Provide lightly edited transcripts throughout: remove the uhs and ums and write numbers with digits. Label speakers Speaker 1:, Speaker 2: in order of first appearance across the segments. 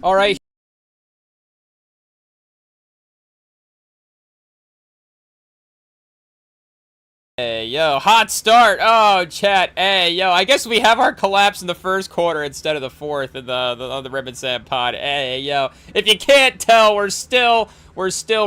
Speaker 1: All right. Hey, yo, hot start. Oh, chat. Hey, yo, I guess we have our collapse in the first quarter instead of the fourth in on the REMINGTOM pod. Hey, yo, if you can't tell, we're still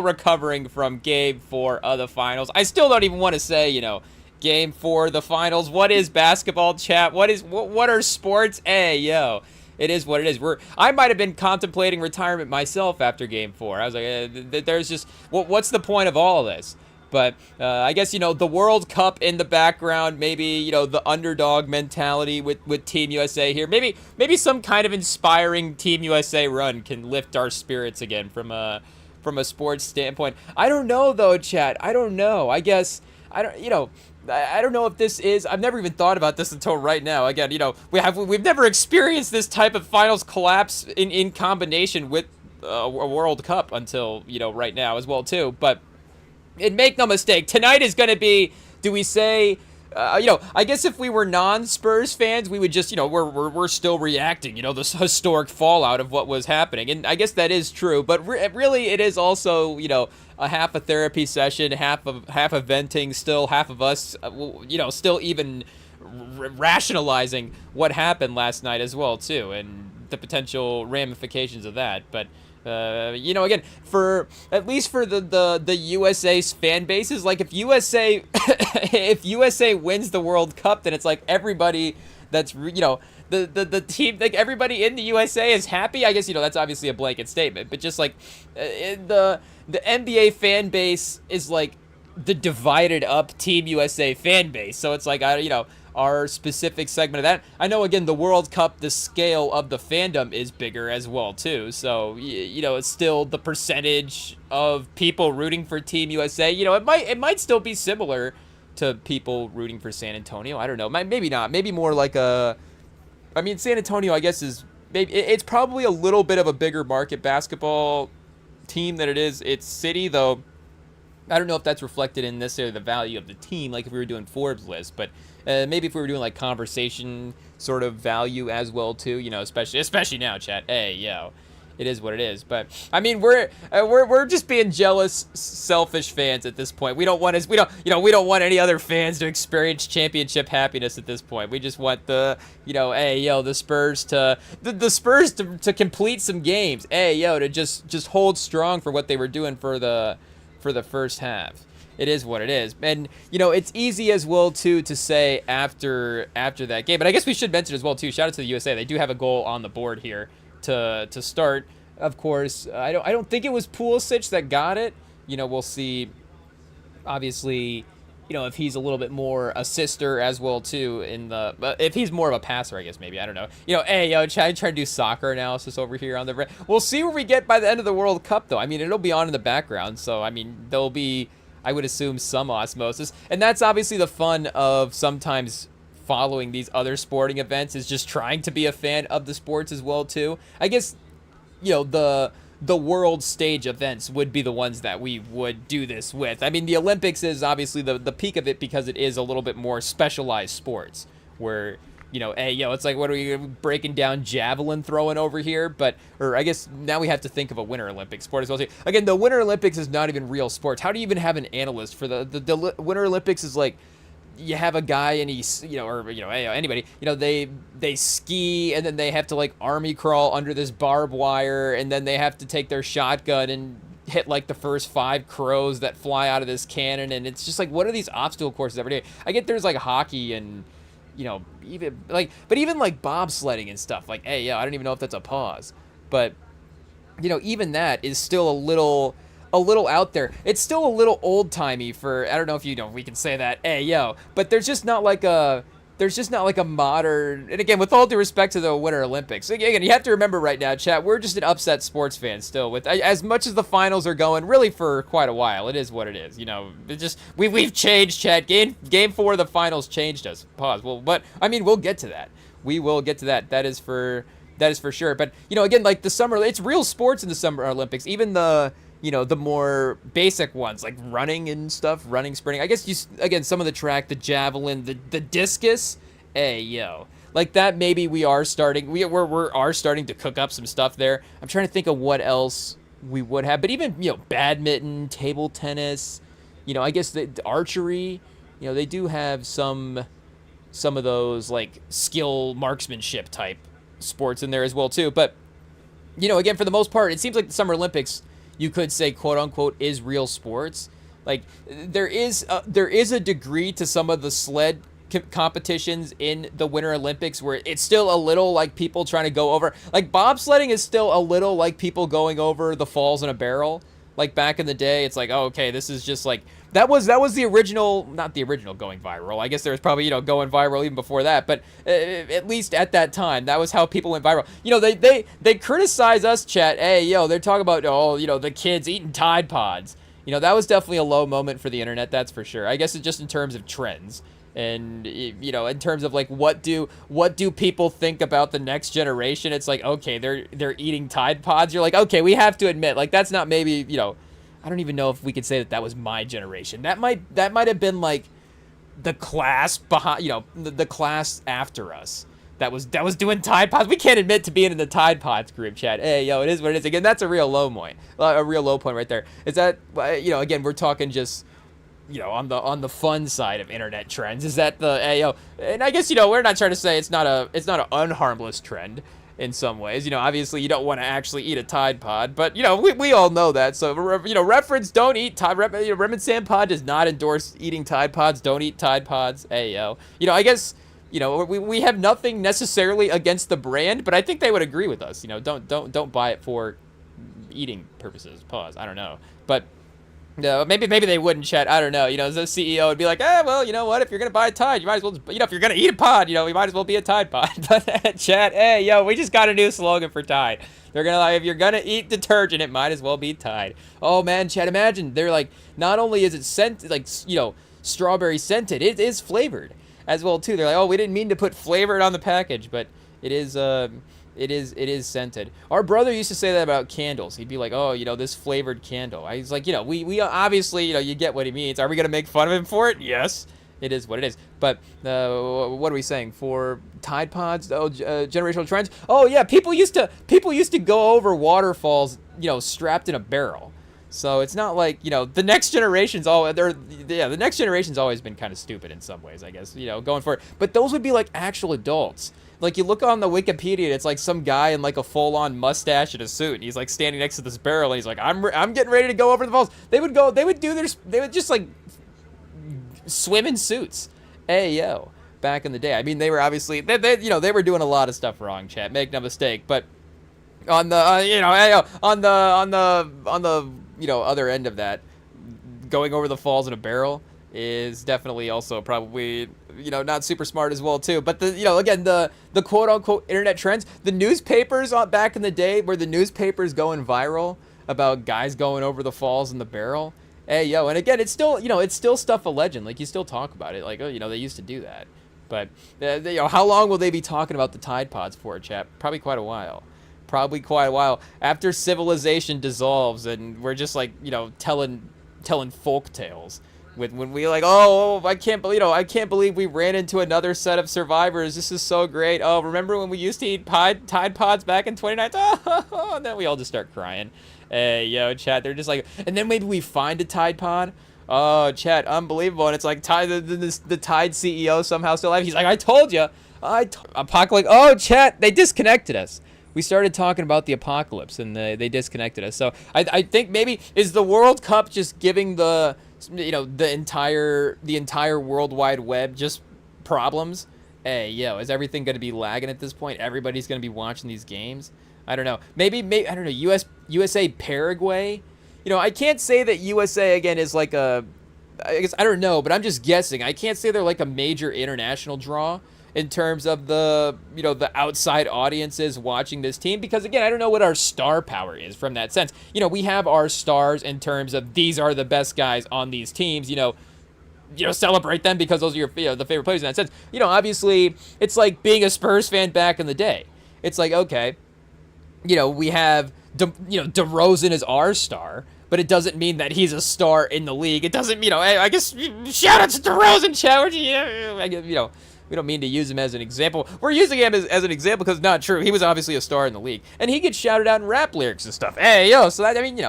Speaker 1: recovering from game 4 of the finals. I still don't even want to say, game 4 of the finals. What is basketball, chat? What are sports? Hey, yo. It is what it is. I might have been contemplating retirement myself after game 4. I was like, there's just what's the point of all of this? But I guess, the World Cup in the background, maybe, the underdog mentality with Team USA here. Maybe some kind of inspiring Team USA run can lift our spirits again from a sports standpoint. I don't know, though, chat. I don't know. I guess, I don't know if this is. I've never even thought about this until right now. Again, we've never experienced this type of finals collapse in combination with a World Cup until, right now as well, too. But and make no mistake, tonight is going to be, do we say, I guess if we were non-Spurs fans, we would just, we're still reacting, this historic fallout of what was happening. And I guess that is true, but really it is also, a half a therapy session, half of venting, still half of us, still even rationalizing what happened last night as well, too, and the potential ramifications of that. But again, for at least for the USA's fan bases, like if USA if USA wins the World Cup, then it's like everybody that's the team, like everybody in the USA is happy. I guess that's obviously a blanket statement, but just like the NBA fan base is like the divided up Team USA fan base. So it's like our specific segment of that. I know, again, the World Cup, the scale of the fandom is bigger as well, too. So, it's still the percentage of people rooting for Team USA. It might still be similar to people rooting for San Antonio. I don't know. Maybe not. Maybe more like San Antonio, I guess, it's probably a little bit of a bigger market basketball team than it is its city, though. I don't know if that's reflected in necessarily the value of the team, like if we were doing Forbes list, but maybe if we were doing like conversation sort of value as well too, especially now, chat. Hey, yo, it is what it is. But I mean, we're just being jealous, selfish fans at this point. We don't want any other fans to experience championship happiness at this point. We just want the Spurs to complete some games. Hey, yo, to just hold strong for what they were doing for the first half. It is what it is. And, it's easy as well, too, to say after that game. But I guess we should mention as well, too, shout out to the USA. They do have a goal on the board here to start. Of course, I don't think it was Pulisic that got it. We'll see, obviously, if he's a little bit more assister as well, too, if he's more of a passer, I guess, maybe. I don't know. Trying to do soccer analysis over here on the... We'll see where we get by the end of the World Cup, though. I mean, it'll be on in the background, so, I mean, there'll be, I would assume, some osmosis. And that's obviously the fun of sometimes following these other sporting events, is just trying to be a fan of the sports as well, too. I guess, the world stage events would be the ones that we would do this with. I mean, the Olympics is obviously the peak of it because it is a little bit more specialized sports where, it's like, what are we breaking down javelin throwing over here? Or I guess now we have to think of a Winter Olympic sport as well. Again, the Winter Olympics is not even real sports. How do you even have an analyst for the Winter Olympics? Is like, you have a guy and he's, anybody, they ski and then they have to like army crawl under this barbed wire and then they have to take their shotgun and hit like the first 5 crows that fly out of this cannon. And it's just like, what are these obstacle courses every day? I get there's like hockey and, even like bobsledding and stuff. Like, I don't even know if that's a pause. But, even that is still a little out there. It's still a little old-timey for, I don't know if we can say that, but there's just not like a modern, and again, with all due respect to the Winter Olympics, again, you have to remember right now, chat, we're just an upset sports fan still, with as much as the finals are going, really for quite a while. It is what it is, it just, we've changed, chat. Game 4 of the finals changed us. Pause. Well, but, I mean, we'll get to that. We will get to that. That is for sure. But, again, like the summer, it's real sports in the Summer Olympics, even the more basic ones like running and stuff, running, sprinting. I guess again, some of the track, the javelin, the discus. like that, maybe we are starting, we are starting to cook up some stuff there. I'm trying to think of what else we would have, but even, badminton, table tennis, I guess the archery, they do have some of those like skill marksmanship type sports in there as well too. But again, for the most part, it seems like the Summer Olympics, you could say, quote unquote, is real sports. Like there is a degree to some of the sled competitions in the Winter Olympics where it's still a little like people trying to go over, like bobsledding is still a little like people going over the falls in a barrel. Like back in the day, it's like, oh, okay, this is just like, that was the original, not the original going viral. I guess there was probably, going viral even before that, but at least at that time, that was how people went viral. They criticize us, chat. Hey, they're talking about, the kids eating Tide Pods. That was definitely a low moment for the internet, that's for sure. I guess it's just in terms of trends. And in terms of like what do people think about the next generation, it's like, okay, they're eating Tide Pods. You're like, okay, we have to admit, like, that's not maybe, I don't even know if we could say that was my generation. That might have been like the class behind, the class after us that was doing Tide Pods. We can't admit to being in the Tide Pods group chat. Hey, it is what it is. Again, that's a real low point right there. Is that, again, we're talking just, on the fun side of internet trends, is that and I guess, we're not trying to say it's not an unharmless trend in some ways. Obviously you don't want to actually eat a Tide Pod, but we all know that. So reference, don't eat Tide. REMINGTOM Pod does not endorse eating Tide Pods. Don't eat Tide Pods. I guess we have nothing necessarily against the brand, but I think they would agree with us. Don't buy it for eating purposes. Pause. I don't know, but. No, maybe they wouldn't, chat. I don't know. The CEO would be like, well, you know what? If you're gonna buy a Tide, you might as well. If you're gonna eat a pod, you might as well be a Tide Pod. But chat, we just got a new slogan for Tide. They're gonna if you're gonna eat detergent, it might as well be Tide. Oh man, chat, imagine they're like, not only is it scented, like strawberry scented, it is flavored as well too. They're like, oh, we didn't mean to put flavored on the package, but it is. It is scented. Our brother used to say that about candles. He'd be like, oh, this flavored candle. I was like, we obviously, you get what he means. Are we going to make fun of him for it? Yes. It is what it is. But what are we saying? For Tide Pods, generational trends? Oh, yeah, people used to go over waterfalls, strapped in a barrel. So it's not like, the next generation's the next generation's always been kind of stupid in some ways, I guess, going for it. But those would be like actual adults. Like, you look on the Wikipedia, it's like some guy in like a full-on mustache and a suit, and he's like standing next to this barrel, and he's like, I'm getting ready to go over the falls. They would just like swim in suits. Back in the day. I mean, they were obviously, they were doing a lot of stuff wrong, chat. Make no mistake. But on the, on the other end of that, going over the falls in a barrel is definitely also probably, not super smart as well too. But again, the quote unquote internet trends, the newspapers back in the day, where the newspapers going viral about guys going over the falls in the barrel. And again, it's still stuff alleged. Like, you still talk about it. Like, they used to do that. But how long will they be talking about the Tide Pods for, chat? Probably quite a while. After civilization dissolves and we're just like, telling folk tales. When we like, I can't believe we ran into another set of survivors. This is so great. Oh, remember when we used to eat Tide Pods back in 2019? Oh, and then we all just start crying. Chat, they're just like, and then maybe we find a Tide Pod. Oh, chat, unbelievable. And it's like the Tide CEO somehow still alive. He's like, I told you. Apocalypse. Oh, chat, they disconnected us. We started talking about the apocalypse, and they disconnected us. So I think maybe, is the World Cup just giving the entire World Wide Web just problems? Is everything going to be lagging at this point? Everybody's going to be watching these games? I don't know. Maybe I don't know. USA Paraguay. I can't say that USA again is like a. I guess I don't know, but I'm just guessing. I can't say they're like a major international draw in terms of the the outside audiences watching this team, because again, I don't know what our star power is from that sense. We have our stars in terms of these are the best guys on these teams. Celebrate them because those are your the favorite players in that sense. Obviously, it's like being a Spurs fan back in the day. It's like, okay, we have DeRozan is our star, but it doesn't mean that he's a star in the league. It doesn't, I guess, shout out to DeRozan, We don't mean to use him as an example. We're using him as an example because not true. He was obviously a star in the league, and he gets shouted out in rap lyrics and stuff. Hey, yo, so that, I mean,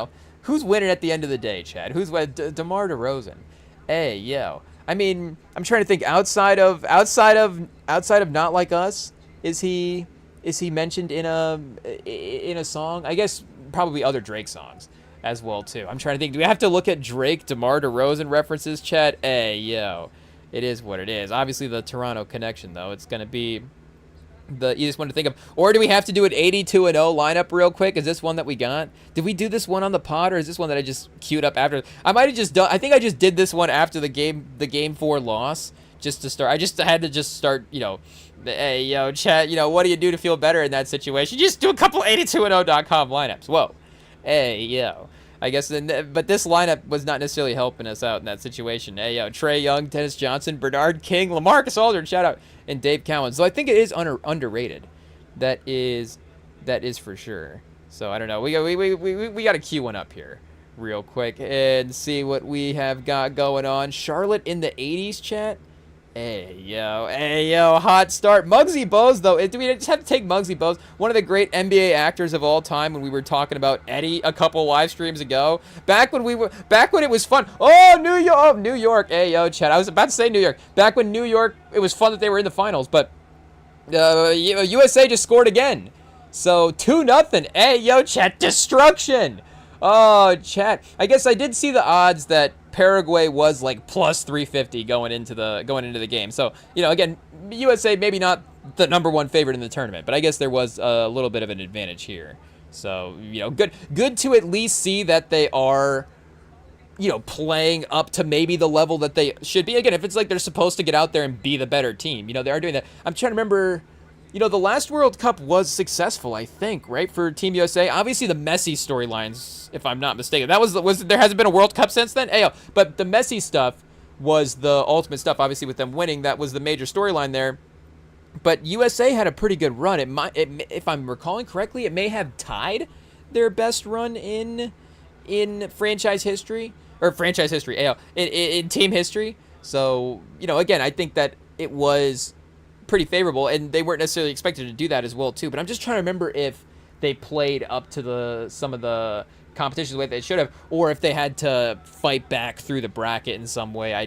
Speaker 1: who's winning at the end of the day, Chad? Who's winning? DeMar DeRozan. Hey, yo. I mean, I'm trying to think outside of Not Like Us. Is he mentioned in a song? I guess probably other Drake songs as well too. I'm trying to think. Do we have to look at Drake, DeMar DeRozan references, Chad? Hey, yo. It is what it is. Obviously, the Toronto connection, though. It's going to be the easiest one to think of. Or do we have to do an 82-0 lineup real quick? Is this one that we got? Did we do this one on the pod, or is this one that I just queued up after? I might have just done. I think I just did this one after the game 4 loss, just to start. I just had to just start, hey, yo, chat, what do you do to feel better in that situation? Just do a couple 82-0.com lineups. Whoa. Hey, yo. I guess, but this lineup was not necessarily helping us out in that situation. Hey, yo, Trae Young, Dennis Johnson, Bernard King, LaMarcus Aldridge, shout out, and Dave Cowan. So I think it is underrated. That is for sure. So I don't know. We got to queue one up here real quick and see what we have got going on. Charlotte in the 80s, chat. Hey, yo, hot start. Muggsy Bogues, though. Do we just have to take Muggsy Bogues, one of the great NBA actors of all time, when we were talking about Eddie a couple live streams ago? Back when it was fun. Oh, New York. Hey, yo, Chad. I was about to say New York. Back when New York, it was fun that they were in the finals, but USA just scored again. So, 2-0. Hey, yo, Chad. Destruction. Oh, Chad. I guess I did see the odds that Paraguay was like plus 350 going into the game. So, again, USA maybe not the #1 favorite in the tournament, but I guess there was a little bit of an advantage here. So, good to at least see that they are, playing up to maybe the level that they should be. Again, if it's like they're supposed to get out there and be the better team, they are doing that. I'm trying to remember, the last World Cup was successful, I think, right, for Team USA. Obviously, the Messi storylines, if I'm not mistaken, that was there hasn't been a World Cup since then. Ayo, but the Messi stuff was the ultimate stuff. Obviously, with them winning, that was the major storyline there. But USA had a pretty good run. If I'm recalling correctly, it may have tied their best run in franchise history, Ayo, in team history. So, again, I think that it was pretty favorable, and they weren't necessarily expected to do that as well too. But I'm just trying to remember if they played up to some of the competition the way they should have, or if they had to fight back through the bracket in some way. I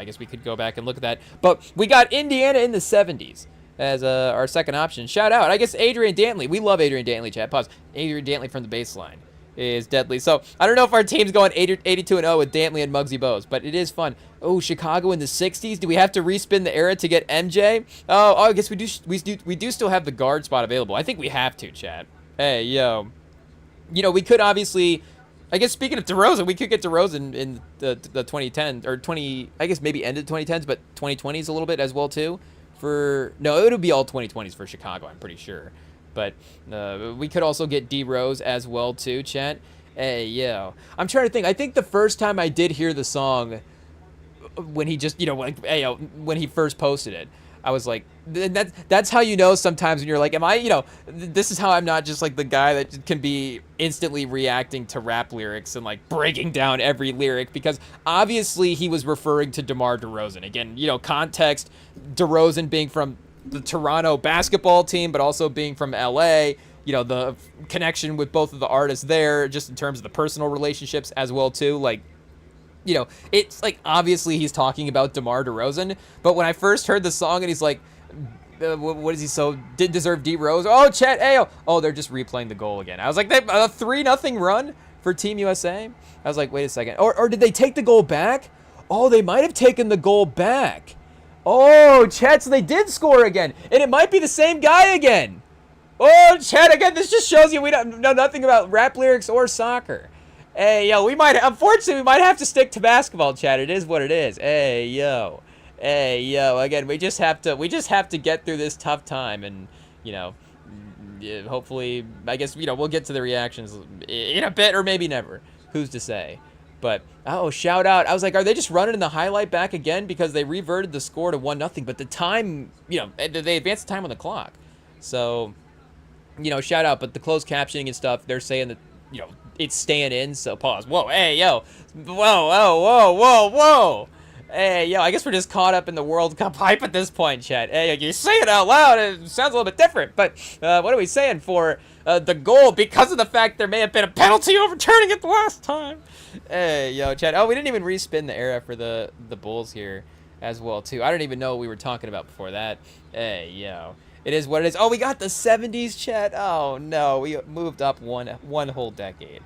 Speaker 1: guess we could go back and look at that. But we got Indiana in the 70s as our second option. Shout out, I guess, Adrian Dantley. We love Adrian Dantley, chat. Pause. Adrian Dantley from the baseline is deadly. So I don't know if our team's going 82-0 with Dantley and Muggsy Bogues, but it is fun. Oh, Chicago in the 60s. Do we have to respin the era to get MJ? Oh, I guess we do still have the guard spot available. I think we have to, chat. Hey, yo. We could obviously, I guess, speaking of DeRozan, we could get DeRozan in the 2010s, or 20, I guess maybe ended 2010s, but 2020s a little bit as well too. No, it'll be all 2020s for Chicago, I'm pretty sure. But we could also get D Rose as well too, chat. Hey, yo. I'm trying to think. I think the first time I did hear the song, when he just, when he first posted it, I was like, that's how sometimes when you're like, am I, this is how I'm not just like the guy that can be instantly reacting to rap lyrics and like breaking down every lyric, because obviously he was referring to DeMar DeRozan. Again, context, DeRozan being from the Toronto basketball team, but also being from LA, the connection with both of the artists there, just in terms of the personal relationships as well too. Like, it's like obviously he's talking about DeMar DeRozan, but when I first heard the song and he's like, what is he, so did deserve D Rose? Oh, chat, ayo. Oh, they're just replaying the goal again. I was like, a 3-0 run for Team USA? I was like, wait a second. Or did they take the goal back? Oh, they might have taken the goal back. Oh, chat, so they did score again. And it might be the same guy again. Oh, chat, again, this just shows you we don't know nothing about rap lyrics or soccer. Hey, yo, unfortunately, we might have to stick to basketball, chat. It is what it is. Hey, yo. Again, we just have to get through this tough time, and, hopefully, I guess, we'll get to the reactions in a bit, or maybe never. Who's to say? But, oh, shout out. I was like, are they just running the highlight back again? Because they reverted the score to 1-0, but the time, they advanced the time on the clock. So, shout out. But the closed captioning and stuff, they're saying that, it's staying in, so pause. Whoa, hey, yo. Whoa. Hey, yo, I guess we're just caught up in the World Cup hype at this point, chat. Hey, you say it out loud, it sounds a little bit different, but what are we saying for the goal because of the fact there may have been a penalty overturning it the last time? Hey, yo, chat. Oh, we didn't even respin the era for the Bulls here as well, too. I don't even know what we were talking about before that. Hey, yo. It is what it is. Oh, we got the 70s, chat. Oh, no. We moved up one whole decade.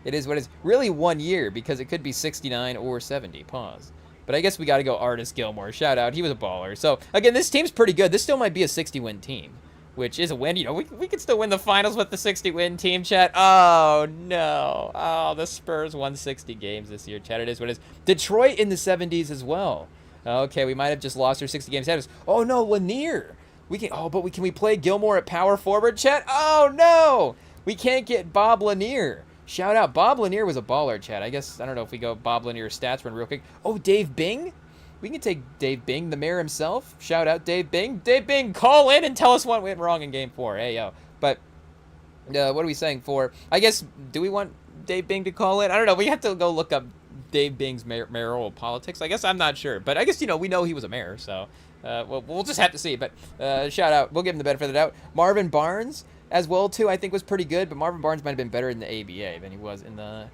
Speaker 1: It is what it is. Really 1 year because it could be 69 or 70. Pause. But I guess we got to go Artis Gilmore. Shout out. He was a baller. So, again, this team's pretty good. This still might be a 60-win team, which is a win. You know, we could still win the finals with the 60-win team, chat. Oh, no. Oh, the Spurs won 60 games this year, chat. It is what it is. Detroit in the 70s as well. Okay, we might have just lost our 60 game status. Oh, no, Lanier. Can we play Gilmore at power forward, chat? Oh, no. We can't get Bob Lanier. Shout out. Bob Lanier was a baller, chat. I guess, I don't know if we go Bob Lanier stats run real quick. Oh, Dave Bing? We can take Dave Bing, the mayor himself. Shout out, Dave Bing. Dave Bing, call in and tell us what went wrong in Game 4. Hey, yo. But, what are we saying for... I guess, do we want Dave Bing to call in? I don't know. We have to go look up Dave Bing's mayoral politics. I guess I'm not sure. But I guess, you know, we know he was a mayor, so... we'll just have to see. But, shout out. We'll give him the benefit of the doubt. Marvin Barnes... as well too, I think was pretty good, but Marvin Barnes might have been better in the ABA than he was in the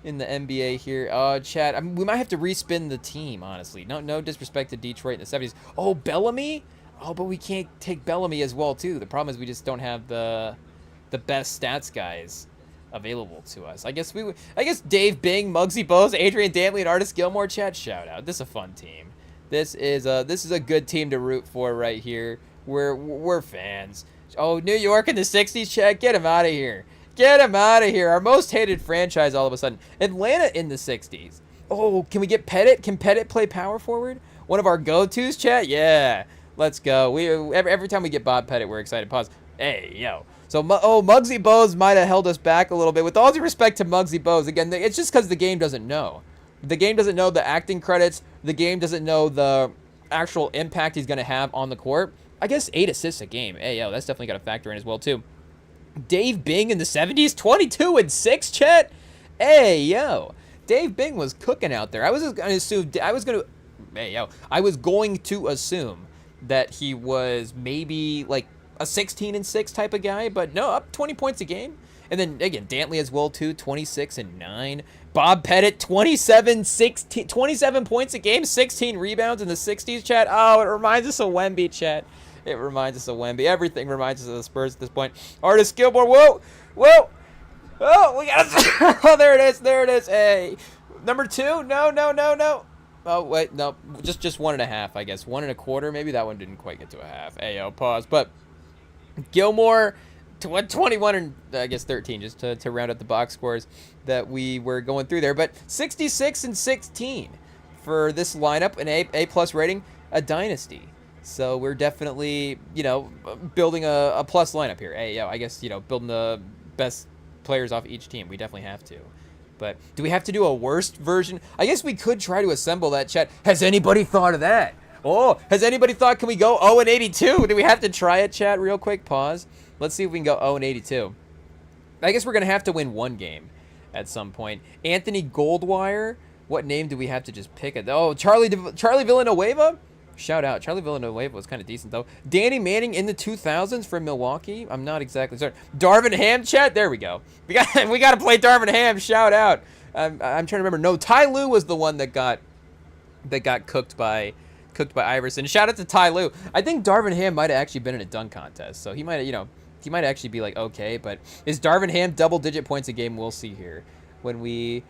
Speaker 1: NBA here. Chat, I mean, we might have to respin the team, honestly. No disrespect to Detroit in the 70s. Oh, Bellamy? Oh, but we can't take Bellamy as well too. The problem is we just don't have the best stats guys available to us. I guess Dave Bing, Muggsy Bogues, Adrian Dantley, and Artis Gilmore, chat, shout out. This is a fun team. This is a good team to root for right here. We're fans. Oh, New York in the 60s, chat. Get him out of here. Get him out of here. Our most hated franchise all of a sudden. Atlanta in the 60s. Oh, can we get Pettit? Can Pettit play power forward? One of our go-tos, chat? Yeah. Let's go. Every time we get Bob Pettit, we're excited. Pause. Hey, yo. So, Muggsy Bogues might have held us back a little bit. With all due respect to Muggsy Bogues, again, it's just because the game doesn't know. The game doesn't know the acting credits. The game doesn't know the actual impact he's going to have on the court. I guess 8 assists a game. Hey, yo, that's definitely got to factor in as well, too. Dave Bing in the 70s, 22 and 6, chat. Hey, yo. Dave Bing was cooking out there. I was going to assume that he was maybe like a 16 and 6 type of guy, but no, up 20 points a game. And then, again, Dantley as well, too, 26 and 9. Bob Pettit, 27 points a game, 16 rebounds in the 60s, chat. Oh, it reminds us of Wemby, chat. It reminds us of Wemby. Everything reminds us of the Spurs at this point. Artis Gilmore, whoa. Oh, we got it. Oh, there it is. Hey. Number 2? No. Oh, wait, no. Just 1.5, I guess. 1.25, maybe. That one didn't quite get to a half. Hey, yo, pause. But Gilmore... 21 and I guess 13 just to round up the box scores that we were going through there, but 66 and 16 for this lineup, an A plus rating, a dynasty. So we're definitely, you know, building a plus lineup here. Hey, yo, I guess, you know, building the best players off each team. We definitely have to. But do we have to do a worst version? I guess we could try to assemble that, chat. Has anybody thought of that? Oh, has anybody thought, can we go 0 and 82? Do we have to try it, chat, real quick? Pause. Let's see if we can go 0 and 82. I guess we're going to have to win one game at some point. Anthony Goldwire. What name do we have to just pick? Oh, Charlie Villanueva? Shout out. Charlie Villanueva was kind of decent, though. Danny Manning in the 2000s from Milwaukee. I'm not exactly certain. Darvin Ham, chat. There we go. We got to play Darvin Ham. Shout out. I'm trying to remember. No, Ty Lue was the one that got cooked by Iverson. Shout out to Ty Lue. I think Darvin Ham might have actually been in a dunk contest, so he might, he might actually be like okay. But is Darvin Ham double-digit points a game? We'll see here when we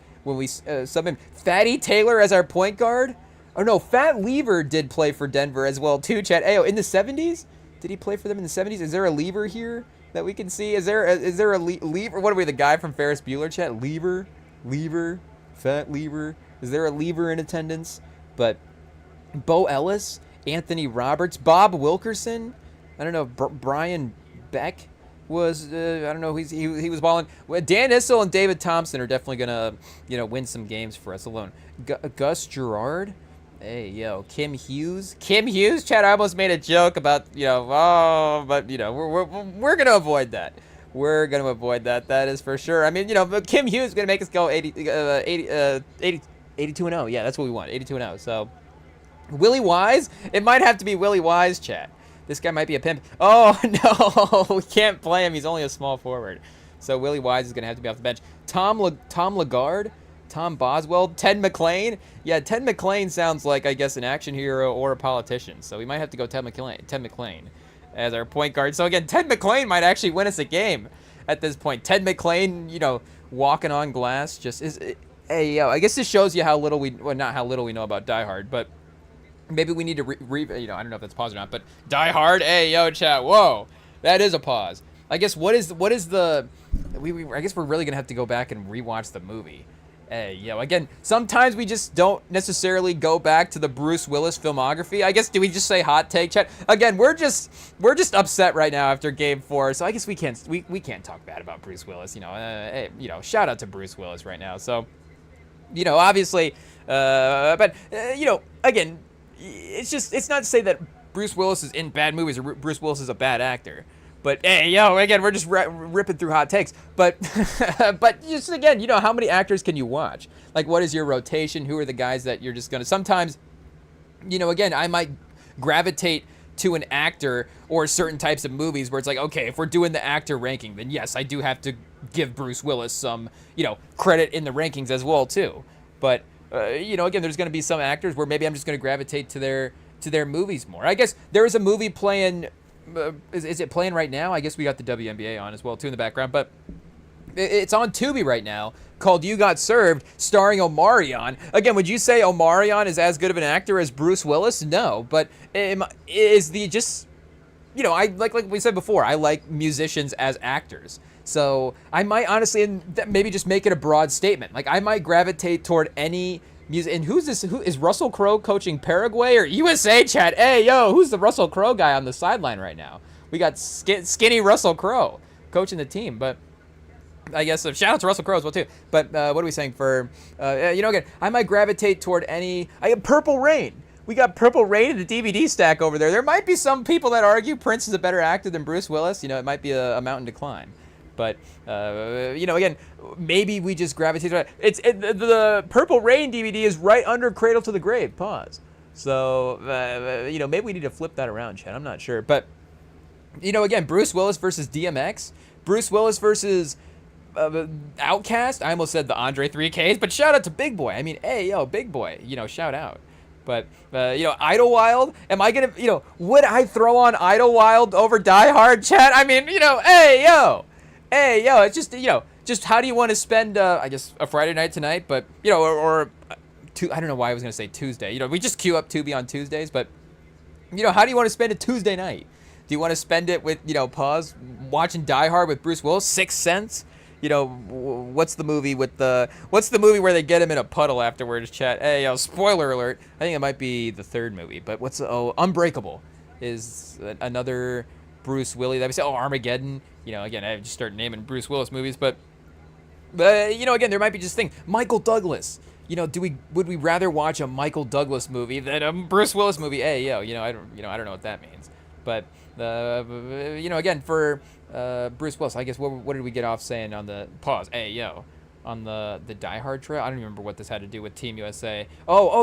Speaker 1: sub him. Fatty Taylor as our point guard. Oh no, Fat Lever did play for Denver as well too. Chat. Ayo, in the 70s, did he play for them in the 70s? Is there a Lever here that we can see? Is there a Lever? What are we, the guy from Ferris Bueller? Chat. Lever, Fat Lever. Is there a Lever in attendance? But Bo Ellis, Anthony Roberts, Bob Wilkerson, I don't know, Brian Beck was, I don't know, he was balling. Dan Issel and David Thompson are definitely going to, win some games for us alone. Gus Gerard, hey, yo, Kim Hughes, chat, I almost made a joke about, but, we're going to avoid that. We're going to avoid that. That is for sure. I mean, Kim Hughes is going to make us go 82-0. Yeah, that's what we want, 82-0. So Willie Wise? It might have to be Willie Wise, chat. This guy might be a pimp. Oh, no. We can't play him. He's only a small forward. So Willie Wise is going to have to be off the bench. Tom Lagarde? Tom Boswell? Ted McClain? Yeah, Ted McClain sounds like, I guess, an action hero or a politician. So we might have to go Ted McClain as our point guard. So, again, Ted McClain might actually win us a game at this point. Ted McClain, walking on glass just is... Hey, yo, I guess this shows you how little not how little we know about Die Hard, but... Maybe we need to I don't know if that's pause or not, but Die Hard, hey, yo, chat, whoa, that is a pause. I guess I guess we're really going to have to go back and rewatch the movie. Hey, yo, again, sometimes we just don't necessarily go back to the Bruce Willis filmography. I guess, do we just say hot take, chat? Again, we're just upset right now after Game 4, so I guess we can't talk bad about Bruce Willis, hey, shout out to Bruce Willis right now. So, obviously, but, again, it's not to say that Bruce Willis is in bad movies or Bruce Willis is a bad actor. But, hey, yo, again, we're just ripping through hot takes. But, but just, again, how many actors can you watch? Like, what is your rotation? Who are the guys that you're just going to... Sometimes, again, I might gravitate to an actor or certain types of movies where it's like, okay, if we're doing the actor ranking, then yes, I do have to give Bruce Willis some, credit in the rankings as well, too. But... again, there's going to be some actors where maybe I'm just going to gravitate to their movies more. I guess there is a movie playing. Is it playing right now? I guess we got the WNBA on as well too in the background, but it's on Tubi right now called "You Got Served," starring Omarion. Again, would you say Omarion is as good of an actor as Bruce Willis? No, but is the just I like we said before, I like musicians as actors. So I might honestly, and maybe just make it a broad statement. Like I might gravitate toward any music. And who's this? Who is Russell Crowe coaching Paraguay or USA? Chat? Hey, yo, who's the Russell Crowe guy on the sideline right now? We got skinny Russell Crowe coaching the team. But I guess shout out to Russell Crowe as well too. But what are we saying for? Again, I might gravitate toward any. I have Purple Rain. We got Purple Rain in the DVD stack over there. There might be some people that argue Prince is a better actor than Bruce Willis. It might be a mountain to climb. But, again, maybe we just gravitate to it. The Purple Rain DVD is right under Cradle to the Grave. Pause. So, maybe we need to flip that around, Chad. I'm not sure. But, again, Bruce Willis versus DMX. Bruce Willis versus Outkast. I almost said the Andre 3Ks, but shout out to Big Boy. I mean, hey, yo, Big Boy. Shout out. But, Idlewild, am I going to, would I throw on Idlewild over Die Hard, Chad? I mean, hey, yo. Hey, yo, it's just, just how do you want to spend, I guess, a Friday night tonight, but, or I don't know why I was going to say Tuesday. We just queue up Tubi on Tuesdays, but, how do you want to spend a Tuesday night? Do you want to spend it with, pause, watching Die Hard with Bruce Willis, Sixth Sense? What's the movie where they get him in a puddle afterwards, chat? Hey, yo, spoiler alert. I think it might be the third movie, but Unbreakable is another Bruce Willis that we say. Armageddon. Again, I just start naming Bruce Willis movies, but again, there might be just things. Michael Douglas. Would we rather watch a Michael Douglas movie than a Bruce Willis movie? Hey, yo, I don't know what that means. But again, for Bruce Willis, I guess what did we get off saying on the pause? Hey, yo, on the Die Hard trail. I don't remember what this had to do with Team USA.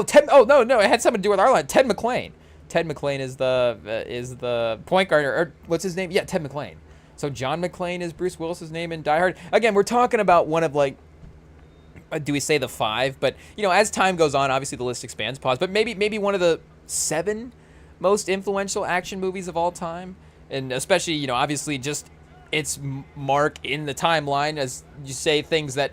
Speaker 1: Ted. Oh no, it had something to do with our line. Ted McClain. Ted McClain is the point guard, or what's his name? Yeah, Ted McClain. So John McClane is Bruce Willis's name in Die Hard. Again, we're talking about one of do we say the 5? But as time goes on, obviously the list expands. Pause. But maybe one of the 7 most influential action movies of all time, and especially obviously just its mark in the timeline, as you say, things that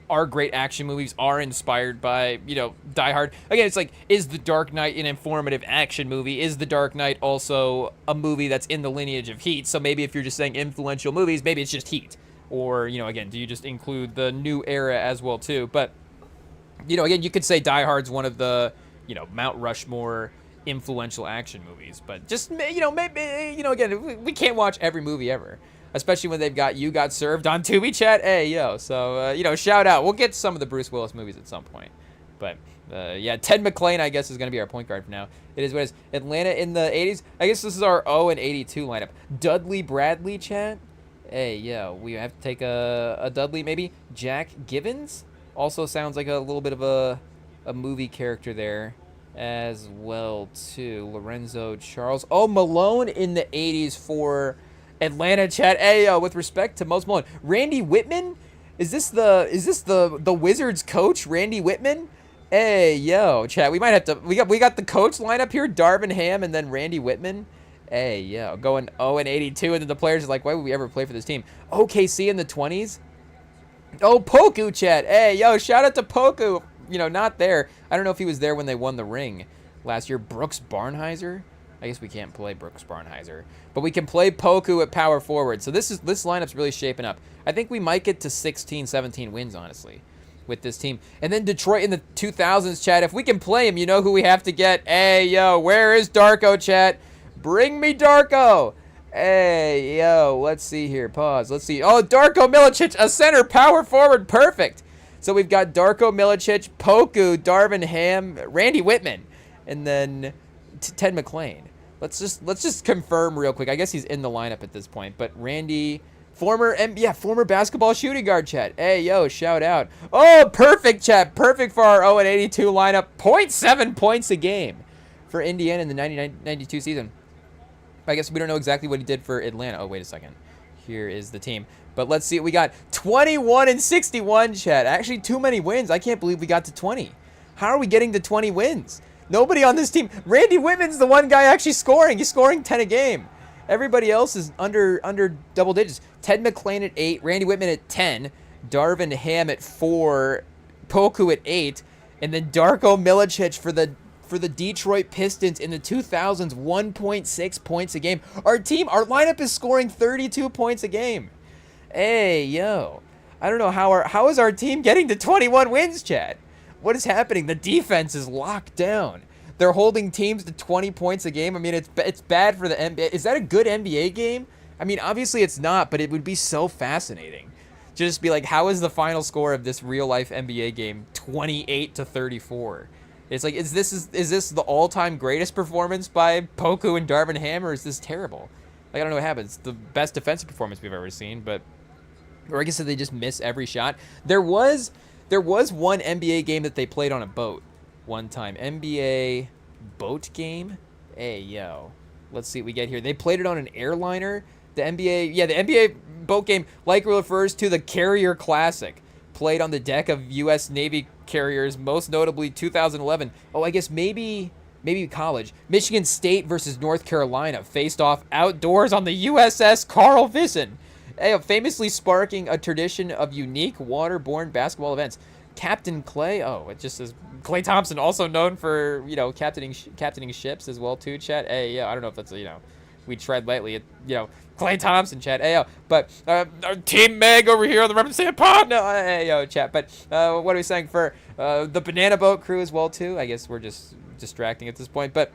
Speaker 1: are great action movies are inspired by, Die Hard. Again, it's like, is The Dark Knight an informative action movie? Is The Dark Knight also a movie that's in the lineage of Heat? So maybe if you're just saying influential movies, maybe it's just Heat. Or, again, do you just include the new era as well, too? But, again, you could say Die Hard's one of the, Mount Rushmore influential action movies. But just, maybe, again, we can't watch every movie ever. Especially when they've got You Got Served on Tubi, chat. Hey, yo. So, shout out. We'll get some of the Bruce Willis movies at some point. But, Ted McClain, I guess, is going to be our point guard for now. It is what it is. Atlanta in the 80s. I guess this is our 0 and 82 lineup. Dudley Bradley, chat. Hey, yo. We have to take a Dudley, maybe. Jack Givens also sounds like a little bit of a movie character there. as well, too. Lorenzo Charles. Oh, Malone in the 80s for Atlanta, chat. Hey, with respect to Moses Malone. Randy Whitman? Is this the Wizards coach, Randy Whitman? Hey, yo, chat. We might have to. We got the coach lineup here, Darvin Ham and then Randy Whitman. Hey, yo, going 0-82, and then the players are like, why would we ever play for this team? OKC in the 20s. Oh, Poku, chat. Hey, yo, shout out to Poku. You know, not there. I don't know if he was there when they won the ring last year. Brooks Barnheiser. I guess we can't play Brooks Barnheiser, but we can play Poku at power forward. So this lineup's really shaping up. I think we might get to 16, 17 wins, honestly, with this team. And then Detroit in the 2000s, chat. If we can play him, you know who we have to get. Hey, yo, where is Darko, chat? Bring me Darko. Hey, yo, let's see here. Pause. Let's see. Oh, Darko Milicic, a center, power forward. Perfect. So we've got Darko Milicic, Poku, Darvin Ham, Randy Whitman, and then Ted McLean. Let's just confirm real quick. I guess he's in the lineup at this point. But Randy, former basketball shooting guard, chat. Hey, yo, shout out. Oh, perfect, chat. Perfect for our 0-82 lineup. 0.7 points a game for Indiana in the 91-92 season. I guess we don't know exactly what he did for Atlanta. Oh, wait a second. Here is the team. But let's see. We got 21-61, chat. Actually, too many wins. I can't believe we got to 20. How are we getting to 20 wins? Nobody on this team. Randy Whitman's the one guy actually scoring. He's scoring 10 a game. Everybody else is under double digits. Ted McLean at 8. Randy Whitman at 10. Darvin Ham at 4. Poku at 8. And then Darko Milicic for the Detroit Pistons in the 2000s, 1.6 points a game. Our lineup is scoring 32 points a game. Hey, yo. I don't know how is our team getting to 21 wins, chat? What is happening? The defense is locked down. They're holding teams to 20 points a game. I mean, it's bad for the NBA. Is that a good NBA game? I mean, obviously it's not, but it would be so fascinating. Just be like, how is the final score of this real-life NBA game 28-34? It's like, is this the all-time greatest performance by Poku and Darvin Ham, or is this terrible? Like, I don't know what happens. The best defensive performance we've ever seen, but... Or I guess they just miss every shot. There was one NBA game that they played on a boat one time. NBA boat game? Hey, yo. Let's see what we get here. They played it on an airliner. The NBA boat game likely refers to the Carrier Classic, played on the deck of U.S. Navy carriers, most notably 2011. Oh, I guess maybe college. Michigan State versus North Carolina faced off outdoors on the USS Carl Vinson, famously sparking a tradition of unique waterborne basketball events. Captain Clay, it just says Klay Thompson, also known for, captaining ships as well, too, chat. Hey, yeah, I don't know if that's, we tread lightly, Klay Thompson, chat. Hey, yo, but our Team Meg over here on the REMINGTOM pod. No, hey, yo, chat. But what are we saying for the Banana Boat crew as well, too? I guess we're just distracting at this point. But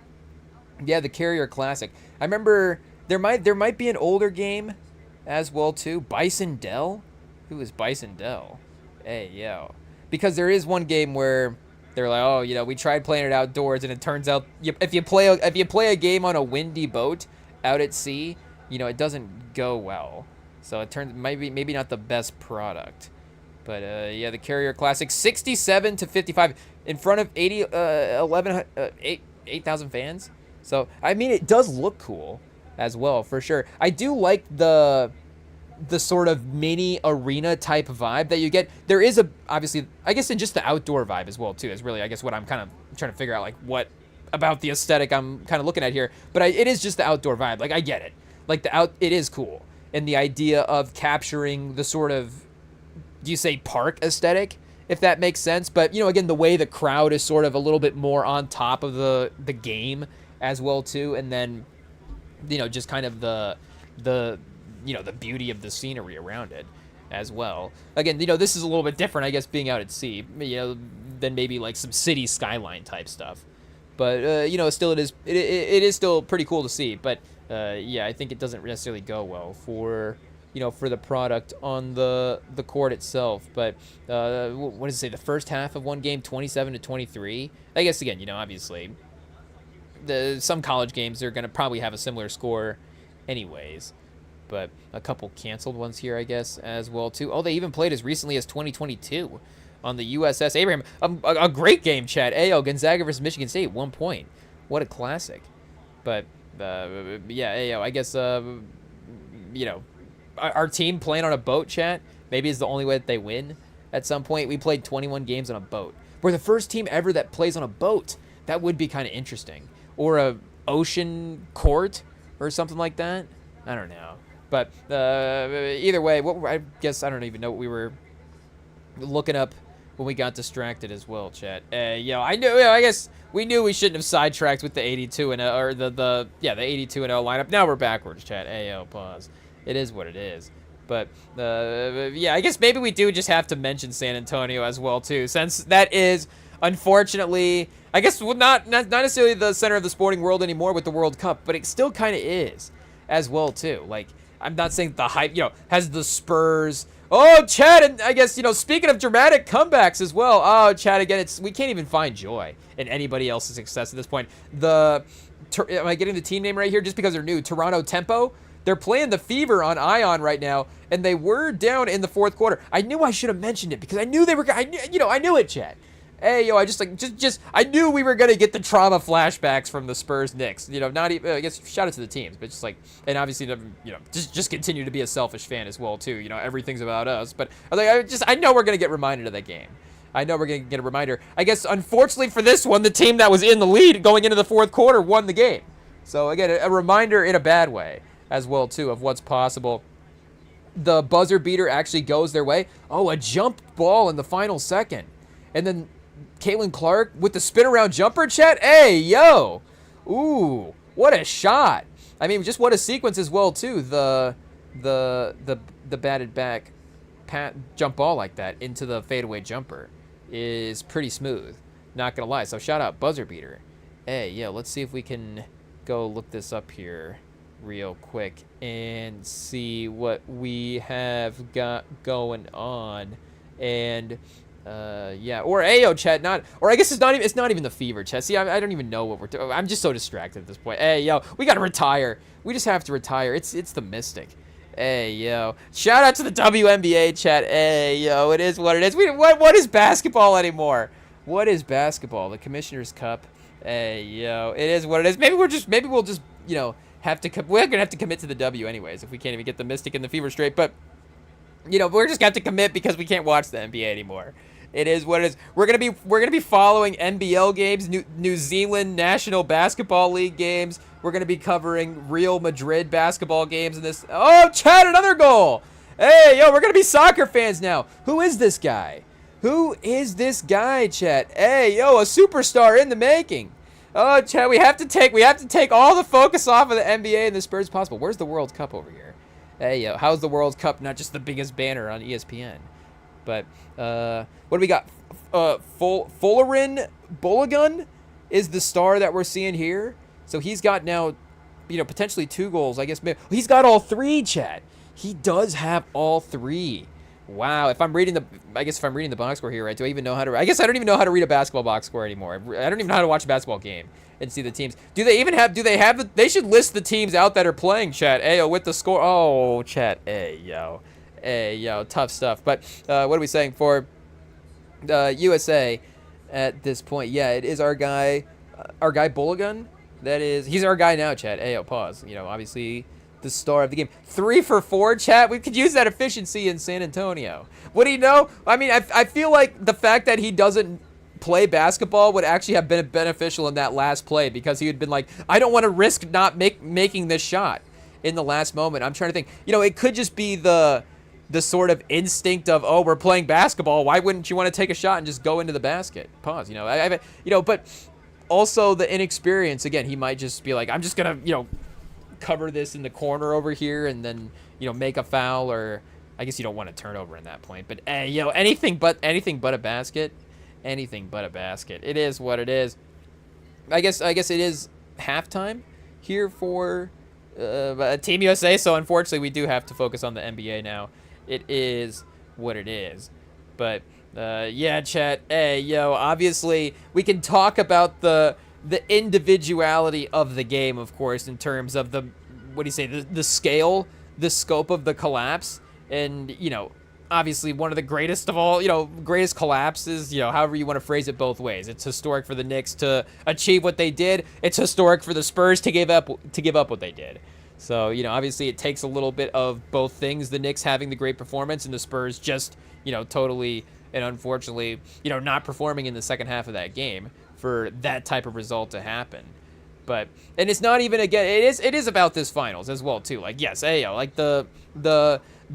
Speaker 1: yeah, the Carrier Classic. I remember there might be an older game as well, too. Bison Dell? Who is Bison Dell? Hey, yo. Because there is one game where they're like, we tried playing it outdoors, and it turns out if you play a game on a windy boat out at sea, it doesn't go well. So it turns maybe not the best product. But the Carrier Classic, 67-55 in front of 8,000 fans. So I mean, it does look cool as well, for sure. I do like the sort of mini arena type vibe that you get. There is obviously, I guess, in just the outdoor vibe as well, too, is really, I guess, what I'm kind of trying to figure out, like, what about the aesthetic I'm kind of looking at here. But it is just the outdoor vibe. Like, I get it. Like, it is cool. And the idea of capturing the sort of, do you say park aesthetic, if that makes sense? But, again, the way the crowd is sort of a little bit more on top of the game as well, too. And then, just kind of the beauty of the scenery around it as well. Again, this is a little bit different, I guess, being out at sea, than maybe like some city skyline type stuff. But, still it is still pretty cool to see. But, I think it doesn't necessarily go well for the product on the court itself. But, what does it say? The first half of one game, 27-23. I guess, again, obviously, some college games are going to probably have a similar score anyways. But a couple canceled ones here, I guess, as well, too. Oh, they even played as recently as 2022. on the USS Abraham. A great game, chat. Ayo, Gonzaga versus Michigan State, 1 point. What a classic. But, yeah, Ayo, I guess, you know, our team playing on a boat, chat, maybe is the only way that they win at some point. We played 21 games on a boat. We're the first team ever that plays on a boat. That would be kind of interesting. Or a ocean court or something like that. I don't know. But either way, I guess I don't even know what we were looking up when we got distracted as well, chat. I guess we knew we shouldn't have sidetracked with the 82 and or the 82 and 0 lineup. Now we're backwards, chat. Ayo, pause. It is what it is. But I guess maybe we do just have to mention San Antonio as well too, since that is unfortunately, I guess not necessarily the center of the sporting world anymore with the World Cup, but it still kind of is as well too. Like, I'm not saying the hype, has the Spurs. Oh, Chad, and I guess, speaking of dramatic comebacks as well. Oh, Chad, again, we can't even find joy in anybody else's success at this point. Am I getting the team name right here just because they're new? Toronto Tempo. They're playing the Fever on Ion right now, and they were down in the fourth quarter. I knew I should have mentioned it because I knew they were. I knew it, Chad. Hey, I knew we were gonna get the trauma flashbacks from the Spurs Knicks. Not even. I guess shout out to the teams, but just and obviously, just continue to be a selfish fan as well too. Everything's about us. But I know we're gonna get reminded of that game. I know we're gonna get a reminder. I guess unfortunately for this one, the team that was in the lead going into the fourth quarter won the game. So again, a reminder in a bad way as well too of what's possible. The buzzer beater actually goes their way. Oh, a jump ball in the final second, and then Caitlin Clark with the spin around jumper, chat. Hey, yo. Ooh, what a shot. I mean, just what a sequence as well too. The batted back jump ball like that into the fadeaway jumper is pretty smooth. Not gonna lie. So shout out buzzer beater. Hey, yeah, let's see if we can go look this up here real quick and see what we have got going on. And or Ayo, chat, I guess it's not even the Fever, chat. See, I don't even know what we're doing. I'm just so distracted at this point. Hey, yo, we gotta retire. We just have to retire. It's the Mystic. Hey, yo, shout out to the WNBA, chat. Hey, yo, it is what it is. What is basketball anymore? What is basketball? The Commissioner's Cup. Hey, yo, it is what it is. Maybe we'll just we're gonna have to commit to the W anyways if we can't even get the Mystic and the Fever straight. But we're just gonna have to commit because we can't watch the NBA anymore. It is what it is. We're gonna be following NBL games, New Zealand National Basketball League games. We're gonna be covering Real Madrid basketball games in this. Oh, Chad, another goal. Hey, yo, we're gonna be soccer fans now. Who is this guy? Who is this guy, Chad? Hey, yo, a superstar in the making. Oh, Chad, we have to take all the focus off of the NBA and the Spurs possible. Where's the World Cup over here? Hey, yo, how's the World Cup not just the biggest banner on ESPN? But, what do we got? Fullerin Bologun is the star that we're seeing here. So he's got now, potentially 2 goals. I guess he's got all 3, Chad. He does have all 3. Wow. If I'm reading the box score here, right? Do I even know how to? I guess I don't even know how to read a basketball box score anymore. I don't even know how to watch a basketball game and see the teams. They should list the teams out that are playing, chat. Ayo, with the score. Oh, chat. Hey, yo, tough stuff. But what are we saying for USA at this point? Yeah, it is our guy Bologun. He's our guy now, chat. Ayo, pause. Obviously the star of the game. 3 for 4, chat. We could use that efficiency in San Antonio. What do you know? I mean, I feel like the fact that he doesn't play basketball would actually have been beneficial in that last play because he had been like, I don't want to risk not making this shot in the last moment. I'm trying to think. It could just be the sort of instinct of, oh, we're playing basketball. Why wouldn't you want to take a shot and just go into the basket? Pause. But also the inexperience. Again, he might just be like, I'm just gonna, cover this in the corner over here and then make a foul, or I guess you don't want a turnover in that point, but anything but a basket. It is what it is. I guess it is halftime here for Team USA, so unfortunately we do have to focus on the NBA now. It is what it is. But yeah, chat. Obviously we can talk about the individuality of the game, of course, in terms of the scale, the scope of the collapse. And, obviously one of the greatest of all, greatest collapses, however you want to phrase it both ways. It's historic for the Knicks to achieve what they did. It's historic for the Spurs to give up what they did. So, obviously it takes a little bit of both things, the Knicks having the great performance and the Spurs just, totally and unfortunately, not performing in the second half of that game for that type of result to happen. But, and it's not even, again, it is about this finals as well, too. Like, yes, like the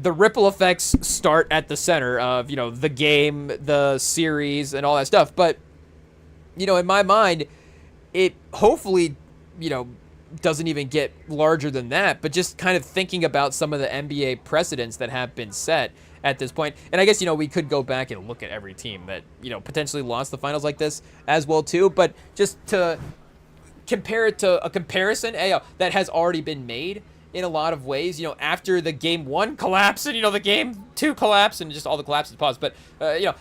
Speaker 1: ripple effects start at the center of, the game, the series, and all that stuff. But, in my mind, it hopefully, doesn't even get larger than that. But just kind of thinking about some of the NBA precedents that have been set at this point. And I guess, we could go back and look at every team that, potentially lost the finals like this as well, too. But just to compare it to a comparison that has already been made in a lot of ways, after the game 1 collapse and, the game 2 collapse and just all the collapses paused. But,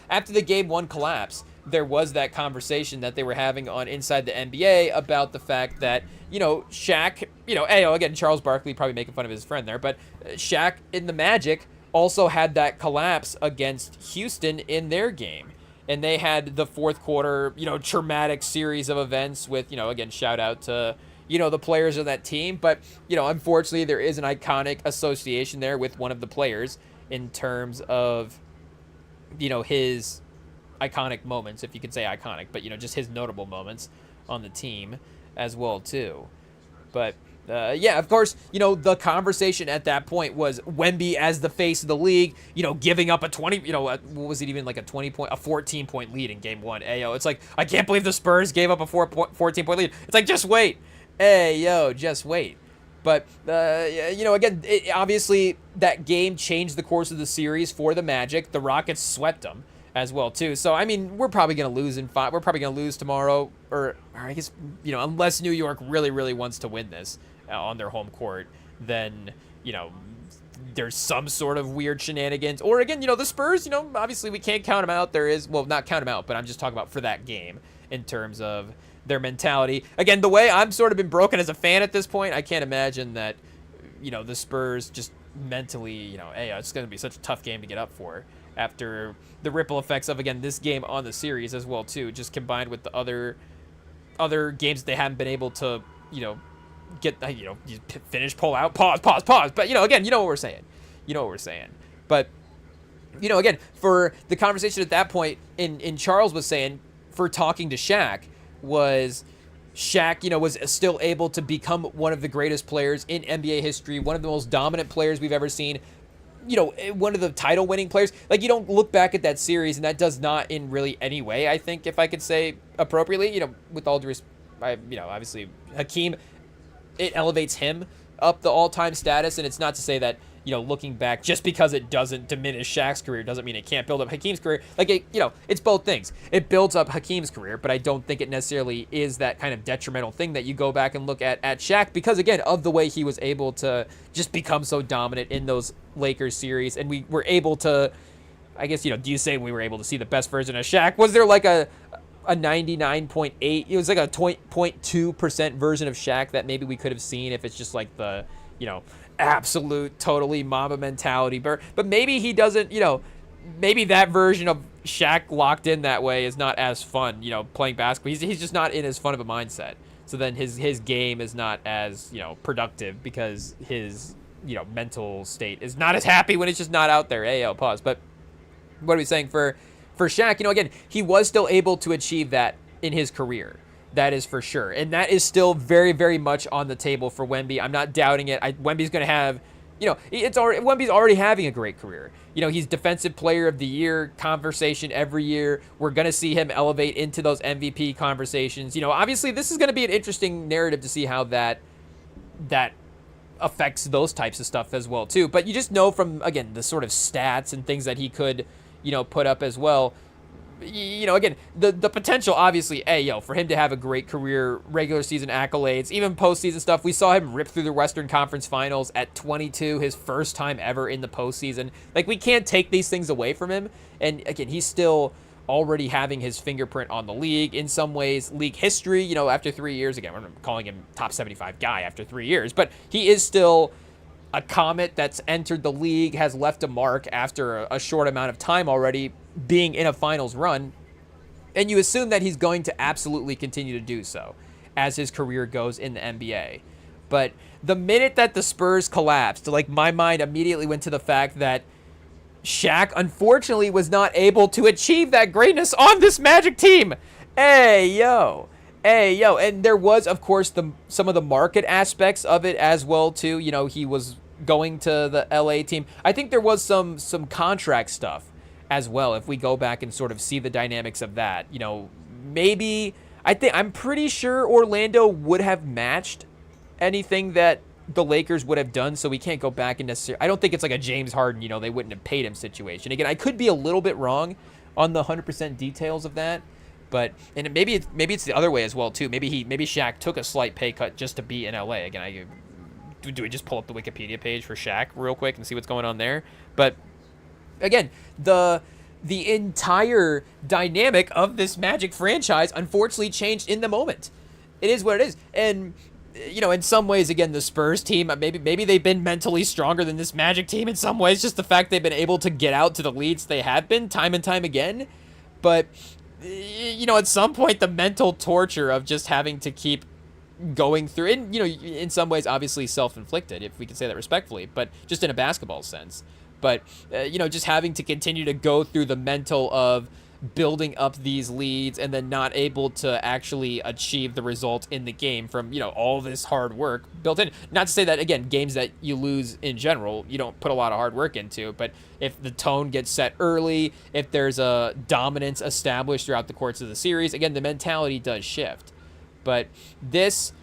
Speaker 1: after the game 1 collapse, there was that conversation that they were having on Inside the NBA about the fact that, Shaq, again, Charles Barkley probably making fun of his friend there, but Shaq in the Magic also had that collapse against Houston in their game. And they had the fourth quarter, traumatic series of events with, again, shout out to, the players of that team. But, unfortunately, there is an iconic association there with one of the players in terms of, his iconic moments, if you could say iconic, but, just his notable moments on the team as well, too. But, of course, the conversation at that point was Wemby as the face of the league, giving up a 20, what was it even, like a 14-point lead in game 1. It's like, I can't believe the Spurs gave up a 14-point lead. It's like, just wait. Just wait. But, again, obviously that game changed the course of the series for the Magic. The Rockets swept them as well, too. So, I mean, we're probably going to lose in 5. We're probably going to lose tomorrow, or I guess, unless New York really, really wants to win this on their home court, then, there's some sort of weird shenanigans. Or, again, the Spurs, obviously we can't count them out. There is, well, not count them out, but I'm just talking about for that game in terms of their mentality. Again, the way I've sort of been broken as a fan at this point, I can't imagine that, the Spurs just mentally, it's going to be such a tough game to get up for after the ripple effects of, again, this game on the series as well, too, just combined with the other games that they haven't been able to, get, finish, pull out, pause. But, again, what we're saying. But, again, for the conversation at that point, in Charles was saying, for talking to Shaq, was Shaq, was still able to become one of the greatest players in NBA history, one of the most dominant players we've ever seen, one of the title-winning players. Like, you don't look back at that series, and that does not in really any way, I think, if I could say appropriately, with all due respect, obviously, Hakeem, it elevates him up the all-time status, and it's not to say that, looking back, just because it doesn't diminish Shaq's career doesn't mean it can't build up Hakeem's career. Like, it's both things. It builds up Hakeem's career, but I don't think it necessarily is that kind of detrimental thing that you go back and look at Shaq because, again, of the way he was able to just become so dominant in those Lakers series, and we were able to, I guess, do you say we were able to see the best version of Shaq? Was there like a 99.8, it was like a 0.2% version of Shaq that maybe we could have seen if it's just like the, absolute, totally Mamba mentality. But maybe he doesn't, maybe that version of Shaq locked in that way is not as fun, playing basketball. He's just not in as fun of a mindset. So then his game is not as, productive because his, mental state is not as happy when it's just not out there. Pause. But what are we saying for Shaq? Again, he was still able to achieve that in his career. That is for sure. And that is still very, very much on the table for Wemby. I'm not doubting it. Wemby's going to have, Wemby's already having a great career. He's Defensive Player of the Year conversation every year. We're going to see him elevate into those MVP conversations. Obviously this is going to be an interesting narrative to see how that affects those types of stuff as well too. But you just know from, again, the sort of stats and things that he could, put up as well. Again, the potential, obviously, for him to have a great career, regular season accolades, even postseason stuff. We saw him rip through the Western Conference Finals at 22, his first time ever in the postseason. Like, we can't take these things away from him. And again, he's still already having his fingerprint on the league. In some ways, league history, after 3 years. Again, we're calling him top 75 guy after 3 years. But he is still a comet that's entered the league, has left a mark after a short amount of time already being in a finals run, and you assume that he's going to absolutely continue to do so as his career goes in the NBA. But the minute that the Spurs collapsed, like, my mind immediately went to the fact that Shaq, unfortunately, was not able to achieve that greatness on this Magic team. Hey, yo. And there was, of course, some of the market aspects of it as well, too. You know, he was going to the LA team. I think there was some contract stuff as well, if we go back and sort of see the dynamics of that. You know, maybe, I'm pretty sure Orlando would have matched anything that the Lakers would have done, so we can't go back and necessarily, I don't think it's like a James Harden, you know, they wouldn't have paid him situation. Again, I could be a little bit wrong on the 100% details of that, but, and maybe it's the other way as well too. Maybe Shaq took a slight pay cut just to be in LA. Again, do we just pull up the Wikipedia page for Shaq real quick and see what's going on there? But again, the entire dynamic of this Magic franchise unfortunately changed in the moment. It is what it is. And, you know, in some ways, again, the Spurs team, maybe they've been mentally stronger than this Magic team in some ways, just the fact they've been able to get out to the leads they have been time and time again. But, you know, at some point, the mental torture of just having to keep going through, and, you know, in some ways, obviously self-inflicted, if we can say that respectfully, but just in a basketball sense. But, you know, just having to continue to go through the mental of building up these leads and then not able to actually achieve the result in the game from, you know, all this hard work built in. Not to say that, again, games that you lose in general, you don't put a lot of hard work into, but if the tone gets set early, if there's a dominance established throughout the course of the series, again, the mentality does shift. But this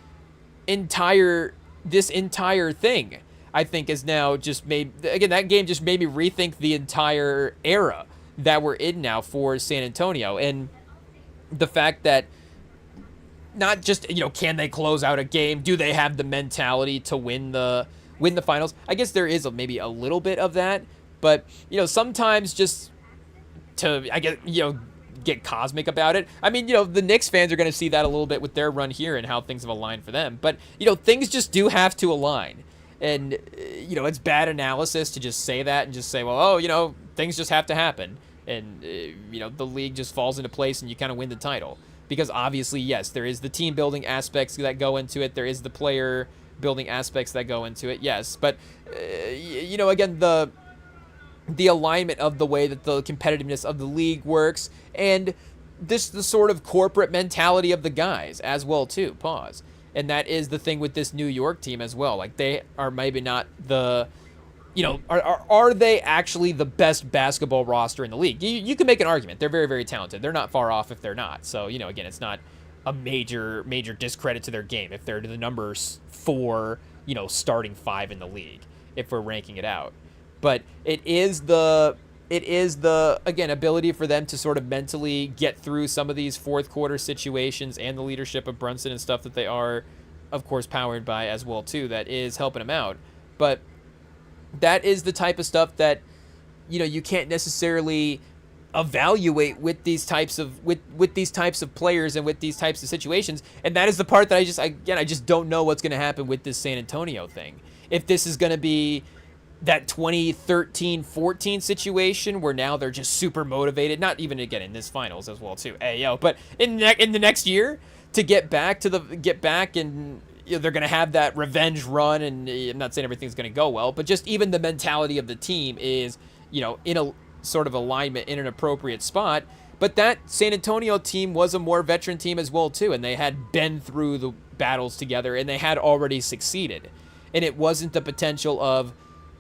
Speaker 1: entire thing, I think, is now just made, again, that game just made me rethink the entire era that we're in now for San Antonio, and the fact that not just, you know, can they close out a game? Do they have the mentality to win the finals? I guess there is maybe a little bit of that, but, you know, sometimes just to, I guess, you know, get cosmic about it. I mean, you know, the Knicks fans are going to see that a little bit with their run here and how things have aligned for them, but, you know, things just do have to align. And, you know, it's bad analysis to just say that and just say, well, oh, you know, things just have to happen. And, you know, the league just falls into place and you kind of win the title. Because obviously, yes, there is the team building aspects that go into it. There is the player building aspects that go into it, yes. But, you know, again, the alignment of the way that the competitiveness of the league works and the sort of corporate mentality of the guys as well, too. Pause. And that is the thing with this New York team as well. Like, they are maybe not the, you know, are they actually the best basketball roster in the league? You can make an argument. They're very, very talented. They're not far off if they're not. So, you know, again, it's not a major discredit to their game if they're the numbers 4, you know, starting 5 in the league, if we're ranking it out. But it is the, again, ability for them to sort of mentally get through some of these fourth quarter situations and the leadership of Brunson and stuff that they are, of course, powered by as well, too, that is helping them out. But that is the type of stuff that, you know, you can't necessarily evaluate with these types of with these types of players and with these types of situations. And that is the part that I just don't know what's going to happen with this San Antonio thing. If this is going to be that 2013-14 situation where now they're just super motivated, not even, again, in this finals as well, too, but in the next year to get back and, you know, they're going to have that revenge run, and I'm not saying everything's going to go well, but just even the mentality of the team is, you know, in a sort of alignment in an appropriate spot. But that San Antonio team was a more veteran team as well, too, and they had been through the battles together, and they had already succeeded. And it wasn't the potential of,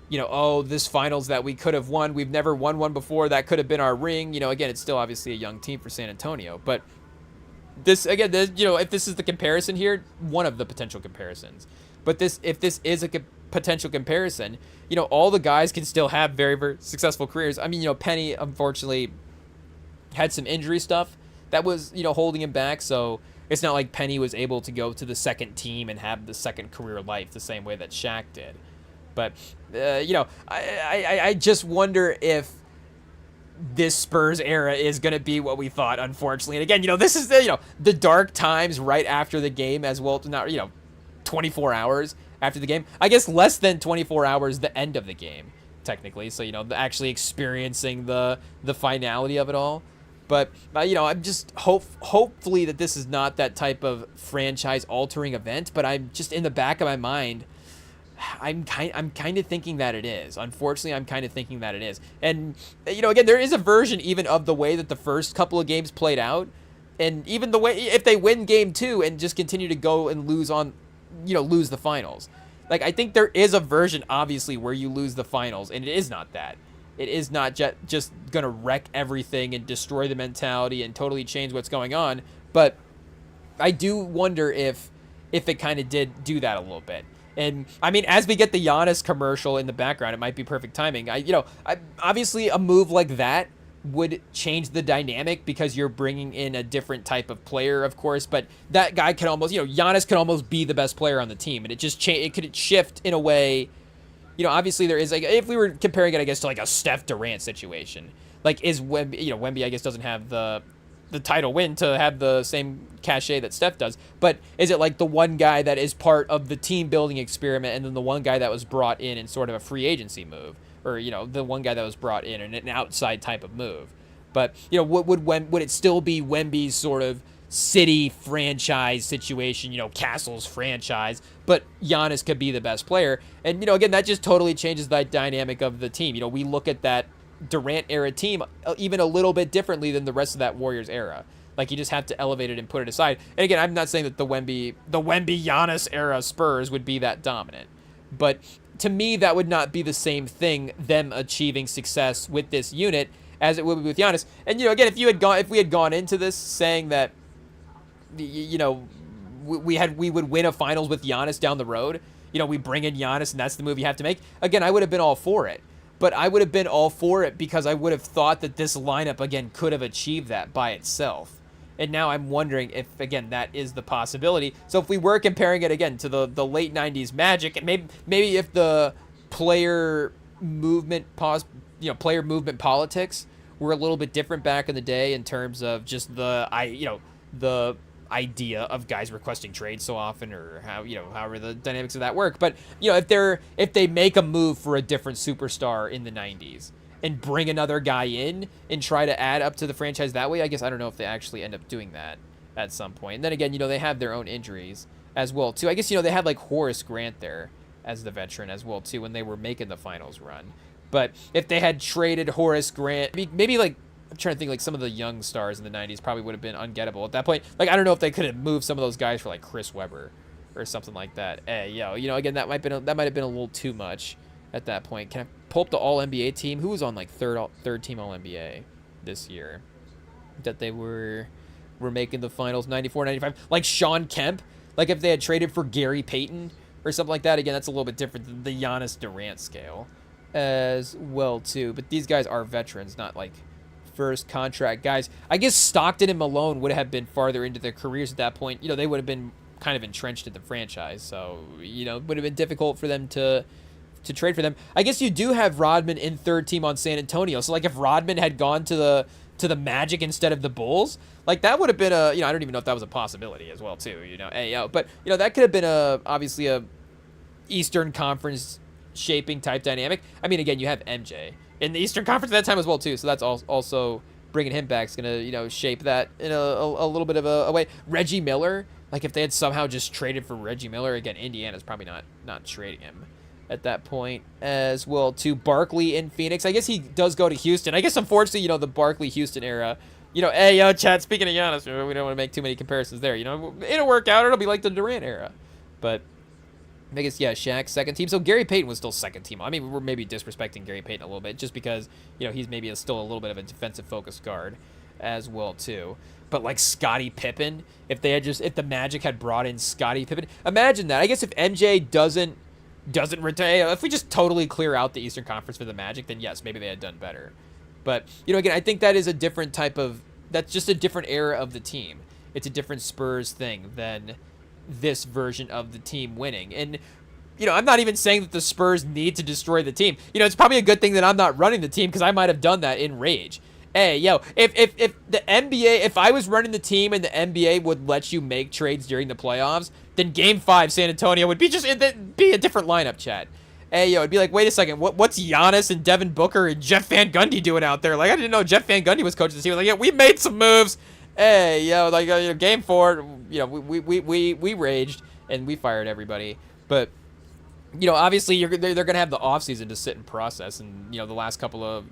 Speaker 1: you know, oh, this finals that we could have won, we've never won one before, that could have been our ring. You know, again, it's still obviously a young team for San Antonio, but this, again, you know, if this is the comparison here, one of the potential comparisons. But if this is a potential comparison, you know, all the guys can still have very, very successful careers. I mean, you know, Penny, unfortunately, had some injury stuff that was, you know, holding him back. So it's not like Penny was able to go to the second team and have the second career life the same way that Shaq did. But, you know, I just wonder if this Spurs era is going to be what we thought, unfortunately. And again, you know, this is the, you know, the dark times right after the game as well, not, you know, 24 hours after the game. I guess less than 24 hours the end of the game, technically. So, actually experiencing the finality of it all. But, I'm just hopefully that this is not that type of franchise-altering event. But I'm just in the back of my mind, I'm kind of thinking that it is. Unfortunately, I'm kind of thinking that it is. And, again, there is a version even of the way that the first couple of games played out. And even the way, if they win game 2 and just continue to go and lose the finals. Like, I think there is a version, obviously, where you lose the finals, and it is not that. It is not just going to wreck everything and destroy the mentality and totally change what's going on. But I do wonder if it kind of did do that a little bit. And, I mean, as we get the Giannis commercial in the background, it might be perfect timing. Obviously, a move like that would change the dynamic because you're bringing in a different type of player, of course. But that guy could almost, Giannis could almost be the best player on the team. And it just it could shift in a way. Obviously there is, like, if we were comparing it, I guess, to like a Steph Durant situation, like, is Wemby, Wemby, I guess, doesn't have the title win to have the same cachet that Steph does, but is it like the one guy that is part of the team building experiment and then the one guy that was brought in sort of a free agency move, or, the one guy that was brought in an outside type of move? But, would it still be Wemby's sort of city franchise situation, Castle's franchise, but Giannis could be the best player? And, again, that just totally changes the dynamic of the team. We look at that Durant era team even a little bit differently than the rest of that Warriors era. Like, you just have to elevate it and put it aside. And again, I'm not saying that the Wemby Giannis era Spurs would be that dominant, but to me, that would not be the same thing, them achieving success with this unit, as it would be with Giannis. And, again, if we had gone into this saying that, we would win a finals with Giannis down the road, we bring in Giannis and that's the move you have to make, again, I would have been all for it. But I would have been all for it because I would have thought that this lineup, again, could have achieved that by itself. And now I'm wondering if, again, that is the possibility. So if we were comparing it, again, to the late 90s Magic, and maybe if the player movement politics were a little bit different back in the day in terms of just the idea of guys requesting trades so often, or however the dynamics of that work. But if they make a move for a different superstar in the 90s and bring another guy in and try to add up to the franchise that way, I guess I don't know if they actually end up doing that at some point. And then again, they have their own injuries as well too. I guess they had like Horace Grant there as the veteran as well too when they were making the finals run. But if they had traded Horace Grant, maybe like, I'm trying to think, like, some of the young stars in the 90s probably would have been ungettable at that point. Like, I don't know if they could have moved some of those guys for, like, Chris Webber or something like that. Again, that might have been a little too much at that point. Can I pull up the All-NBA team? Who was on, like, third team All-NBA this year that they were making the finals, 94, 95? Like, Sean Kemp? Like, if they had traded for Gary Payton or something like that. Again, that's a little bit different than the Giannis Durant scale as well, too. But these guys are veterans, not, like, first contract guys. I guess Stockton and Malone would have been farther into their careers at that point. They would have been kind of entrenched in the franchise, so it would have been difficult for them to trade for them. I guess you do have Rodman in third team on San Antonio, so like if Rodman had gone to the Magic instead of the Bulls, like that would have been I don't even know if that was a possibility as well too. But that could have been obviously a Eastern Conference shaping type dynamic. I mean, again, you have MJ in the Eastern Conference at that time as well too, so that's also bringing him back is gonna shape that in a little bit of a way. Reggie Miller, like if they had somehow just traded for Reggie Miller, again, Indiana's probably not trading him at that point as well too. Barkley in Phoenix, I guess he does go to Houston. I guess unfortunately, the Barkley Houston era, Chad, speaking of Giannis, we don't want to make too many comparisons there. It'll work out. It'll be like the Durant era, but I guess, Shaq's second team. So Gary Payton was still second team. I mean, we're maybe disrespecting Gary Payton a little bit just because, he's maybe still a little bit of a defensive focused guard as well too. But like Scottie Pippen, if the Magic had brought in Scottie Pippen, imagine that. I guess if MJ doesn't retire, if we just totally clear out the Eastern Conference for the Magic, then yes, maybe they had done better. But, again, I think that is a different that's just a different era of the team. It's a different Spurs thing than this version of the team winning. And, I'm not even saying that the Spurs need to destroy the team. It's probably a good thing that I'm not running the team because I might have done that in rage. Hey, yo, if the NBA, if I was running the team and the NBA would let you make trades during the playoffs, then Game 5 San Antonio would be it'd be a different lineup, chat. Hey, yo, it'd be like, wait a second, what's Giannis and Devin Booker and Jeff Van Gundy doing out there? Like, I didn't know Jeff Van Gundy was coaching the team. Like, yeah, we made some moves. Hey, yo, like, Game 4, we raged and we fired everybody. But, obviously they're going to have the offseason to sit and process, and, the last couple of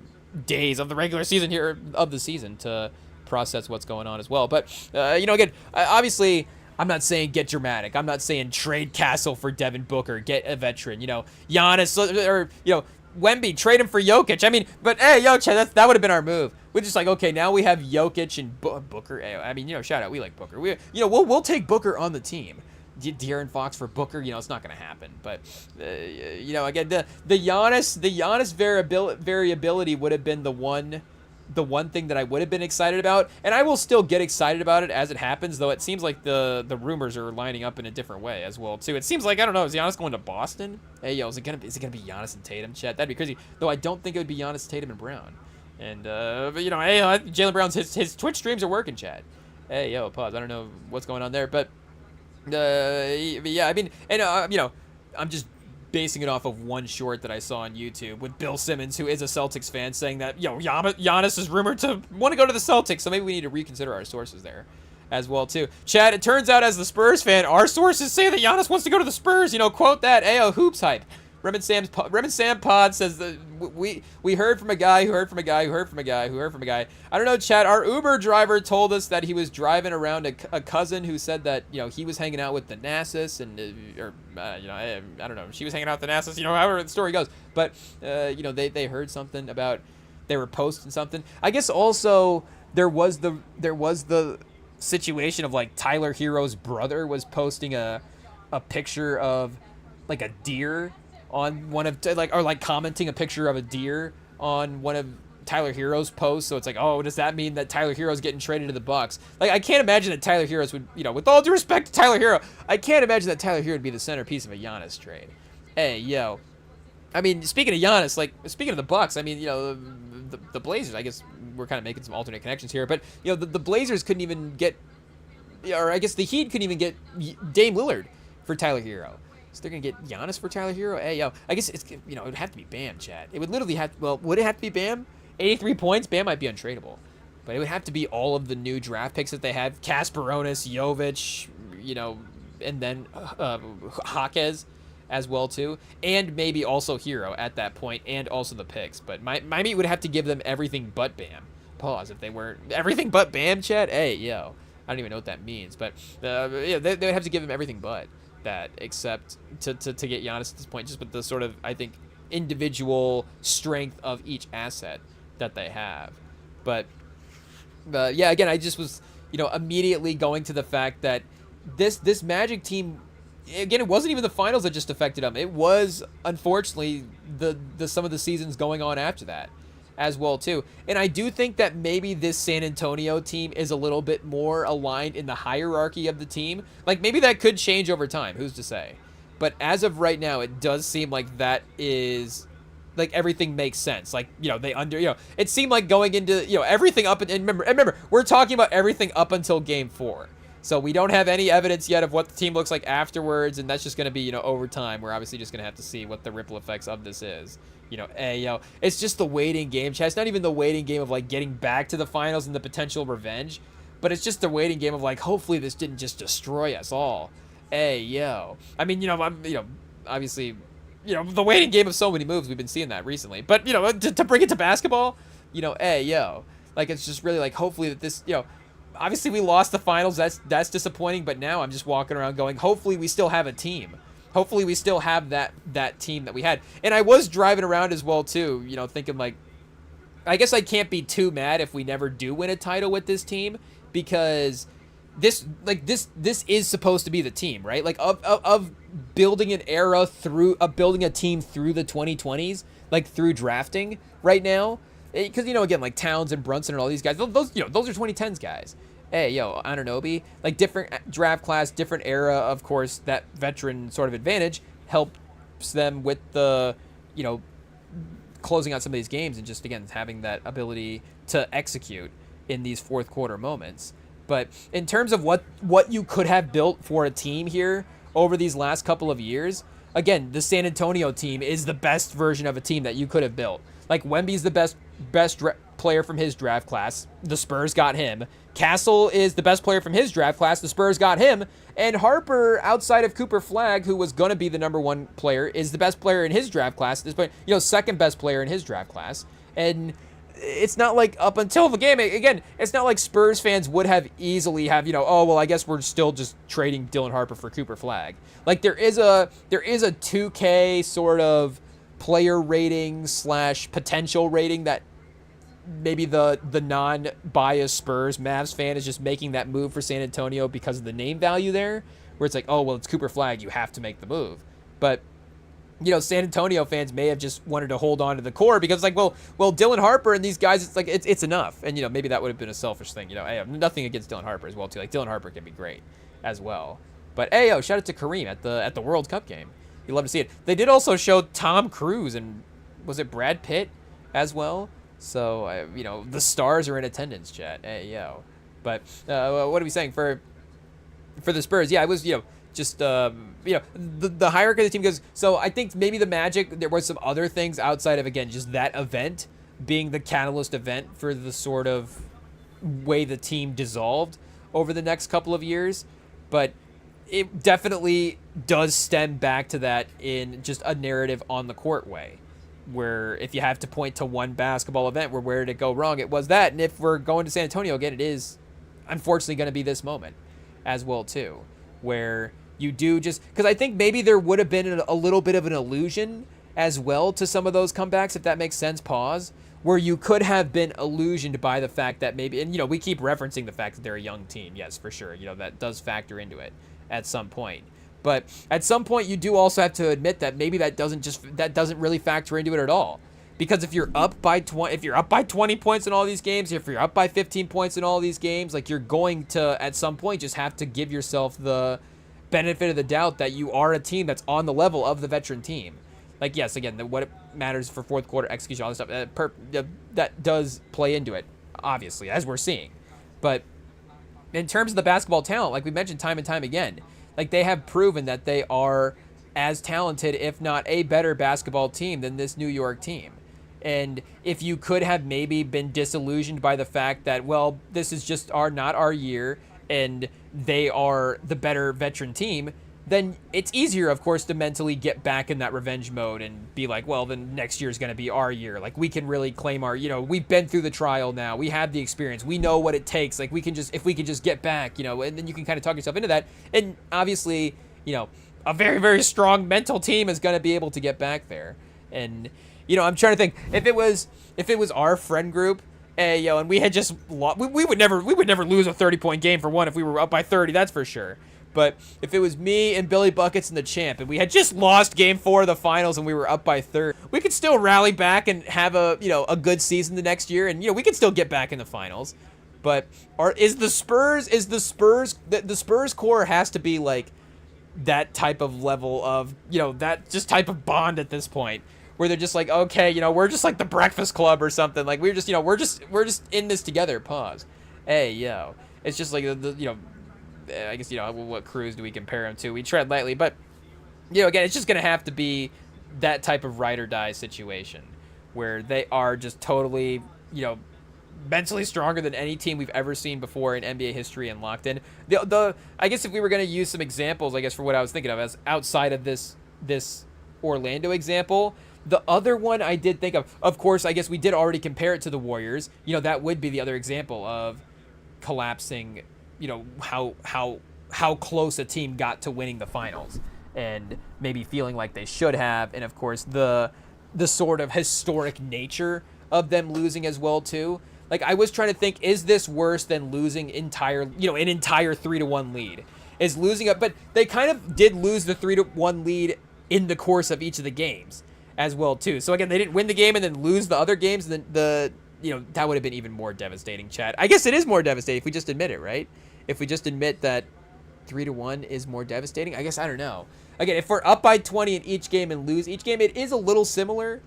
Speaker 1: days of the regular season here of the season to process what's going on as well. But again, obviously I'm not saying get dramatic. I'm not saying trade Castle for Devin Booker, get a veteran. Giannis or Wemby, trade him for Jokic. I mean, but hey, that would have been our move. We're just like, okay, now we have Jokic and Booker. I mean, shout out, we like Booker. We'll take Booker on the team. De'Aaron Fox for Booker, it's not going to happen. But again, the Giannis variability would have been the one thing that I would have been excited about, and I will still get excited about it as it happens. Though it seems like the rumors are lining up in a different way as well too. It seems like, I don't know, is Giannis going to Boston? Hey, is it gonna be Giannis and Tatum? Chat, that'd be crazy. Though I don't think it would be Giannis, Tatum, and Brown. And hey, Jaylen Brown's his Twitch streams are working, chat. Hey, pause. I don't know what's going on there, but. Yeah, I mean, and I'm just basing it off of one short that I saw on YouTube with Bill Simmons, who is a Celtics fan, saying that Giannis is rumored to want to go to the Celtics, so maybe we need to reconsider our sources there as well too. Chad, it turns out as the Spurs fan, our sources say that Giannis wants to go to the Spurs. Quote that. Ayo, hoops hype. Rem and Sam Pod says that we heard from a guy who heard from a guy who heard from a guy who heard from a guy. I don't know, Chad. Our Uber driver told us that he was driving around a cousin who said that he was hanging out with the Nassus and I don't know. She was hanging out with the Nassus. However the story goes. But they heard something about they were posting something. I guess also there was the situation of like Tyler Hero's brother was posting a picture of like a deer on one of commenting a picture of a deer on one of Tyler Hero's posts. So it's like, oh, does that mean that Tyler Hero's getting traded to the Bucks? Like, I can't imagine that Tyler Hero's would, with all due respect to Tyler Hero, I can't imagine that Tyler Hero would be the centerpiece of a Giannis trade. Hey, yo. I mean, speaking of Giannis, speaking of the Bucks, I mean, the Blazers, I guess we're kind of making some alternate connections here, but, the Blazers couldn't even get, or I guess the Heat couldn't even get Dame Lillard for Tyler Hero. So they're going to get Giannis for Tyler Hero? Hey, yo, I guess it would have to be Bam, Chad. It would literally would it have to be Bam? 83 points? Bam might be untradeable. But it would have to be all of the new draft picks that they have. Kasparonis, Jovic, and then Jaquez as well, too. And maybe also Hero at that point, and also the picks. But Miami would have to give them everything but Bam. Pause if they weren't. Everything but Bam, Chad? Hey, yo. I don't even know what that means. But they would have to give him everything but that, except to get Giannis at this point, just with the sort of, I think, individual strength of each asset that they have. But yeah, again, I just was immediately going to the fact that this Magic team, again, it wasn't even the finals that just affected them. It was, unfortunately, the some of the seasons going on after that as well too. And I do think that maybe this San Antonio team is a little bit more aligned in the hierarchy of the team. Like, maybe that could change over time, who's to say? But as of right now, it does seem like that is, like, everything makes sense. Like, it seemed like going into, everything up, and remember, we're talking about everything up until Game 4. So we don't have any evidence yet of what the team looks like afterwards, and that's just going to be, over time. We're obviously just going to have to see what the ripple effects of this is. It's just the waiting game, Chad. It's not even the waiting game of, like, getting back to the finals and the potential revenge, but it's just the waiting game of, like, hopefully this didn't just destroy us all. I mean, obviously, the waiting game of so many moves, we've been seeing that recently. But, to bring it to basketball, like, it's just really, like, hopefully that this, obviously we lost the finals. That's disappointing. But now I'm just walking around going, hopefully we still have a team. Hopefully we still have that team that we had. And I was driving around as well, too, thinking, like, I guess I can't be too mad if we never do win a title with this team, because this is supposed to be the team, right? Like, of building an era through, building a team through the 2020s, like, through drafting right now. Because, again, like, Towns and Brunson and all these guys, those are 2010s guys. Hey, Anunoby, like, different draft class, different era, of course, that veteran sort of advantage helps them with the, closing out some of these games and just, again, having that ability to execute in these fourth quarter moments. But in terms of what you could have built for a team here over these last couple of years, again, the San Antonio team is the best version of a team that you could have built. Like, Wemby's the best player from his draft class. The Spurs got him. Castle is the best player from his draft class. The Spurs got him. And Harper, outside of Cooper Flagg, who was going to be the number one player, is the best player in his draft class. This point, second best player in his draft class. And it's not like up until the game, again, it's not like Spurs fans would have easily have, oh, well, I guess we're still just trading Dylan Harper for Cooper Flagg. Like, there is a 2K sort of player rating / potential rating that maybe the non-biased Spurs Mavs fan is just making that move for San Antonio because of the name value there, where it's like, oh, well, it's Cooper Flagg, you have to make the move. But San Antonio fans may have just wanted to hold on to the core because it's like, well, Dylan Harper and these guys, it's like, it's enough. And, maybe that would have been a selfish thing. I have nothing against Dylan Harper as well, too. Like, Dylan Harper can be great as well. But, hey, shout out to Kareem at the World Cup game. You love to see it. They did also show Tom Cruise and, was it Brad Pitt as well? So, the stars are in attendance, chat. Hey, yo. But, what are we saying? For the Spurs, yeah, it was, just, the hierarchy of the team goes, so I think maybe the Magic, there was some other things outside of, again, just that event being the catalyst event for the sort of way the team dissolved over the next couple of years. But it definitely does stem back to that in just a narrative on the court way, where if you have to point to one basketball event where did it go wrong, it was that. And if we're going to San Antonio again, it is unfortunately going to be this moment as well, too, where you do just, because I think maybe there would have been a little bit of an illusion as well to some of those comebacks, if that makes sense, where you could have been illusioned by the fact that maybe, and we keep referencing the fact that they're a young team, yes, for sure, that does factor into it at some point. But at some point, you do also have to admit that maybe that doesn't really factor into it at all. Because if you're up by 20 points in all these games, if you're up by 15 points in all these games, like, you're going to at some point just have to give yourself the benefit of the doubt that you are a team that's on the level of the veteran team. Like, yes, again, what matters for fourth quarter execution, all this stuff, that does play into it, obviously, as we're seeing. But in terms of the basketball talent, like we mentioned time and time again, like, they have proven that they are as talented, if not a better basketball team than this New York team. And if you could have maybe been disillusioned by the fact that, well, this is just not our year and they are the better veteran team, then it's easier, of course, to mentally get back in that revenge mode and be like, well, then next year is going to be our year. Like, we can really claim our, we've been through the trial now. We have the experience. We know what it takes. Like, if we can just get back, and then you can kind of talk yourself into that. And obviously, a very, very strong mental team is going to be able to get back there. And, I'm trying to think, if it was our friend group, and we had just lost, we would never lose a 30-point game for one if we were up by 30, that's for sure. But if it was me and Billy Buckets and the champ, and we had just lost game 4 of the finals and we were up by 30, we could still rally back and have a good season the next year, and we could still get back in the finals. But the Spurs core has to be like that type of level of, that just type of bond at this point, where they're just like, okay, we're just like the Breakfast Club or something. Like, we're just, we're just in this together. Pause. Hey, yo, it's just like I guess, what crews do we compare them to? We tread lightly, but, again, it's just going to have to be that type of ride or die situation where they are just totally, mentally stronger than any team we've ever seen before in NBA history and locked in. I guess if we were going to use some examples, I guess, for what I was thinking of as outside of this Orlando example, the other one I did think of course, I guess we did already compare it to the Warriors. That would be the other example of collapsing, how close a team got to winning the finals and maybe feeling like they should have. And of course, the sort of historic nature of them losing as well, too. Like, I was trying to think, is this worse than losing an entire 3-1 lead? Is losing it, but they kind of did lose the 3-1 lead in the course of each of the games as well, too. So again, they didn't win the game and then lose the other games. And then that would have been even more devastating, chat. I guess it is more devastating if we just admit it, right? If we just admit that 3-1 is more devastating, I guess, I don't know. Again, if we're up by 20 in each game and lose each game, it is a little similar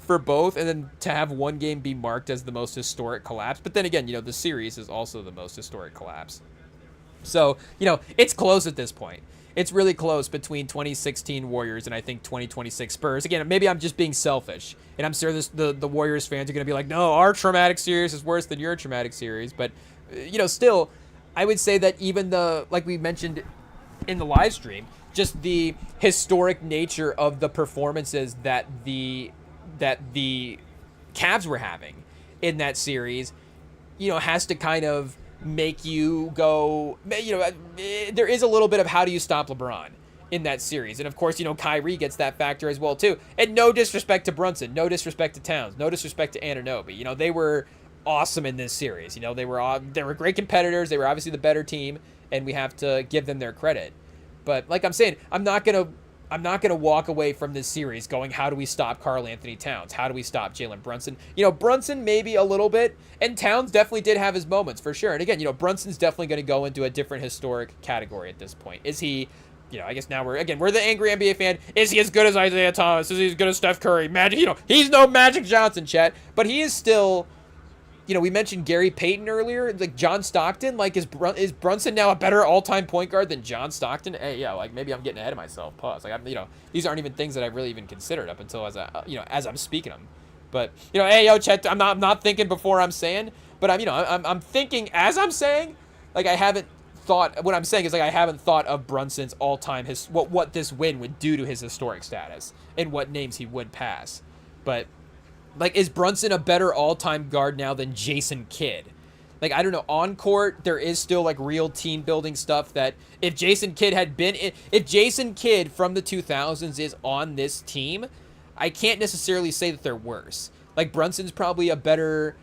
Speaker 1: for both, and then to have one game be marked as the most historic collapse. But then again, the series is also the most historic collapse. So, it's close at this point. It's really close between 2016 Warriors and I think 2026 Spurs. Again, maybe I'm just being selfish, and I'm sure the Warriors fans are going to be like, no, our traumatic series is worse than your traumatic series. But, still, I would say that even like we mentioned in the live stream, just the historic nature of the performances that the Cavs were having in that series, has to kind of make you go, there is a little bit of how do you stop LeBron in that series. And of course, Kyrie gets that factor as well too. And no disrespect to Brunson, no disrespect to Towns, no disrespect to Anunoby. They were awesome in this series. They were great competitors. They were obviously the better team, and we have to give them their credit. But like I'm saying, I'm not gonna walk away from this series going, how do we stop Karl Anthony Towns? How do we stop Jalen Brunson? Brunson maybe a little bit, and Towns definitely did have his moments for sure. And again, Brunson's definitely going to go into a different historic category at this point. Is he? I guess now we're the angry NBA fan. Is he as good as Isaiah Thomas? Is he as good as Steph Curry? Magic? He's no Magic Johnson, chat, but he is still. We mentioned Gary Payton earlier, like John Stockton. Like, is Brunson now a better all-time point guard than John Stockton? Hey, like maybe I'm getting ahead of myself. Pause. Like, these aren't even things that I've really even considered up until as I'm speaking them. But hey, Chet, I'm not thinking before I'm saying, but I'm thinking as I'm saying. Like, I haven't thought. What I'm saying is, like, I haven't thought of Brunson's all-time what this win would do to his historic status and what names he would pass, but. Like, is Brunson a better all-time guard now than Jason Kidd? Like, I don't know. On court, there is still, like, real team-building stuff that if Jason Kidd from the 2000s is on this team, I can't necessarily say that they're worse. Like, Brunson's probably a better,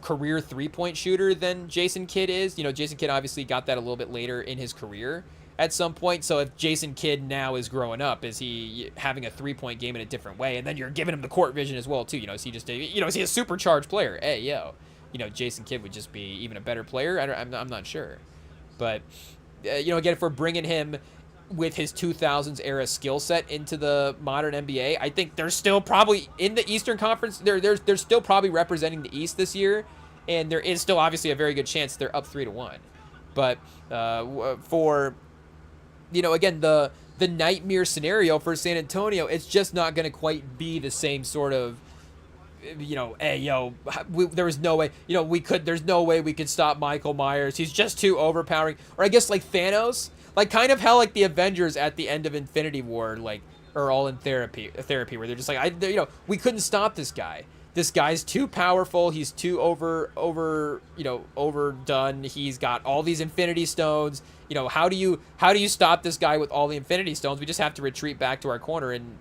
Speaker 1: career three-point shooter than Jason Kidd is. Jason Kidd obviously got that a little bit later in his career at some point. So if Jason Kidd now is growing up, is he having a three-point game in a different way? And then you're giving him the court vision as well, too. Is he just is he a supercharged player? Hey, Jason Kidd would just be even a better player. I'm not sure. But, again, if we're bringing him with his 2000s era skill set into the modern NBA, I think they're still probably in the Eastern Conference. They're still probably representing the East this year. And there is still obviously a very good chance they're up 3-1. But for... again, the nightmare scenario for San Antonio, it's just not going to quite be the same sort of, there's no way, there's no way we could stop Michael Myers. He's just too overpowering. Or I guess like Thanos, like kind of how like the Avengers at the end of Infinity War, like, are all in therapy where they're just like, we couldn't stop this guy. This guy's too powerful. He's too overdone. He's got all these Infinity Stones. How do you stop this guy with all the Infinity Stones? We just have to retreat back to our corner and,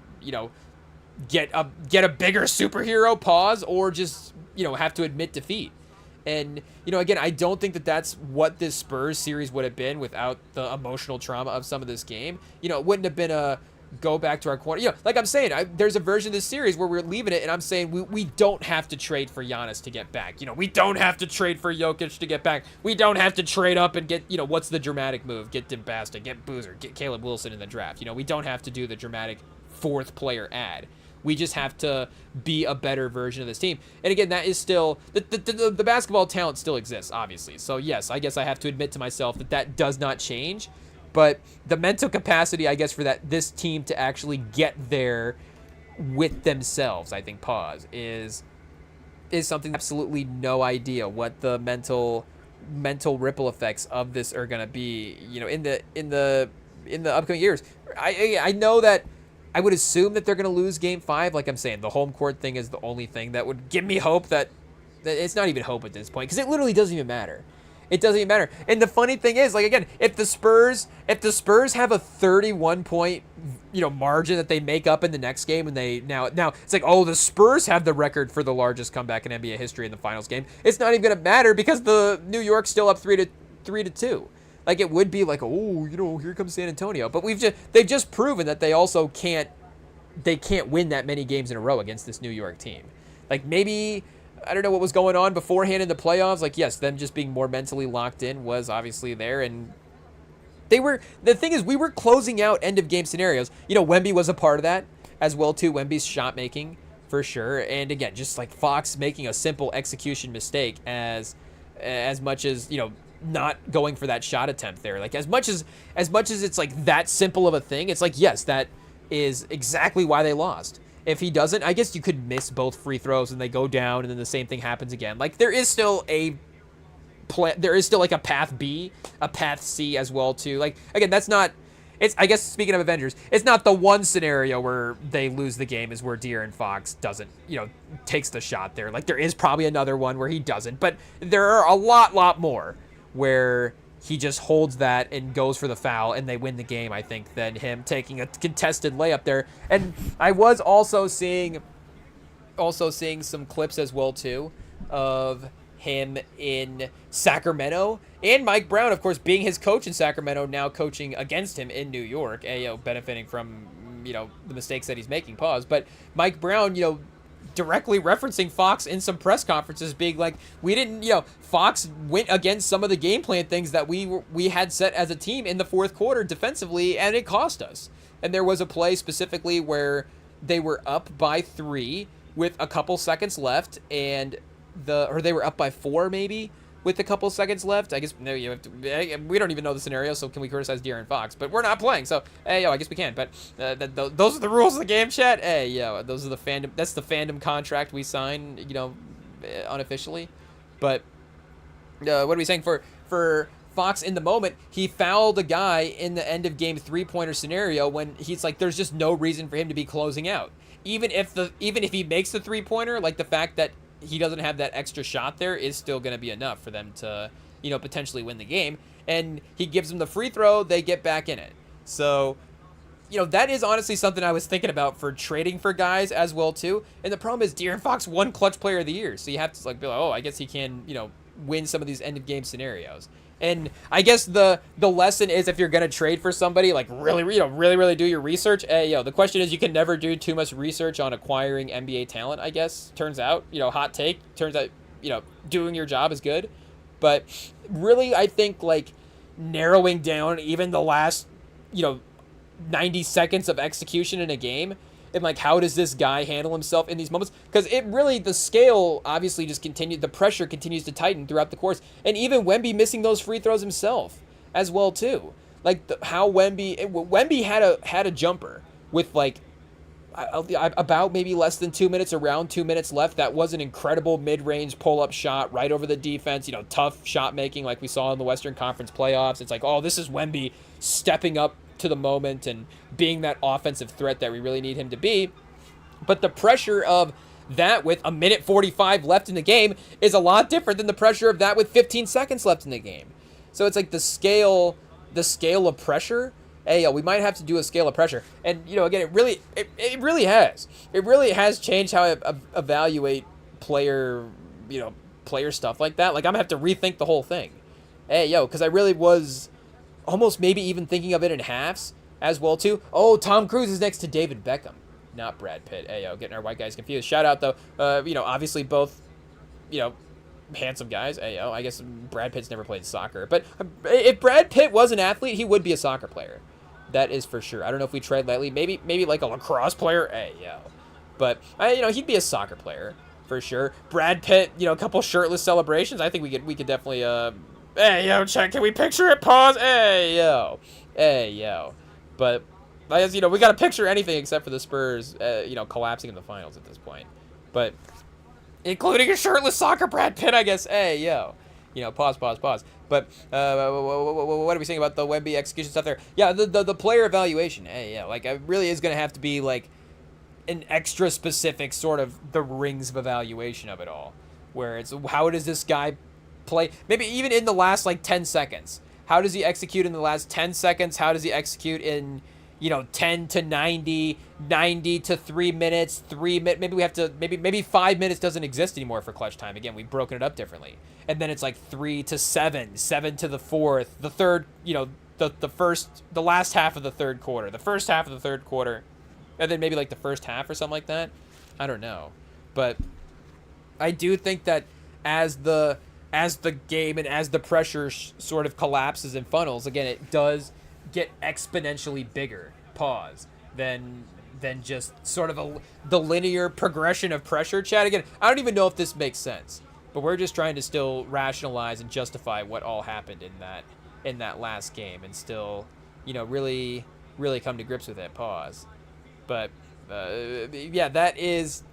Speaker 1: get a bigger superhero, pause, or just, have to admit defeat. And, again, I don't think that that's what this Spurs series would have been without the emotional trauma of some of this game. It wouldn't have been a go back to our corner. Like I'm saying, there's a version of this series where we're leaving it, and I'm saying we don't have to trade for Giannis to get back. We don't have to trade for Jokic to get back. We don't have to trade up and get, what's the dramatic move? Get Dimbasta, get Boozer, get Caleb Wilson in the draft. We don't have to do the dramatic fourth player ad. We just have to be a better version of this team. And again, that is still, the basketball talent still exists, obviously. So yes, I guess I have to admit to myself that does not change. But the mental capacity, I guess, for this team to actually get there with themselves, I think, is something absolutely no idea what the mental ripple effects of this are going to be, in the upcoming years. I know that I would assume that they're going to lose Game 5. Like I'm saying, the home court thing is the only thing that would give me hope that it's not even hope at this point, because it literally doesn't even matter. It doesn't even matter. And the funny thing is, like, again, if the Spurs have a 31-point, margin that they make up in the next game, and they now it's like, oh, the Spurs have the record for the largest comeback in NBA history in the finals game. It's not even gonna matter because the New York's still up 3-2. Like, it would be like, oh, here comes San Antonio. But they've just proven that they also can't win that many games in a row against this New York team. Like, maybe, I don't know what was going on beforehand in the playoffs. Like, yes, them just being more mentally locked in was obviously there. And the thing is, we were closing out end of game scenarios. Wemby was a part of that as well, too. Wemby's shot making for sure. And again, just like Fox making a simple execution mistake as much as, not going for that shot attempt there. Like as much as it's like that simple of a thing, it's like, yes, that is exactly why they lost. If he doesn't, I guess you could miss both free throws and they go down and then the same thing happens again. Like there is still like a path B, a path C as well too. Like again, that's not, it's, I guess speaking of Avengers, it's not the one scenario where they lose the game is where De'Aaron Fox doesn't, takes the shot there. Like there is probably another one where he doesn't, but there are a lot more where he just holds that and goes for the foul and they win the game, I think, than him taking a contested layup there. And I was also seeing some clips as well too of him in Sacramento, and Mike Brown, of course, being his coach in Sacramento, now coaching against him in New York, benefiting from, the mistakes that he's making, but Mike Brown, directly referencing Fox in some press conferences, being like, we didn't, Fox went against some of the game plan things that we had set as a team in the fourth quarter defensively, and it cost us. And there was a play specifically where they were up by 3 with a couple seconds left, and or they were up by 4 maybe with a couple seconds left. I guess no, we don't even know the scenario, so can we criticize De'Aaron Fox? But we're not playing, so I guess we can. But those are the rules of the game, chat. Those are the fandom. That's the fandom contract we sign, unofficially. But what are we saying for Fox in the moment? He fouled a guy in the end of game 3-pointer scenario when he's like, there's just no reason for him to be closing out. Even if he makes the 3-pointer, like the fact that he doesn't have that extra shot there is still going to be enough for them to, potentially win the game. And he gives them the free throw, they get back in it. So, that is honestly something I was thinking about for trading for guys as well too. And the problem is De'Aaron Fox won Clutch Player of the Year, so you have to be like, oh, I guess he can, win some of these end of game scenarios. And I guess the lesson is, if you're gonna trade for somebody, like really do your research. The question is, you can never do too much research on acquiring NBA talent, I guess. Turns out, hot take. Turns out, doing your job is good. But really, I think like narrowing down even the last, 90 seconds of execution in a game, and like, how does this guy handle himself in these moments? Because the scale obviously just continued, the pressure continues to tighten throughout the course, and even Wemby missing those free throws himself as well too. Like how Wemby had a jumper with like about maybe less than 2 minutes, around 2 minutes left. That was an incredible mid-range pull-up shot right over the defense. Tough shot making like we saw in the Western Conference playoffs. It's like, oh, this is Wemby stepping up to the moment and being that offensive threat that we really need him to be. But the pressure of that with a minute 45 left in the game is a lot different than the pressure of that with 15 seconds left in the game. So it's like the scale of pressure. We might have to do a scale of pressure. And again, it really has changed how I evaluate player stuff like that. Like I'm gonna have to rethink the whole thing. Because I really was almost maybe even thinking of it in halves as well too. Oh, Tom Cruise is next to David Beckham, not Brad Pitt. Getting our white guys confused. Shout out though. Obviously both, handsome guys. I guess Brad Pitt's never played soccer, but if Brad Pitt was an athlete, he would be a soccer player. That is for sure. I don't know if we tread lightly. Maybe like a lacrosse player. But he'd be a soccer player for sure. Brad Pitt, a couple shirtless celebrations. I think we could definitely check. Can we picture it? Pause. But I guess, we got to picture anything except for the Spurs, collapsing in the finals at this point. But including a shirtless soccer Brad Pitt, I guess. Pause. But what are we saying about the Wemby execution stuff there? Yeah, the player evaluation. Like it really is going to have to be like an extra specific sort of the rings of evaluation of it all, where it's how does this guy play, maybe even in the last like 10 seconds. How does he execute in the last 10 seconds? How does he execute in, 10 to 90, 90 to 3 minutes, maybe we have to, maybe 5 minutes doesn't exist anymore for clutch time. Again, we've broken it up differently. And then it's like 3 to 7, 7 to the fourth, the third, the last half of the third quarter, the first half of the third quarter, and then maybe like the first half or something like that. I don't know. But I do think that as the game and as the pressure sort of collapses and funnels, again, it does get exponentially bigger, than than just sort of the linear progression of pressure. Chad, again, I don't even know if this makes sense, but we're just trying to still rationalize and justify what all happened in that last game, and still, really come to grips with it. Pause. But yeah, that is,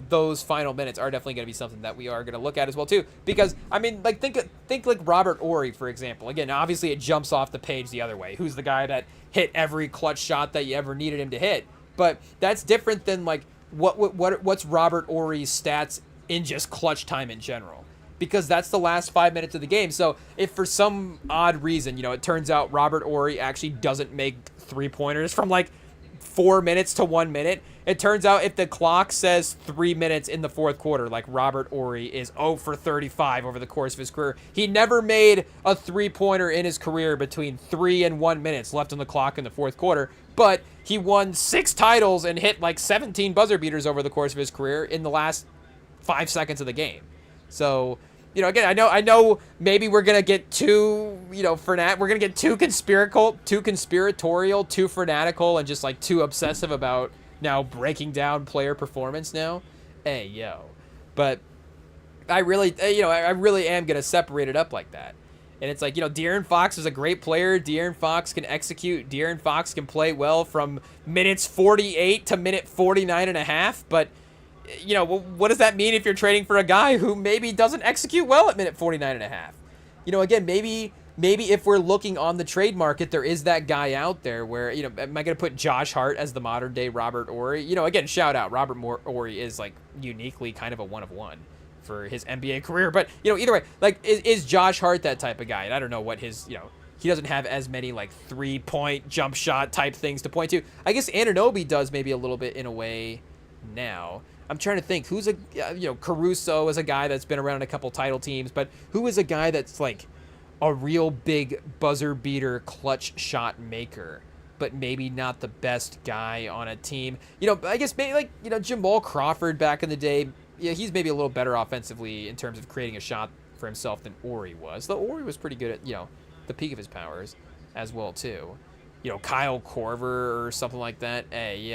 Speaker 1: those final minutes are definitely going to be something that we are going to look at as well too, because I mean, like, think like Robert Horry, for example. Again, obviously it jumps off the page the other way. Who's the guy that hit every clutch shot that you ever needed him to hit? But that's different than like what's Robert Horry's stats in just clutch time in general, because that's the last 5 minutes of the game. So if for some odd reason, it turns out Robert Horry actually doesn't make 3-pointers from like 4 minutes to 1 minute, it turns out if the clock says 3 minutes in the fourth quarter, like Robert Horry is 0 for 35 over the course of his career. He never made a 3-pointer in his career between 3 and 1 minutes left on the clock in the fourth quarter, but he won 6 titles and hit like 17 buzzer beaters over the course of his career in the last 5 seconds of the game. So, again, I know maybe we're going to get too, we're going to get too conspiratorial, too fanatical, and just like too obsessive about now breaking down player performance now. Hey, yo. But I really am going to separate it up like that. And it's like, De'Aaron Fox is a great player. De'Aaron Fox can execute. De'Aaron Fox can play well from minutes 48 to minute 49 and a half. But, what does that mean if you're trading for a guy who maybe doesn't execute well at minute 49 and a half? Again, maybe if we're looking on the trade market, there is that guy out there where, am I going to put Josh Hart as the modern day Robert Horry? Again, shout out. Robert Horry is like uniquely kind of a one of one for his NBA career. But, either way, like, is Josh Hart that type of guy? And I don't know what his, he doesn't have as many like 3-point jump shot type things to point to. I guess Anunoby does maybe a little bit in a way now. I'm trying to think who's Caruso is a guy that's been around a couple title teams, but who is a guy that's like a real big buzzer beater clutch shot maker, but maybe not the best guy on a team? I guess maybe like, Jamal Crawford back in the day. Yeah, he's maybe a little better offensively in terms of creating a shot for himself than Horry was. Though Horry was pretty good at, the peak of his powers as well too. Kyle Korver or something like that. Hey,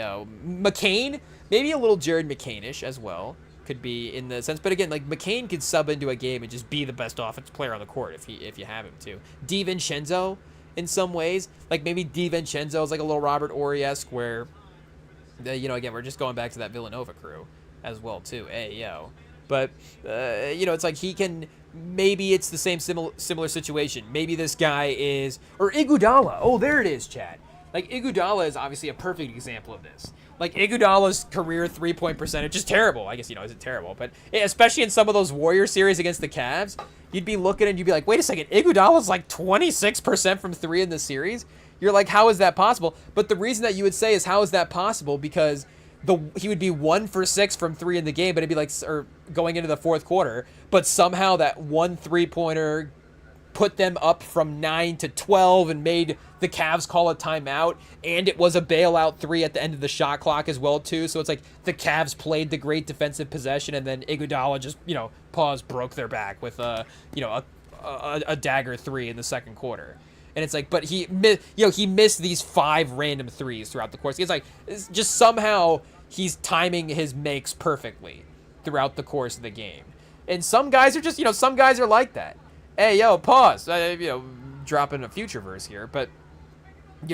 Speaker 1: McCain, maybe a little Jared McCain-ish as well, could be in the sense. But again, like, McCain could sub into a game and just be the best offensive player on the court if you have him to. DiVincenzo in some ways, like maybe DiVincenzo is like a little Robert Horry-esque where, again, we're just going back to that Villanova crew as well too. Hey, yo. But, it's like he can, maybe it's the same similar situation. Maybe this guy is, or Iguodala. Oh, there it is, Chad. Like, Iguodala is obviously a perfect example of this. Like, Iguodala's career 3-point percentage is terrible. I guess, isn't terrible. But especially in some of those Warrior series against the Cavs, you'd be looking and you'd be like, wait a second, Iguodala's like 26% from 3 in the series? You're like, how is that possible? But the reason that you would say is, how is that possible? Because he would be 1 for 6 from 3 in the game, but it'd be like, or going into the fourth quarter, but somehow that 1 3-pointer put them up from 9 to 12 and made the Cavs call a timeout, and it was a bailout 3 at the end of the shot clock as well too. So it's like the Cavs played the great defensive possession, and then Iguodala just, broke their back with a dagger 3 in the second quarter. And it's like, but he missed these 5 random threes throughout the course. It's just somehow he's timing his makes perfectly throughout the course of the game. And some guys are just, some guys are like that. Hey, yo, pause. Dropping a future verse here, but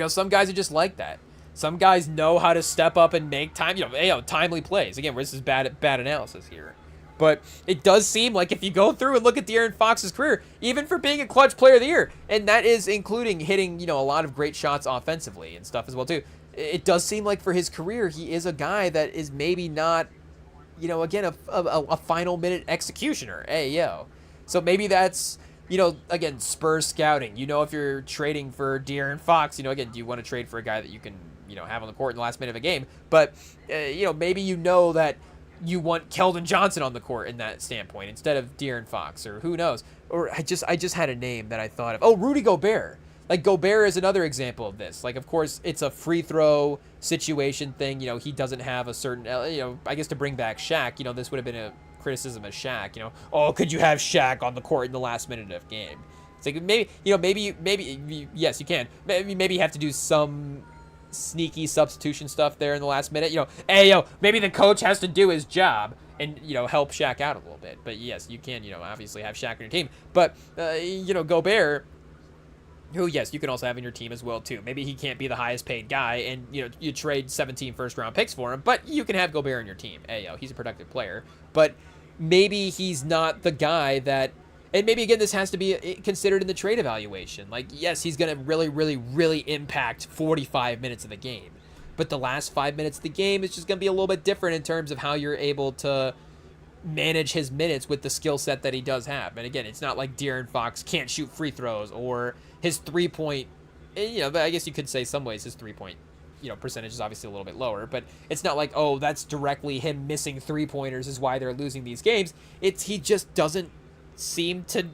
Speaker 1: some guys are just like that. Some guys know how to step up and make time, timely plays. Again, this is bad analysis here. But it does seem like if you go through and look at De'Aaron Fox's career, even for being a clutch player of the year, and that is including hitting, a lot of great shots offensively and stuff as well too, it does seem like for his career, he is a guy that is maybe not, again, a final minute executioner. Hey, yo. So maybe that's, again, Spurs scouting. If you're trading for De'Aaron Fox, again, do you want to trade for a guy that you can, have on the court in the last minute of a game? But, maybe that you want Keldon Johnson on the court in that standpoint instead of De'Aaron Fox, or who knows. Or I just had a name that I thought of. Oh, Rudy Gobert. Like, Gobert is another example of this. Like, of course, it's a free throw situation thing. He doesn't have a certain, I guess to bring back Shaq, this would have been a criticism of Shaq, could you have Shaq on the court in the last minute of game? It's like, maybe, yes, you can. Maybe you have to do some sneaky substitution stuff there in the last minute. Hey, maybe the coach has to do his job and, help Shaq out a little bit. But yes, you can, obviously have Shaq on your team. But, Gobert, who, yes, you can also have in your team as well, too. Maybe he can't be the highest paid guy, and, you trade 17 first-round picks for him, but you can have Gobert on your team. Hey, he's a productive player. But maybe he's not the guy that, and maybe, again, this has to be considered in the trade evaluation. Like, yes, he's going to really, really, really impact 45 minutes of the game. But the last 5 minutes of the game is just going to be a little bit different in terms of how you're able to manage his minutes with the skill set that he does have. And again, it's not like De'Aaron Fox can't shoot free throws, or his 3-point, I guess you could say some ways his 3-point, percentage is obviously a little bit lower, but it's not like, oh, that's directly him missing 3-pointers is why they're losing these games. He just doesn't seem to,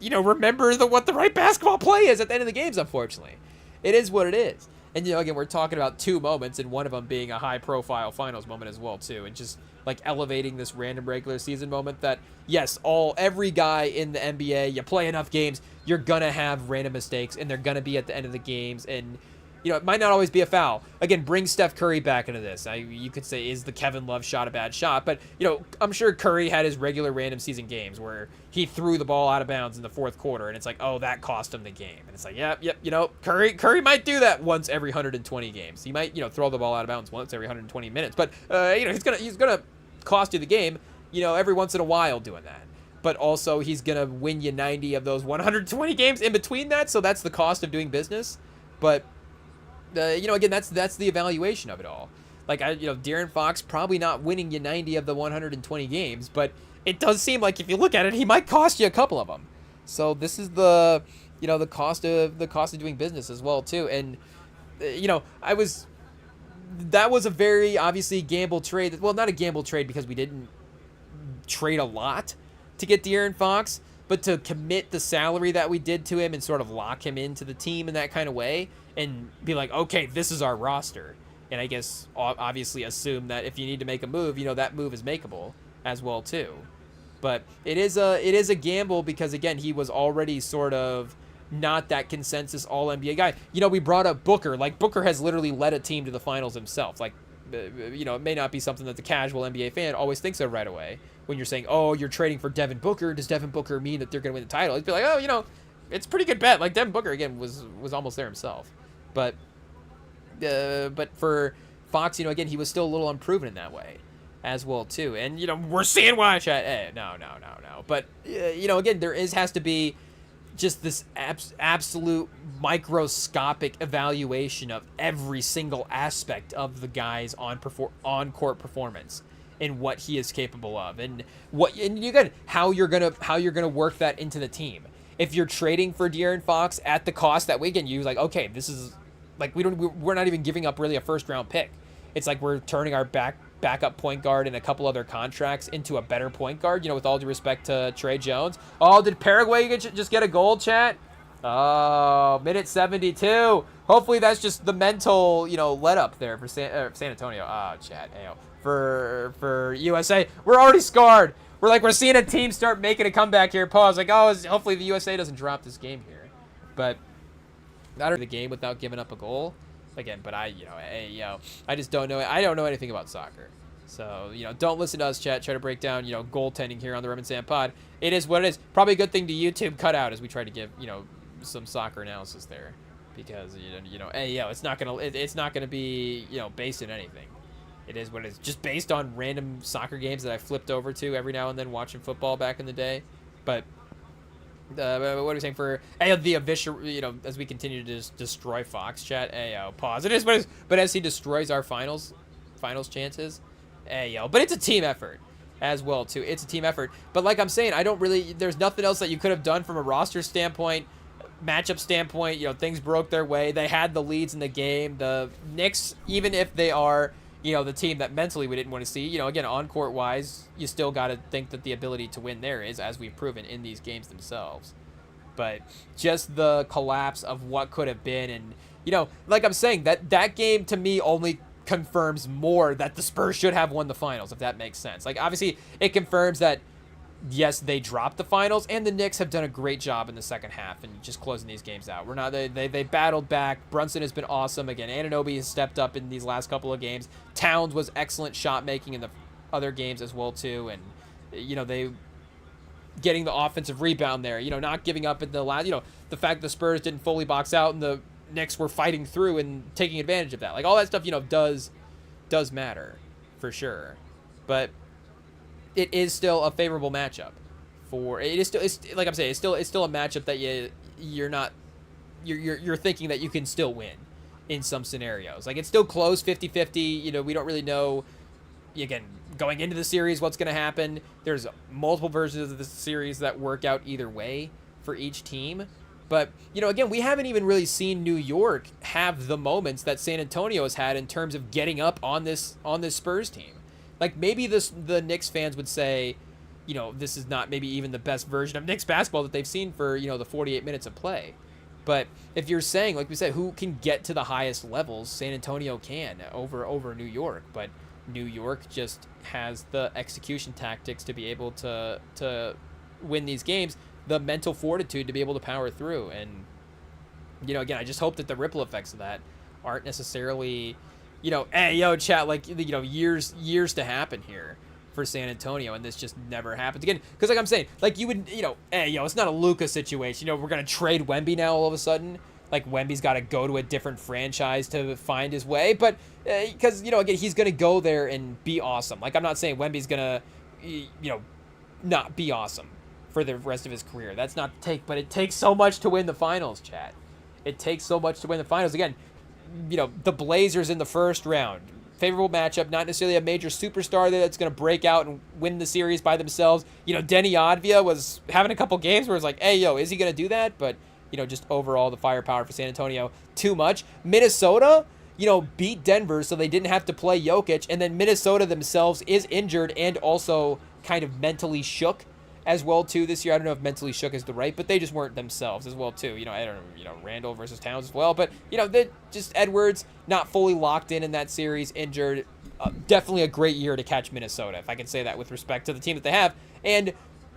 Speaker 1: remember what the right basketball play is at the end of the games, unfortunately. It is what it is. And, again, we're talking about 2 moments, and one of them being a high-profile finals moment as well, too, and just like elevating this random regular season moment that, yes, every guy in the NBA, you play enough games, you're going to have random mistakes, and they're going to be at the end of the games, and, it might not always be a foul. Again, bring Steph Curry back into this. You could say, is the Kevin Love shot a bad shot? But, I'm sure Curry had his regular random season games where he threw the ball out of bounds in the 4th quarter, and it's like, oh, that cost him the game. And it's like, yep, Curry might do that once every 120 games. He might, throw the ball out of bounds once every 120 minutes. But, he's gonna cost you the game, every once in a while doing that. But also, he's gonna win you 90 of those 120 games in between that, so that's the cost of doing business. But again, that's the evaluation of it all. Like, De'Aaron Fox probably not winning you 90 of the 120 games, but it does seem like if you look at it, he might cost you a couple of them. So this is the cost of doing business as well too. And that was a very obviously gamble trade. Well, not a gamble trade because we didn't trade a lot to get De'Aaron Fox, but to commit the salary that we did to him and sort of lock him into the team in that kind of way and be like, okay, this is our roster. And I guess obviously assume that if you need to make a move, that move is makeable as well too. But it is a gamble because, again, he was already sort of not that consensus all-NBA guy. We brought up Booker. Like, Booker has literally led a team to the finals himself. Like, it may not be something that the casual NBA fan always thinks of right away. When you're saying, oh, you're trading for Devin Booker, does Devin Booker mean that they're going to win the title? It'd be like, oh, it's a pretty good bet. Like, Devin Booker, again, was almost there himself. But for Fox, again, he was still a little unproven in that way as well, too. And, we're seeing why. No. But, again, has to be just this absolute microscopic evaluation of every single aspect of the guy's on-court performance and what he is capable of, and again, how you're gonna work that into the team. If you're trading for De'Aaron Fox at the cost that we can use, like, okay, this is like we're not even giving up really a 1st-round pick. It's like we're turning our backup point guard and a couple other contracts into a better point guard. With all due respect to Trey Jones. Oh, did Paraguay just get a goal, chat? Oh, minute 72. Hopefully that's just the mental, let up there for San Antonio. Oh, chat. Ayo. For USA, we're already scarred. We're seeing a team start making a comeback here. Pause. Like, hopefully the USA doesn't drop this game here. But not the game without giving up a goal again. But I just don't know. I don't know anything about soccer. So, don't listen to us, chat. Try to break down, goaltending here on the Rem&Sam pod. It is what it is. Probably a good thing to YouTube cut out as we try to give, some soccer analysis there, because it's not gonna be based in anything. It is what it is. Just based on random soccer games that I flipped over to every now and then watching football back in the day. But what are we saying for the eviscer? As we continue to just destroy Fox, chat. Pause. It is what it is. But as he destroys our finals chances, but it's a team effort as well too. It's a team effort. But like I'm saying, there's nothing else that you could have done from a roster standpoint, matchup standpoint. Things broke their way. They had the leads in the game. The Knicks, even if they are, the team that mentally we didn't want to see, again, on-court wise, you still got to think that the ability to win there is, as we've proven in these games themselves. But just the collapse of what could have been, and, like I'm saying, that game to me only confirms more that the Spurs should have won the finals, if that makes sense. Like, obviously, it confirms that yes, they dropped the finals, and the Knicks have done a great job in the second half and just closing these games out. We're not they battled back. Brunson has been awesome again. Anunoby has stepped up in these last couple of games. Towns was excellent shot making in the other games as well too, and they getting the offensive rebound there. Not giving up in the last. The fact the Spurs didn't fully box out and the Knicks were fighting through and taking advantage of that. Like all that stuff, does matter for sure, but it is still a favorable matchup for it is still it's like I'm saying it's still a matchup that you're thinking that you can still win in some scenarios. Like it's still close 50-50. We don't really know again going into the series what's going to happen. There's multiple versions of the series that work out either way for each team. But, again, we haven't even really seen New York have the moments that San Antonio has had in terms of getting up on this Spurs team. Like, maybe the Knicks fans would say, this is not maybe even the best version of Knicks basketball that they've seen for, the 48 minutes of play. But if you're saying, like we said, who can get to the highest levels, San Antonio can over New York. But New York just has the execution tactics to be able to win these games, the mental fortitude to be able to power through. And, again, I just hope that the ripple effects of that aren't necessarily, hey, yo, chat, like, years to happen here for San Antonio, and this just never happens again. Because, like I'm saying, like, you would, hey, yo, it's not a Luka situation. We're going to trade Wemby now all of a sudden. Like, Wemby's got to go to a different franchise to find his way. But, because, again, he's going to go there and be awesome. Like, I'm not saying Wemby's going to, not be awesome for the rest of his career. That's not the take, but it takes so much to win the finals, chat. It takes so much to win the finals. Again, the Blazers in the first round. Favorable matchup, not necessarily a major superstar there that's going to break out and win the series by themselves. Denny Advia was having a couple games where it's like, hey, yo, is he going to do that? But, just overall, the firepower for San Antonio, too much. Minnesota, beat Denver so they didn't have to play Jokic, and then Minnesota themselves is injured and also kind of mentally shook as well too this year. I don't know if mentally shook is the right, but they just weren't themselves as well too. I don't know, Randall versus Towns as well, but they just Edwards not fully locked in that series, injured. Definitely a great year to catch Minnesota, if I can say that with respect to the team that they have, and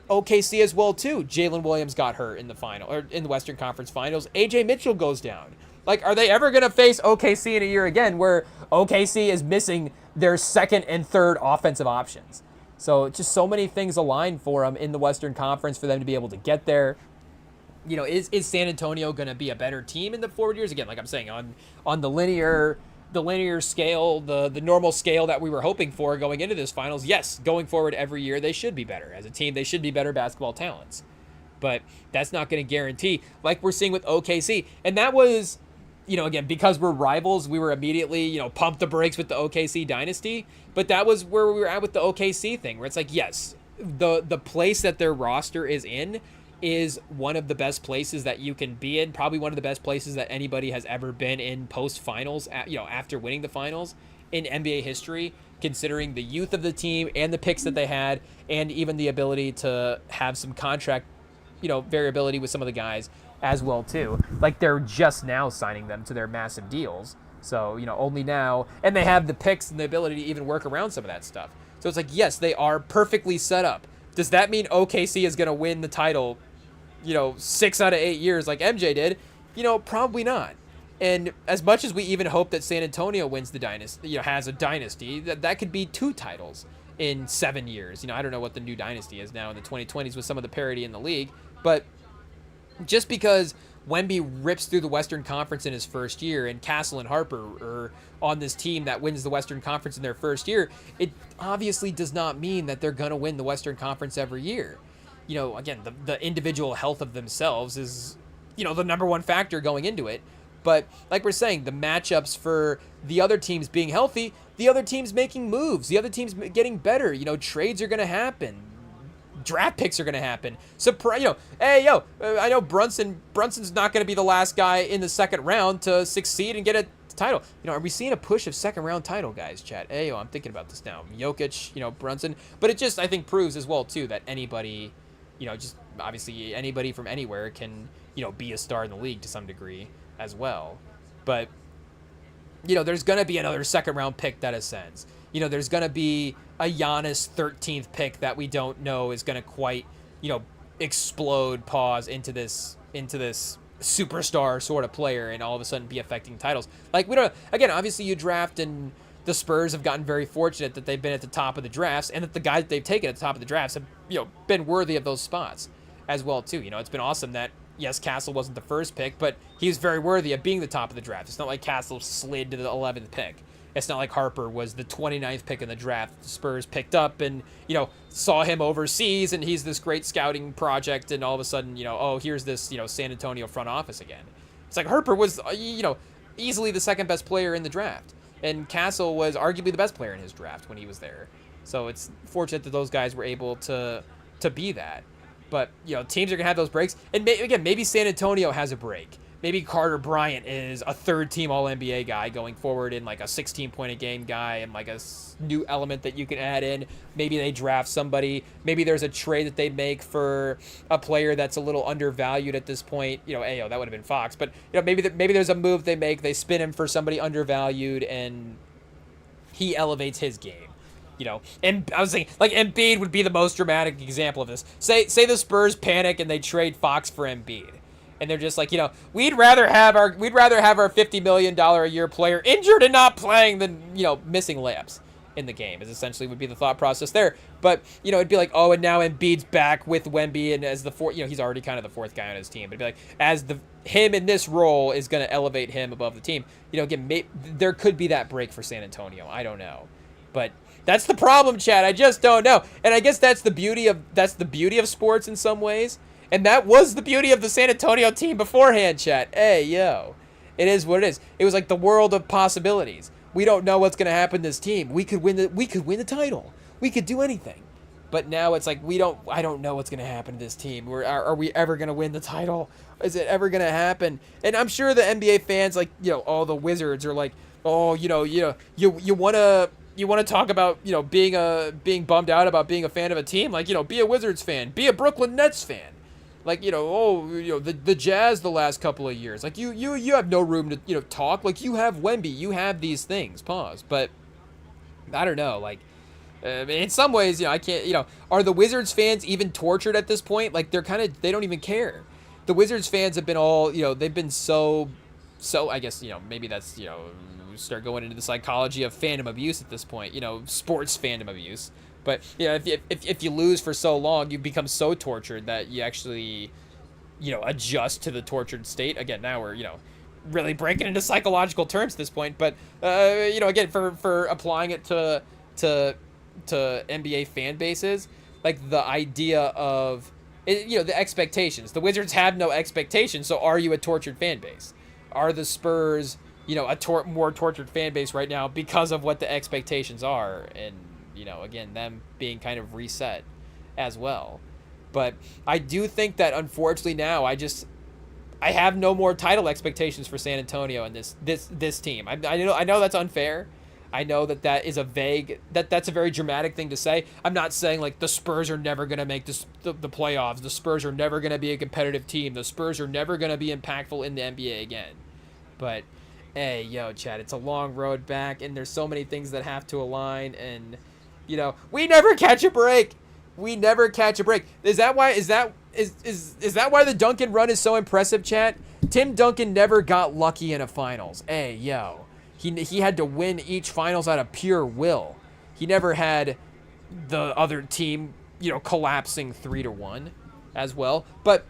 Speaker 1: OKC as well too. Jalen Williams got hurt in the final or in the Western Conference Finals. AJ Mitchell goes down. Like, are they ever gonna face OKC in a year again where OKC is missing their second and third offensive options? So just so many things align for them in the Western Conference for them to be able to get there. Is San Antonio going to be a better team in the forward years? Again, like I'm saying, on the linear scale, the normal scale that we were hoping for going into this finals, yes, going forward every year, they should be better. As a team, they should be better basketball talents. But that's not going to guarantee, like we're seeing with OKC. And that was, again, because we're rivals, we were immediately, pump the brakes with the OKC dynasty. But that was where we were at with the OKC thing, where it's like, yes, the place that their roster is in is one of the best places that you can be in, probably one of the best places that anybody has ever been in post-finals, after winning the finals in NBA history, considering the youth of the team and the picks that they had, and even the ability to have some contract, variability with some of the guys as well too. Like, they're just now signing them to their massive deals. So, only now, and they have the picks and the ability to even work around some of that stuff. So it's like, yes, they are perfectly set up. Does that mean OKC is going to win the title, 6 out of 8 years like MJ did? Probably not. And as much as we even hope that San Antonio wins the dynasty, has a dynasty, that could be 2 titles in 7 years. I don't know what the new dynasty is now in the 2020s with some of the parity in the league, but just because Wemby rips through the Western Conference in his first year and Castle and Harper are on this team that wins the Western Conference in their first year, it obviously does not mean that they're going to win the Western Conference every year. Again, the individual health of themselves is, the number one factor going into it. But like we're saying, the matchups for the other teams being healthy, the other teams making moves, the other teams getting better, trades are going to happen. Draft picks are going to happen. Hey, yo, I know Brunson's not going to be the last guy in the second round to succeed and get a title. Are we seeing a push of second round title guys, chat? Hey, yo, I'm thinking about this now. Jokic, Brunson. But it just, I think, proves as well, too, that anybody, just obviously anybody from anywhere can, be a star in the league to some degree as well. But, there's going to be another second round pick that ascends. there's going to be a Giannis 13th pick that we don't know is going to quite, explode, into this superstar sort of player and all of a sudden be affecting titles. Like, we don't, again, obviously you draft, and the Spurs have gotten very fortunate that they've been at the top of the drafts, and that the guys that they've taken at the top of the drafts have, been worthy of those spots as well too. It's been awesome that, yes, Castle wasn't the first pick, but he was very worthy of being the top of the draft. It's not like Castle slid to the 11th pick. It's not like Harper was the 29th pick in the draft. The Spurs picked up and, saw him overseas, and he's this great scouting project, and all of a sudden, oh, here's this, San Antonio front office again. It's like Harper was, easily the second best player in the draft, and Castle was arguably the best player in his draft when he was there. So it's fortunate that those guys were able to be that. But, teams are going to have those breaks. And maybe San Antonio has a break. Maybe Carter Bryant is a third-team All-NBA guy going forward, and like a 16-point-a-game guy, and like a new element that you can add in. Maybe they draft somebody. Maybe there's a trade that they make for a player that's a little undervalued at this point. That would have been Fox. But maybe there's a move they make. They spin him for somebody undervalued, and he elevates his game. And I was thinking, like, Embiid would be the most dramatic example of this. Say the Spurs panic and they trade Fox for Embiid, and they're just like, we'd rather have our $50 million a year player injured and not playing than missing layups in the game. Is essentially would be the thought process there. But it'd be like, oh, and now Embiid's back with Wemby, and as the fourth, he's already kind of the fourth guy on his team. But it'd be like, as him in this role is going to elevate him above the team. Again, there could be that break for San Antonio. I don't know, but. That's the problem, Chad. I just don't know. And I guess that's the beauty of sports in some ways. And that was the beauty of the San Antonio team beforehand, Chad. Hey, yo. It is what it is. It was like the world of possibilities. We don't know what's going to happen to this team. We could win the title. We could do anything. But now it's like I don't know what's going to happen to this team. Are we ever going to win the title? Is it ever going to happen? And I'm sure the NBA fans, like, all the Wizards are like, oh, you want to talk about, being bummed out about being a fan of a team? Like, be a Wizards fan, be a Brooklyn Nets fan. Like, the Jazz the last couple of years. Like, you have no room to, talk. Like, you have Wemby, you have these things. Pause. But I don't know. Like, in some ways, I can't, are the Wizards fans even tortured at this point? Like, they don't even care. The Wizards fans have been all, they've been so, I guess, maybe that's, start going into the psychology of fandom abuse at this point, sports fandom abuse. But if you lose for so long, you become so tortured that you actually adjust to the tortured state. Again, now we're really breaking into psychological terms at this point. But again, for applying it to NBA fan bases, like the idea of the expectations. The Wizards have no expectations, so are you a tortured fan base? Are the Spurs a more tortured fan base right now because of what the expectations are, and again, them being kind of reset as well. But I do think that unfortunately now I have no more title expectations for San Antonio and this team. I know that's unfair. I know that is that's a very dramatic thing to say. I'm not saying like the Spurs are never going to make the playoffs. The Spurs are never going to be a competitive team. The Spurs are never going to be impactful in the NBA again. But hey, yo, Chad, it's a long road back, and there's so many things that have to align, and we never catch a break. We never catch a break. Is that why the Duncan run is so impressive, Chad? Tim Duncan never got lucky in a finals. Hey, yo. He had to win each finals out of pure will. He never had the other team, collapsing 3-1 as well. But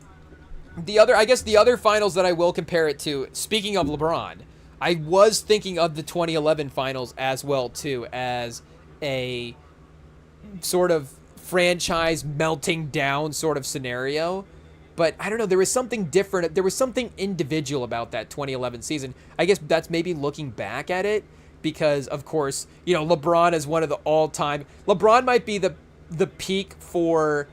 Speaker 1: the other finals that I will compare it to, speaking of LeBron, I was thinking of the 2011 finals as well too, as a sort of franchise melting down sort of scenario. But I don't know, there was something different. There was something individual about that 2011 season. I guess that's maybe looking back at it because, of course, LeBron is one of the all-time. LeBron might be the peak for,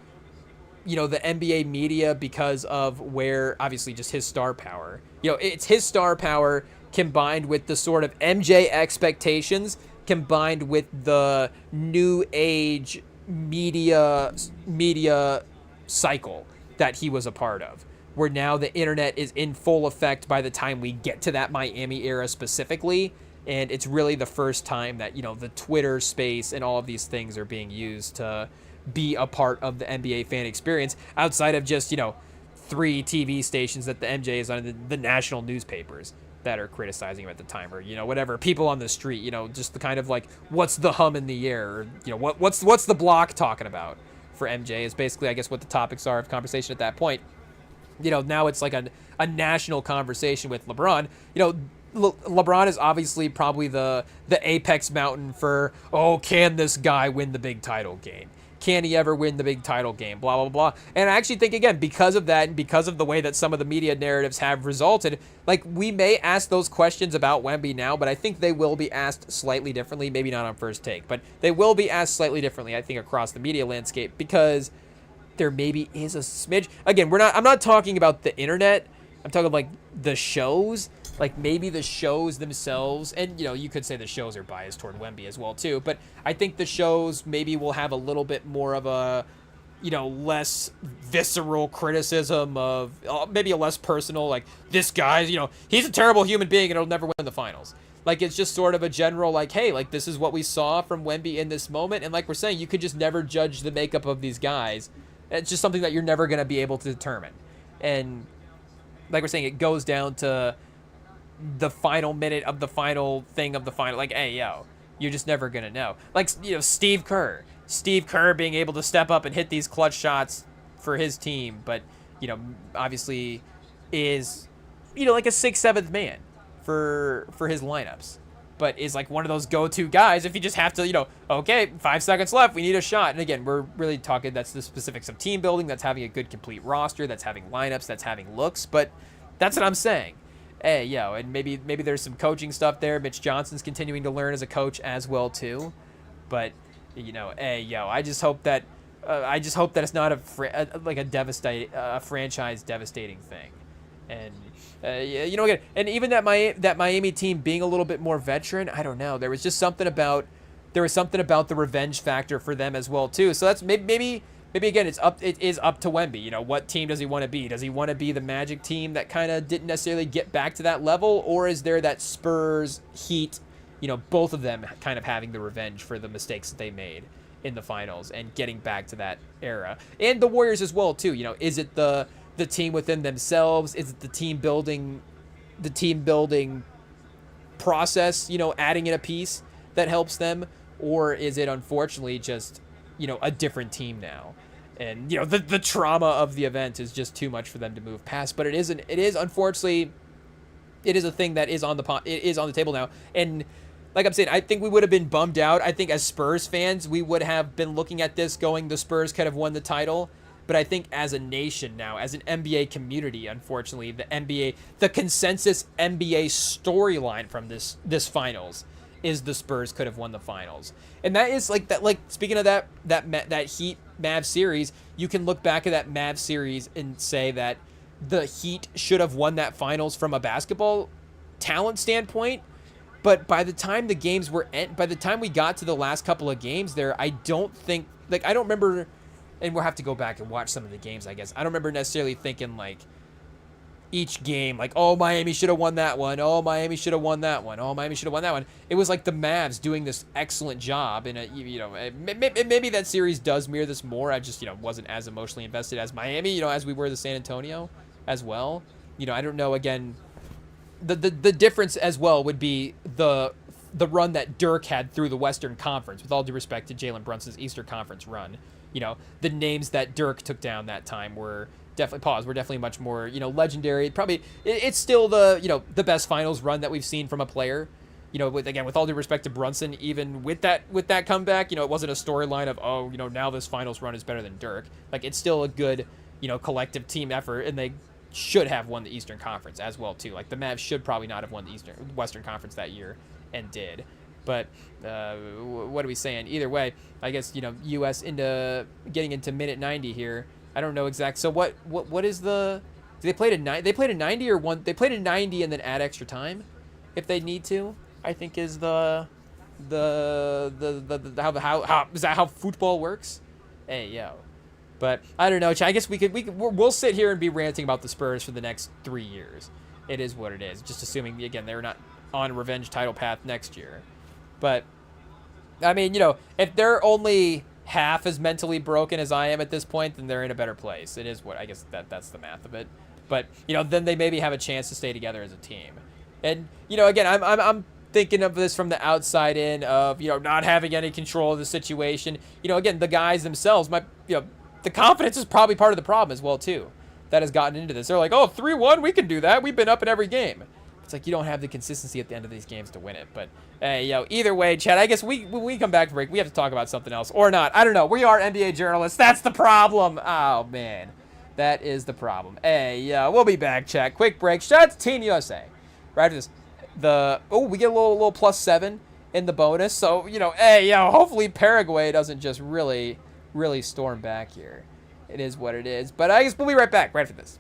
Speaker 1: the NBA media because of where, obviously, just his star power. It's his star power combined with the sort of MJ expectations, combined with the new age media cycle that he was a part of, where now the internet is in full effect by the time we get to that Miami era specifically, And it's really the first time that, the Twitter space and all of these things are being used to be a part of the NBA fan experience outside of just, 3 TV stations that the MJ is on, the national newspapers that are criticizing him at the time, or, whatever, people on the street, just the kind of like, what's the hum in the air, or, what's the block talking about for MJ is basically, I guess, what the topics are of conversation at that point. Now it's like a national conversation with LeBron. LeBron is obviously probably the apex mountain for, can this guy win the big title game? Can he ever win the big title game? Blah, blah, blah. And I actually think, again, because of that and because of the way that some of the media narratives have resulted, like, we may ask those questions about Wemby now, but I think they will be asked slightly differently. Maybe not on First Take, but they will be asked slightly differently, I think, across the media landscape, because there maybe is a smidge. Again, I'm not talking about the internet. I'm talking like the shows. Like, maybe the shows themselves, and, you could say the shows are biased toward Wemby as well, too, but I think the shows maybe will have a little bit more of a, less visceral criticism of, maybe a less personal, like, this guy's, he's a terrible human being and he'll never win the finals. Like, it's just sort of a general, like, hey, like, this is what we saw from Wemby in this moment, and like we're saying, you could just never judge the makeup of these guys. It's just something that you're never going to be able to determine. And like we're saying, it goes down to the final minute of the final thing of the final, like, hey, you're just never gonna know. Like, Steve Kerr being able to step up and hit these clutch shots for his team, but obviously is like a 6th, 7th man for his lineups, but is like one of those go-to guys if you just have to, okay, 5 seconds left, we need a shot. And again, we're really talking, that's the specifics of team building, that's having a good complete roster, that's having lineups, that's having looks, but that's what I'm saying. Hey, and maybe there's some coaching stuff there. Mitch Johnson's continuing to learn as a coach as well too, but I just hope that it's not a franchise devastating thing, and again, and even that Miami team being a little bit more veteran, I don't know. There was something about the revenge factor for them as well too. So that's maybe again, it is up to Wemby. What team does he want to be? Does he want to be the Magic team that kind of didn't necessarily get back to that level, or is there that Spurs, Heat, both of them kind of having the revenge for the mistakes that they made in the finals and getting back to that era? And the Warriors as well too. Is it the team within themselves? Is it the team building process? Adding in a piece that helps them, or is it unfortunately just a different team now? And, the trauma of the event is just too much for them to move past. But it is unfortunately, it is a thing that is on the table now. And like I'm saying, I think we would have been bummed out. I think as Spurs fans, we would have been looking at this going, the Spurs could have won the title. But I think as a nation now, as an NBA community, unfortunately, the consensus NBA storyline from this finals is the Spurs could have won the finals. And that is like that. Like, speaking of that Heat Mavs series, you can look back at that Mavs series and say that the Heat should have won that finals from a basketball talent standpoint. But by the time the games by the time we got to the last couple of games there, I don't remember, and we'll have to go back and watch some of the games, I guess. I don't remember necessarily thinking like each game, like, Miami should have won that one. Miami should have won that one. Miami should have won that one. It was like the Mavs doing this excellent job. And, maybe that series does mirror this more. I just, wasn't as emotionally invested as Miami, as we were the San Antonio as well. I don't know, again, the difference as well would be the run that Dirk had through the Western Conference, with all due respect to Jalen Brunson's Eastern Conference run. The names that Dirk took down that time were definitely much more, legendary. Probably it's still the best finals run that we've seen from a player. With all due respect to Brunson, even with that comeback, it wasn't a storyline of, now this finals run is better than Dirk. Like, it's still a good, collective team effort, and they should have won the Eastern Conference as well too. Like, the Mavs should probably not have won the Western Conference that year, and did. But what are we saying? Either way, I guess, U.S. getting into minute 90 here. I don't know exactly. So what is the? Do they play to They played a 90 or one? They played a 90 and then add extra time, if they need to. I think is how is that how football works? Hey, but I don't know. I guess we'll sit here and be ranting about the Spurs for the next 3 years. It is what it is. Just assuming, again, they're not on revenge title path next year. But, I mean, if they're only half as mentally broken as I am at this point, then they're in a better place. It is what, I guess that's the math of it. But, then they maybe have a chance to stay together as a team. And, again, I'm thinking of this from the outside in of, not having any control of the situation. Again, the guys themselves might, the confidence is probably part of the problem as well, too, that has gotten into this. They're like, oh, 3-1, we can do that. We've been up in every game. It's like you don't have the consistency at the end of these games to win it. But, hey, either way, Chad, I guess when we come back to break, we have to talk about something else. Or not. I don't know. We are NBA journalists. That's the problem. Oh, man. That is the problem. Hey, we'll be back, Chad. Quick break. Shout out to Team USA. Right after this. We get a little +7 in the bonus. So, hopefully Paraguay doesn't just really storm back here. It is what it is. But I guess we'll be right back right after this.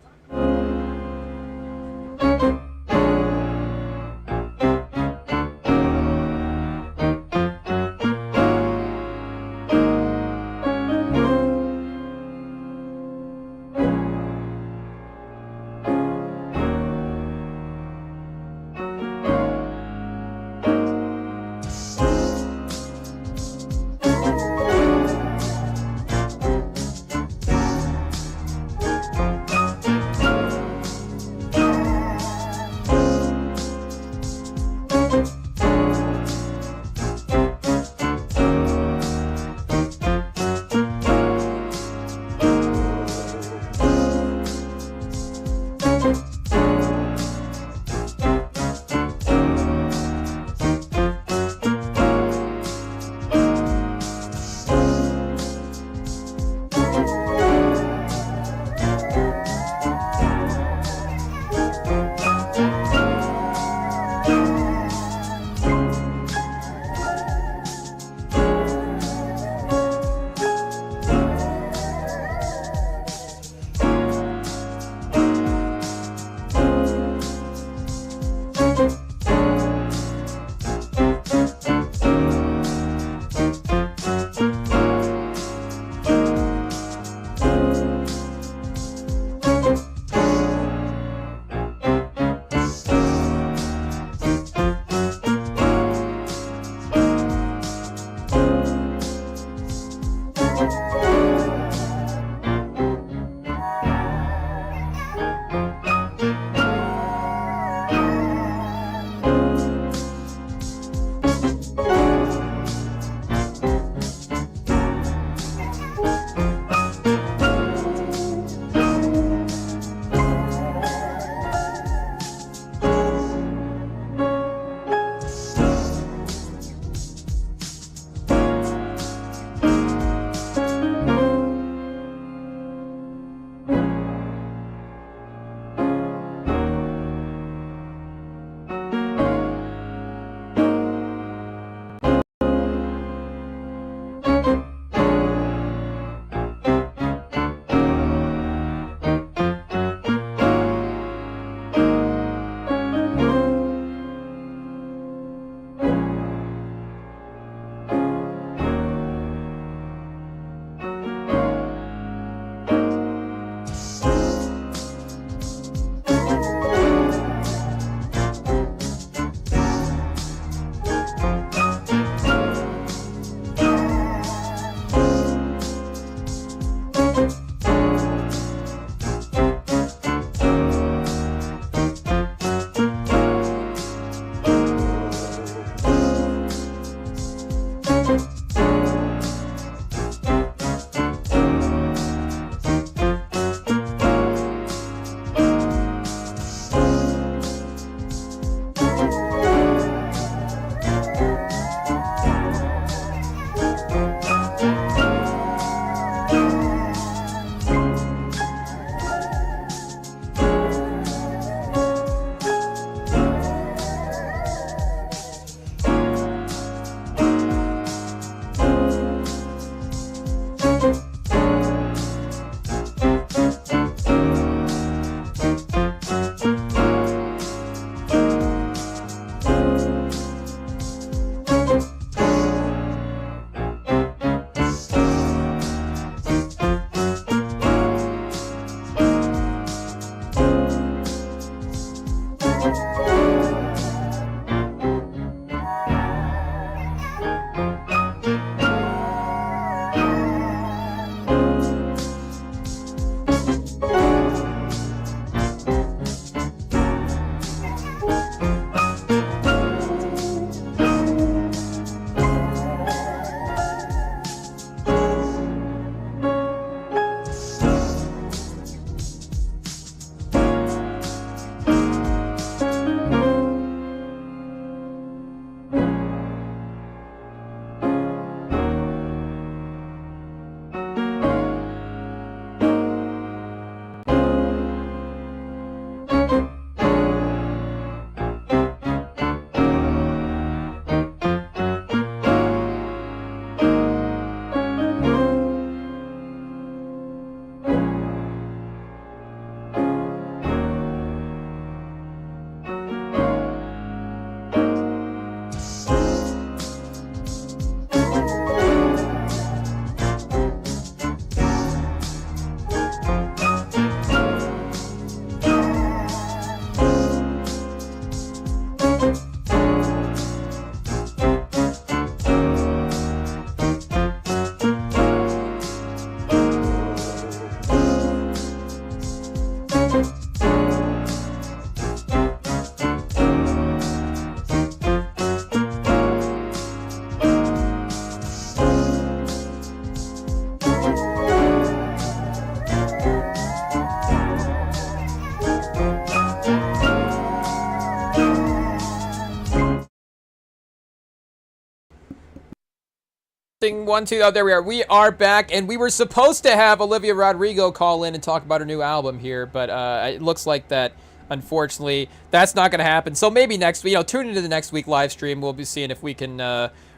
Speaker 1: 1, 2. Oh, there we are. We are back, and we were supposed to have Olivia Rodrigo call in and talk about her new album here, but it looks like that, unfortunately, that's not going to happen. So maybe next week, tune into the next week live stream. We'll be seeing if we can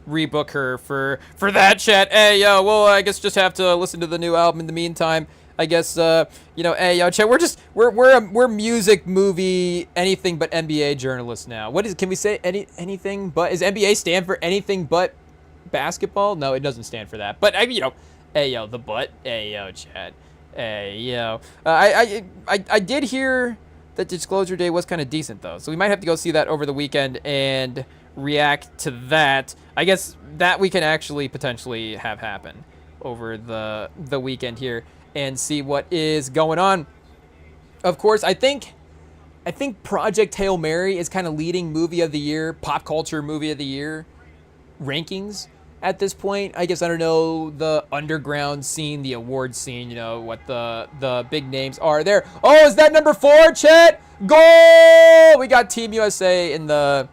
Speaker 1: rebook her for that, chat. Hey, yo, well, I guess just have to listen to the new album in the meantime. I guess, hey, yo, chat, we're music, movie, anything but NBA journalists now. Can we say anything but, is NBA stand for anything but basketball? No, it doesn't stand for that. But hey yo, the butt. Hey yo, chat. Hey yo. I did hear that Disclosure Day was kind of decent though, so we might have to go see that over the weekend and react to that. I guess that we can actually potentially have happen over the weekend here and see what is going on. Of course, I think Project Hail Mary is kind of leading movie of the year, pop culture movie of the year rankings at this point. I guess I don't know the underground scene, the award scene, what the big names are there. Oh, is that number 4, chat? Goal! We got Team USA in the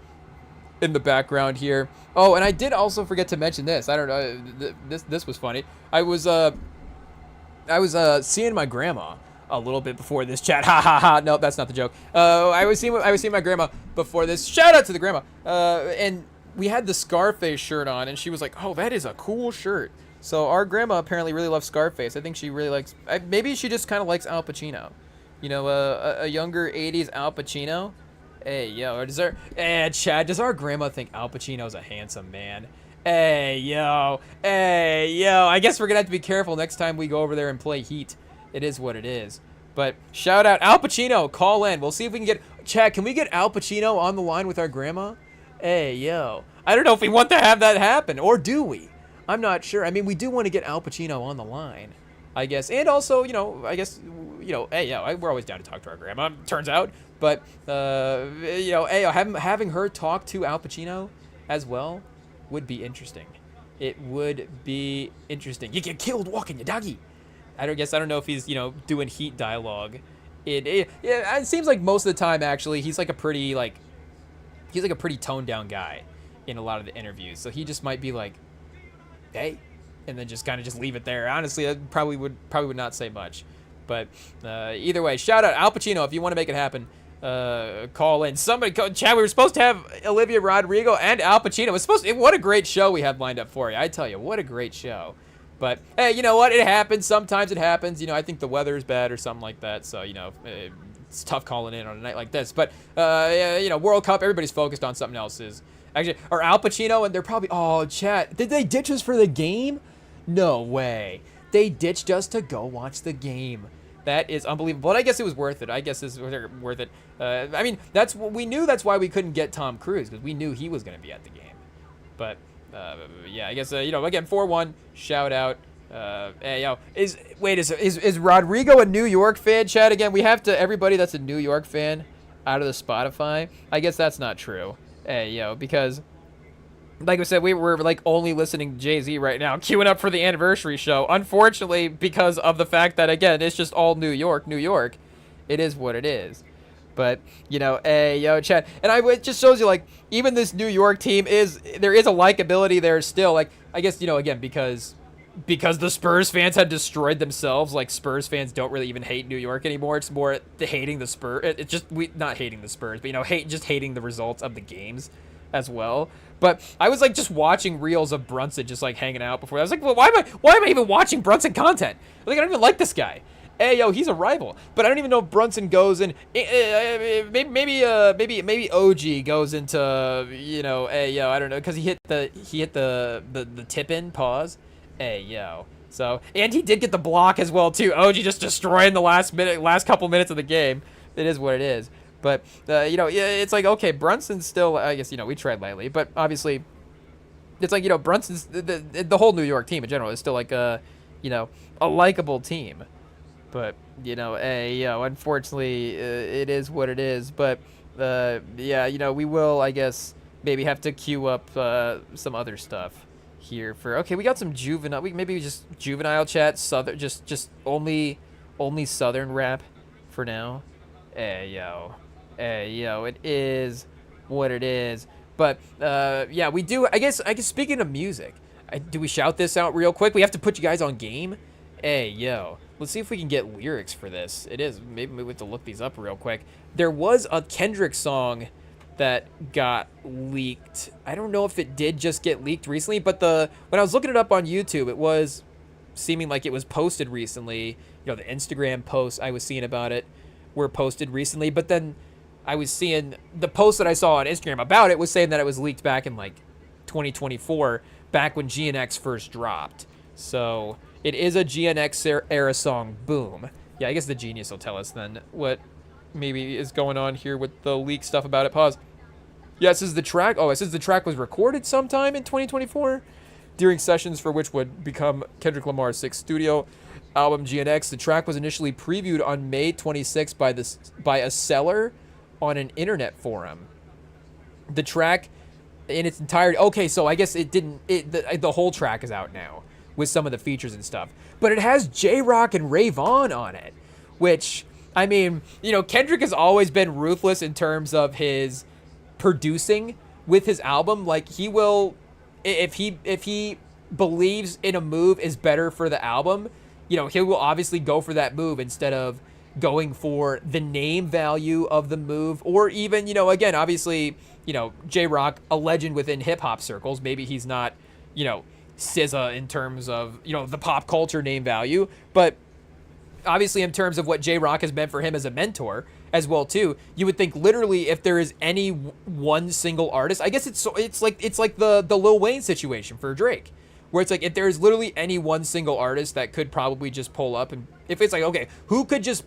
Speaker 1: background here. Oh, and I did also forget to mention this. I don't know. This was funny. I was seeing my grandma a little bit before this, chat. Ha ha ha. No, that's not the joke. I was seeing my grandma before this. Shout out to the grandma. And we had the Scarface shirt on, and she was like, "Oh, that is a cool shirt." So our grandma apparently really loves Scarface. I think she really likes. Maybe she just kind of likes Al Pacino. A younger '80s Al Pacino. Hey, yo, Chad, does our grandma think Al Pacino's a handsome man? Hey, yo. I guess we're gonna have to be careful next time we go over there and play Heat. It is what it is. But shout out Al Pacino. Call in. We'll see if we can get. Chad, can we get Al Pacino on the line with our grandma? Hey, yo. I don't know if we want to have that happen, or do we? I'm not sure. I mean, we do want to get Al Pacino on the line, I guess. And also, hey, yo, we're always down to talk to our grandma, turns out. But, hey, having her talk to Al Pacino as well would be interesting. It would be interesting. You get killed walking, you doggy. I don't know if he's, doing Heat dialogue. It seems like most of the time, actually, he's like a pretty toned down guy in a lot of the interviews. So he just might be like, hey, and then just kind of just leave it there. Honestly, I probably would not say much. But either way, shout out Al Pacino if you want to make it happen. Call in. Somebody chat. We were supposed to have Olivia Rodrigo and Al Pacino. What a great show we had lined up for you. I tell you, what a great show. But hey, you know what? It happens. Sometimes it happens. I think the weather's bad or something like that. So it's tough calling in on a night like this. But World Cup, everybody's focused on something else. Or Al Pacino, and they're probably, oh, chat, did they ditch us for the game? No way. They ditched us to go watch the game. That is unbelievable. But I guess it was worth it. I guess it's worth it. I mean, we knew that's why we couldn't get Tom Cruise, because we knew he was going to be at the game. But yeah, I guess again, 4-1. Shout out. Hey, yo, is Rodrigo a New York fan, chat? Again, we have to, everybody that's a New York fan out of the Spotify. I guess that's not true. Hey, yo, because like I said, we're like only listening to Jay-Z right now, queuing up for the anniversary show. Unfortunately, because of the fact that, again, it's just all New York. It is what it is. But, hey, yo, chat. And it just shows you, like, even this New York team there is a likability there still. Like, I guess, again, because the Spurs fans had destroyed themselves, like, Spurs fans don't really even hate New York anymore. It's more the hating the Spurs. It's just, not hating the Spurs, but, hating the results of the games as well. But I was, like, just watching reels of Brunson just, like, hanging out before. I was like, well, why am I even watching Brunson content? Like, I don't even like this guy. Hey, yo, he's a rival. But I don't even know if Brunson goes in. Maybe OG goes into, hey, yo, I don't know, because he hit the tip-in pause. Hey, yo. So, and he did get the block as well, too. OG just destroying the last couple minutes of the game. It is what it is. But, it's like, okay, Brunson's still, I guess, we tried lightly. But, obviously, it's like, Brunson's, the whole New York team in general is still, like, a likable team. But, unfortunately, it is what it is. But, yeah, we will, I guess, maybe have to queue up some other stuff here for, okay, we got some juvenile, maybe just juvenile chat, southern, just only southern rap for now. Hey, yo, it is what it is. But, yeah, we do, I guess speaking of music, Do we shout this out real quick? We have to put you guys on game. Hey, yo. Let's see if we can get lyrics for this. It is. Maybe we have to look these up real quick. There was a Kendrick song that got leaked. I don't know if it did just get leaked recently, but when I was looking it up on YouTube, it was seeming like it was posted recently. You know, the Instagram posts I was seeing about it were posted recently, but then I was seeing the post that I saw on Instagram about it was saying that it was leaked back in like 2024, back when GNX first dropped. So it is a GNX era song. Boom. Yeah, I guess the genius will tell us then what maybe is going on here with the leak stuff about it. Pause. Yeah, it says the track. Oh, it says the track was recorded sometime in 2024 during sessions for which would become Kendrick Lamar's sixth studio album, GNX. The track was initially previewed on May 26th by a seller on an internet forum. The track in its entirety. Okay, so I guess it didn't. The whole track is out now with some of the features and stuff, but it has J-Rock and Ray Vaughn on it, which, I mean, you know, Kendrick has always been ruthless in terms of his producing with his album. Like, he will, if he believes in a move is better for the album, you know, he will obviously go for that move instead of going for the name value of the move, or even, you know, again, obviously, you know, J-Rock, a legend within hip-hop circles. Maybe he's not, you know, SZA in terms of, you know, the pop culture name value, but obviously in terms of what J-Rock has meant for him as a mentor as well too, you would think literally if there is any one single artist, I guess it's like the Lil Wayne situation for Drake, where it's like if there's literally any one single artist that could probably just pull up, and if it's like, okay, who could just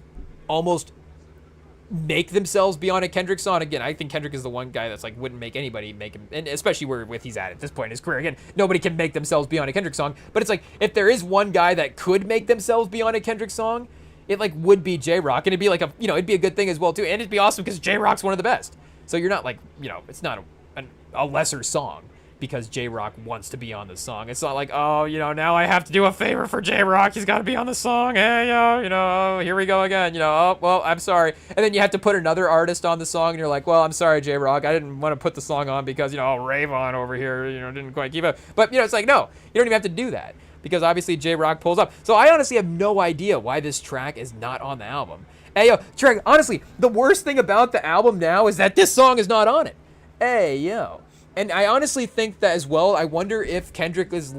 Speaker 1: almost make themselves be on a Kendrick song. Again, I think Kendrick is the one guy that's like wouldn't make anybody make him, and especially where with he's at this point in his career. Again, nobody can make themselves be on a Kendrick song, but it's like if there is one guy that could make themselves be on a Kendrick song, it like would be J-Rock, and it'd be like a, you know, it'd be a good thing as well too, and it'd be awesome because J-Rock's one of the best. So you're not like, you know, it's not a lesser song because J-Rock wants to be on the song. It's not like, oh, you know, now I have to do a favor for J-Rock. He's got to be on the song. Hey, yo, you know, here we go again. You know, oh, well, I'm sorry. And then you have to put another artist on the song, and you're like, well, I'm sorry, J-Rock. I didn't want to put the song on because, you know, Ray Vaughn over here, you know, didn't quite keep up. But, you know, it's like, no, you don't even have to do that because obviously J-Rock pulls up. So I honestly have no idea why this track is not on the album. Hey, yo, Trey, honestly, the worst thing about the album now is that this song is not on it. Hey, yo. And I honestly think that as well. I wonder if Kendrick is,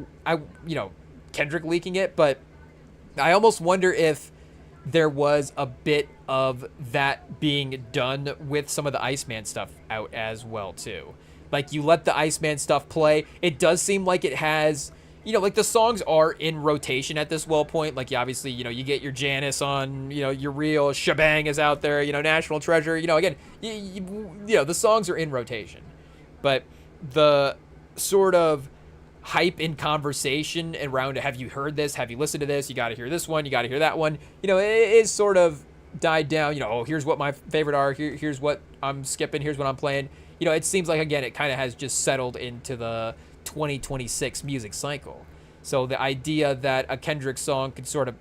Speaker 1: Kendrick leaking it, but I almost wonder if there was a bit of that being done with some of the Iceman stuff out as well too. Like, you let the Iceman stuff play. It does seem like it has, you know, like the songs are in rotation at this point. Like, you obviously, you know, you get your Janice on, you know, your real Shebang is out there, you know, National Treasure, you know, again, you know, the songs are in rotation, but the sort of hype in conversation around, have you heard this? Have you listened to this? You got to hear this one. You got to hear that one. You know, it is sort of died down. You know, oh, here's what my favorite are. Here's what I'm skipping. Here's what I'm playing. You know, it seems like, again, it kind of has just settled into the 2026 music cycle. So the idea that a Kendrick song could sort of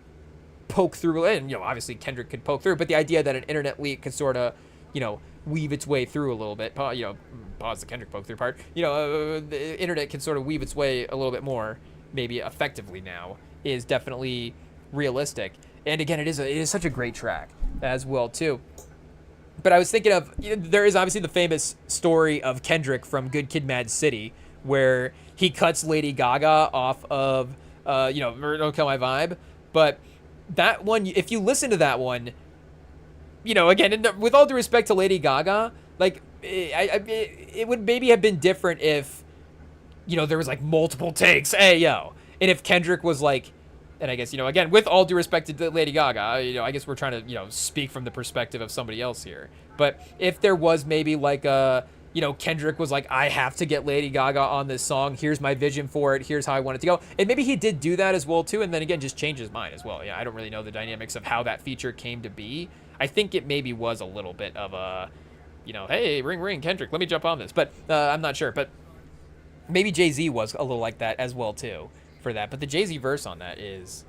Speaker 1: poke through, and, you know, obviously Kendrick could poke through, but the idea that an internet leak could sort of, you know, weave its way through a little bit, you know, pause the Kendrick poke through part, you know, the internet can sort of weave its way a little bit more, maybe effectively now, is definitely realistic. And again, it is such a great track as well too. But I was thinking of, you know, there is obviously the famous story of Kendrick from Good Kid, Mad City, where he cuts Lady Gaga off of, you know, Don't Kill My Vibe. But that one, if you listen to that one, you know, again, with all due respect to Lady Gaga, like, it would maybe have been different if, you know, there was, like, multiple takes, hey, yo. And if Kendrick was, like, and I guess, you know, again, with all due respect to Lady Gaga, you know, I guess we're trying to, you know, speak from the perspective of somebody else here. But if there was maybe, like, you know, Kendrick was like, I have to get Lady Gaga on this song. Here's my vision for it. Here's how I want it to go. And maybe he did do that as well, too. And then, again, just changed his mind as well. Yeah, I don't really know the dynamics of how that feature came to be. I think it maybe was a little bit of a, you know, hey, ring, ring, Kendrick, let me jump on this. But I'm not sure. But maybe Jay-Z was a little like that as well, too, for that. But the Jay-Z verse on that is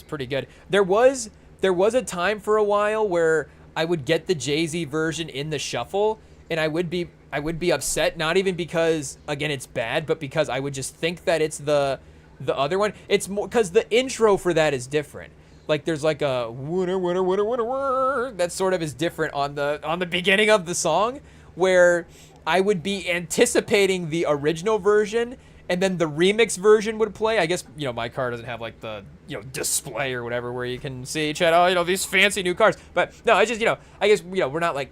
Speaker 1: pretty good. There was a time for a while where I would get the Jay-Z version in the shuffle, and I would be upset, not even because, again, it's bad, but because I would just think that it's the the other one. It's more because the intro for that is different. Like there's like a winner winner winner winner winner that sort of is different on the beginning of the song, where I would be anticipating the original version and then the remix version would play. I guess, my car doesn't have like the, display or whatever where you can see, Chad, these fancy new cars. But no, I just, I guess, we're not like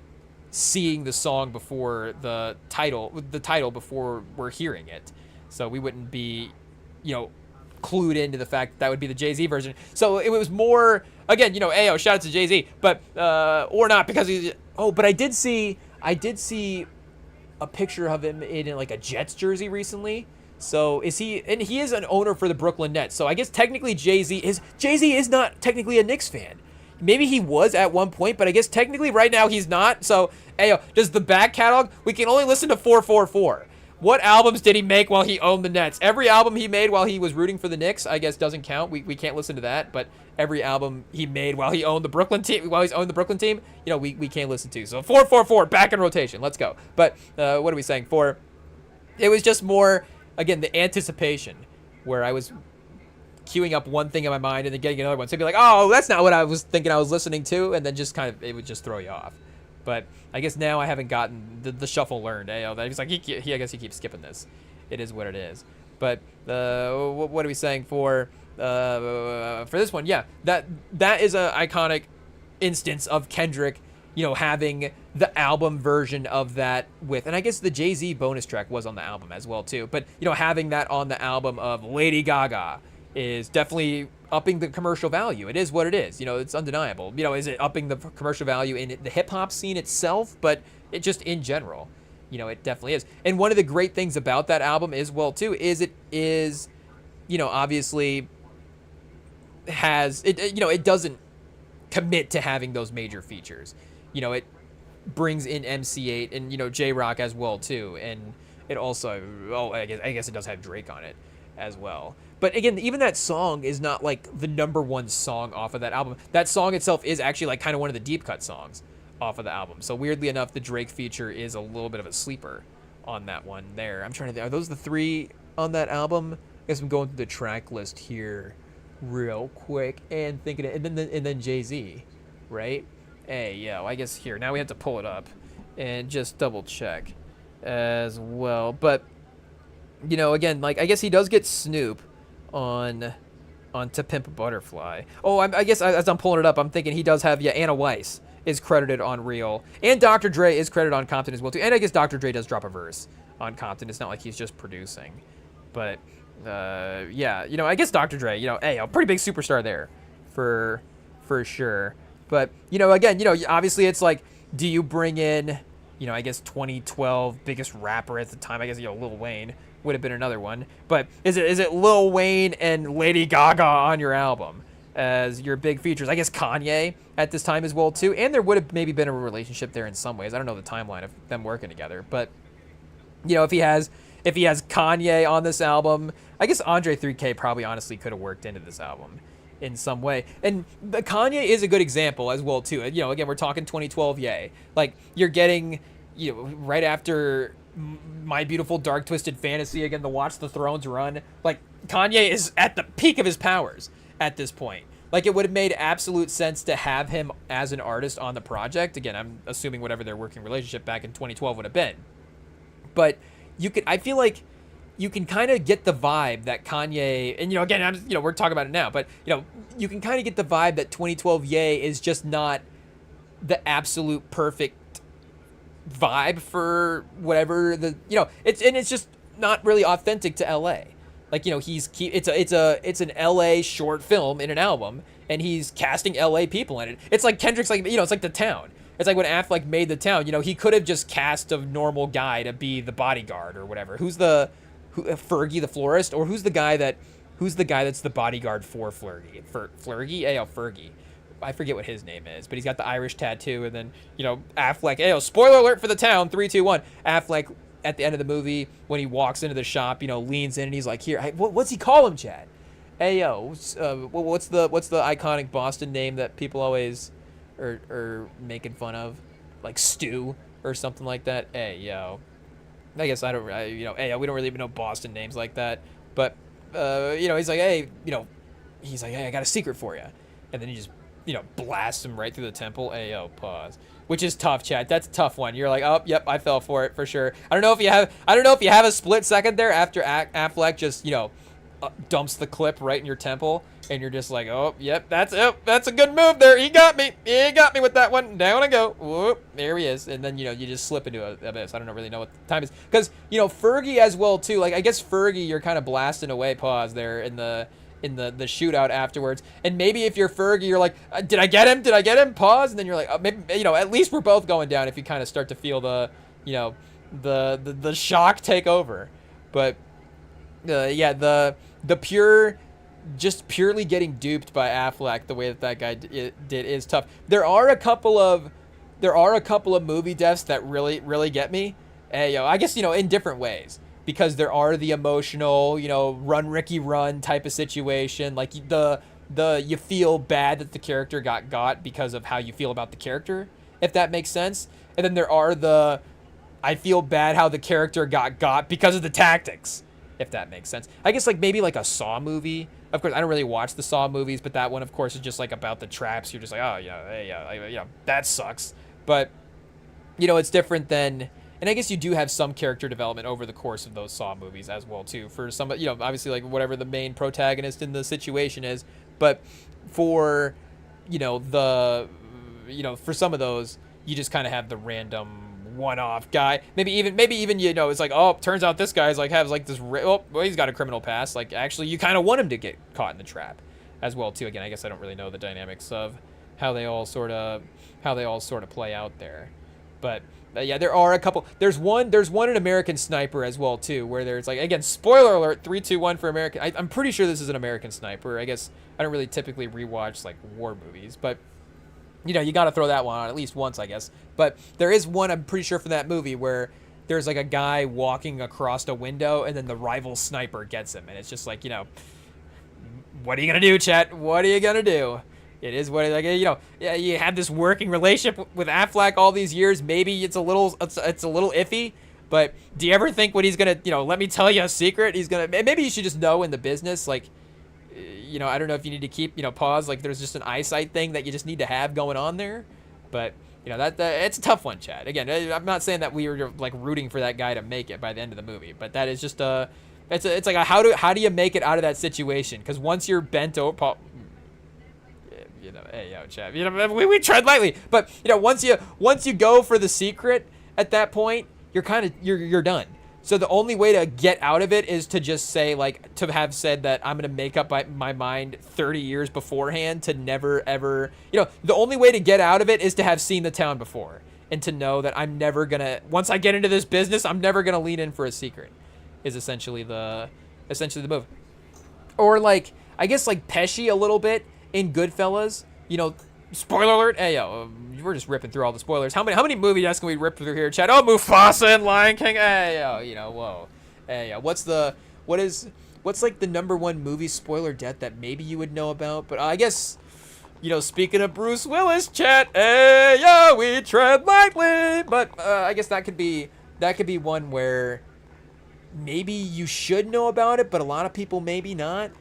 Speaker 1: seeing the song before the title before we're hearing it. So we wouldn't be, clued into the fact that would be the Jay-Z version. So it was more, again, Ayo, shout out to Jay-Z, but, or not because but I did see a picture of him in like a Jets jersey recently. So is he? And he is an owner for the Brooklyn Nets. So I guess technically Jay-Z is not technically a Knicks fan. Maybe he was at one point, but I guess technically right now he's not. So, does the back catalog? We can only listen to 444. What albums did he make while he owned the Nets? Every album he made while he was rooting for the Knicks, I guess, doesn't count. We can't listen to that. But every album he made while he owned the Brooklyn team, we can't listen to. So 444 back in rotation. Let's go. But what are we saying? It was just more, again, the anticipation where I was queuing up one thing in my mind and then getting another one. So it'd be like, oh, that's not what I was thinking I was listening to, and then just kind of, it would just throw you off. But I guess now I haven't gotten the shuffle learned. He's like, I guess he keeps skipping this. It is what it is. But what are we saying for this one? Yeah, that is an iconic instance of Kendrick, having the album version of that with, and I guess the Jay-Z bonus track was on the album as well too. But having that on the album of Lady Gaga is definitely upping the commercial value. It is what it is. It's undeniable. Is it upping the commercial value in the hip hop scene itself? But it just in general, it definitely is. And one of the great things about that album is, well, too, is it is, obviously has it. It doesn't commit to having those major features. It brings in MC8 and J-Rock as well too, and it also I guess it does have Drake on it as well. But again, even that song is not like the number one song off of that album. That song itself is actually like kind of one of the deep cut songs off of the album. So weirdly enough, the Drake feature is a little bit of a sleeper on that one there. I'm trying to think, are those the three on that album? I guess I'm going through the track list here real quick and thinking, and then Jay-Z, right? I guess here now we have to pull it up and just double check as well. But again, like I guess he does get Snoop on To Pimp a Butterfly. I guess as I'm pulling it up, I'm thinking he does have Anna Weiss is credited on Real, and Dr. Dre is credited on Compton as well too. And I guess Dr. Dre does drop a verse on Compton. It's not like he's just producing, but I guess Dr. Dre, a pretty big superstar there for sure. But again, obviously it's like, do you bring in, I guess 2012 biggest rapper at the time? I guess Lil Wayne would have been another one. But is it Lil Wayne and Lady Gaga on your album as your big features? I guess Kanye at this time as well too. And there would have maybe been a relationship there in some ways. I don't know the timeline of them working together, but if he has Kanye on this album, I guess Andre 3K probably honestly could have worked into this album in some way. And Kanye is a good example as well too. Again, we're talking 2012 Ye. Like you're getting, right after My Beautiful Dark Twisted Fantasy, again, the Watch the Thrones run, like Kanye is at the peak of his powers at this point. Like it would have made absolute sense to have him as an artist on the project. Again, I'm assuming whatever their working relationship back in 2012 would have been. But I feel like you can kind of get the vibe that Kanye, and again, we're talking about it now, but you can kind of get the vibe that 2012 Ye is just not the absolute perfect vibe for whatever it's just not really authentic to LA. Like it's an LA short film in an album, and he's casting LA people in it. It's like Kendrick's like it's like The Town. It's like when Affleck made The Town. He could have just cast a normal guy to be the bodyguard or whatever. Who's Fergie the florist, or who's the guy that's the bodyguard for Fergie? Fergie. I forget what his name is, but he's got the Irish tattoo, and then Affleck. Spoiler alert for The Town. 3, 2, 1. Affleck at the end of the movie when he walks into the shop, leans in and he's like, "Here, what's he call him, Chad? What's the iconic Boston name that people always are making fun of, like Stu or something like that? I guess we don't really even know Boston names like that, but he's like, hey, hey, I got a secret for you, and then he just, blasts him right through the temple. Hey, yo, pause. Which is tough, Chad. That's a tough one. You're like, oh, yep, I fell for it for sure. I don't know if you have a split second there after Affleck just, dumps the clip right in your temple, and you're just like, oh, yep, that's a good move there. He got me with that one. Down I go. Whoop, there he is. And then, you just slip into a abyss. I don't really know what the time is. Because, Fergie as well, too. Like, I guess Fergie, you're kind of blasting away, pause there in the shootout afterwards. And maybe if you're Fergie, you're like, did I get him? Pause. And then you're like, oh, maybe, at least we're both going down if you kind of start to feel the shock take over. But, the purely getting duped by Affleck the way that guy did is tough. There are a couple of movie deaths that really get me. I guess in different ways, because there are the emotional, run Ricky run type of situation, like the you feel bad that the character got because of how you feel about the character, if that makes sense. And then there are the I feel bad how the character got because of the tactics, if that makes sense. I guess maybe a Saw movie. Of course, I don't really watch the Saw movies, but that one, of course, is just about the traps. You're just like, oh yeah, hey, that sucks. But it's different than, and I guess you do have some character development over the course of those Saw movies as well too. For some, obviously whatever the main protagonist in the situation is, but for for some of those, you just kind of have the random one-off guy. Maybe even it's like, oh, turns out this guy's has this he's got a criminal past. Actually, you kind of want him to get caught in the trap as well too. Again, I guess I don't really know the dynamics of how they all sort of play out there. But there are a couple. There's one in American Sniper as well too, where there's again, spoiler alert, 3, 2, 1 for American. I'm pretty sure this is an American Sniper. I guess I don't really typically rewatch war movies, but you got to throw that one on at least once, I guess. But there is one, I'm pretty sure, from that movie where there's a guy walking across a window, and then the rival sniper gets him, and it's just what are you gonna do, chat? What are you gonna do? It is what you have this working relationship with Affleck all these years. Maybe it's a little iffy, but do you ever think when he's gonna let me tell you a secret? He's gonna, maybe you should just know in the business I don't know if you need to keep, pause. There's just an eyesight thing that you just need to have going on there. But, that it's a tough one, Chad. Again, I'm not saying that we were, rooting for that guy to make it by the end of the movie. But that is just it's how do you make it out of that situation? Because once you're bent over, hey, yo, Chad, we tread lightly. But, once you go for the secret at that point, you're done. So the only way to get out of it is to just say, to have said that I'm going to make up my mind 30 years beforehand to never, ever, the only way to get out of it is to have seen the town before and to know that I'm never going to, once I get into this business, I'm never going to lean in for a secret is essentially the move. Or I guess Pesci a little bit in Goodfellas, spoiler alert. Hey, yo, we're just ripping through all the spoilers. How many movie deaths can we rip through here, Chad? Oh, Mufasa and Lion King. Hey, yo, whoa. Hey, yo, what's the number one movie spoiler death that maybe you would know about? But I guess, speaking of Bruce Willis, Chad. Hey, yo, we tread lightly. But I guess that could be one where maybe you should know about it, but a lot of people maybe not.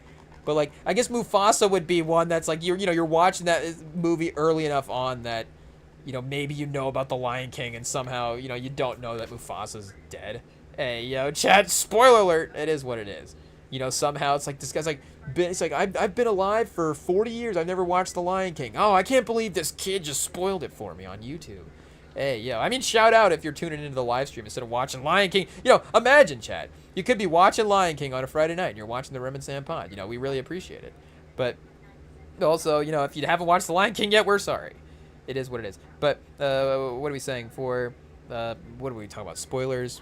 Speaker 1: But I guess Mufasa would be one that's you're watching that movie early enough on that maybe about the Lion King, and somehow you don't know that Mufasa's dead. Hey, yo, Chad, spoiler alert, it is what it is. Somehow it's this guy's I've been alive for 40 years, I've never watched the Lion King. Oh, I can't believe this kid just spoiled it for me on YouTube. Hey, yo, I mean, shout out if you're tuning into the live stream instead of watching Lion King. Imagine, Chad, you could be watching Lion King on a Friday night and you're watching the Rem and Sam pod. We really appreciate it. But also, if you haven't watched the Lion King yet, we're sorry. It is what it is. But what are we saying for, what are we talking about? Spoilers.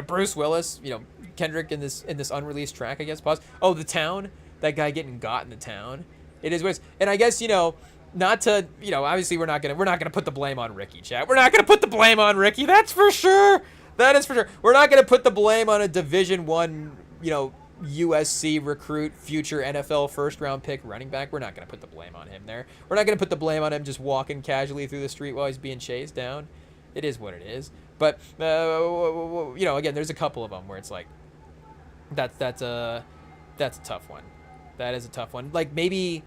Speaker 1: Bruce Willis, Kendrick in this unreleased track, I guess. Pause. Oh, the town. That guy getting got in the town. It is what it is. And I guess, not to, obviously we're not gonna put the blame on Ricky, chat. We're not gonna put the blame on Ricky. That's for sure. That is for sure. We're not gonna put the blame on a Division I, USC recruit, future NFL first-round pick running back. We're not gonna put the blame on him there. We're not gonna put the blame on him just walking casually through the street while he's being chased down. It is what it is. But again, there's a couple of them where it's that's That's a tough one. That is a tough one. Like maybe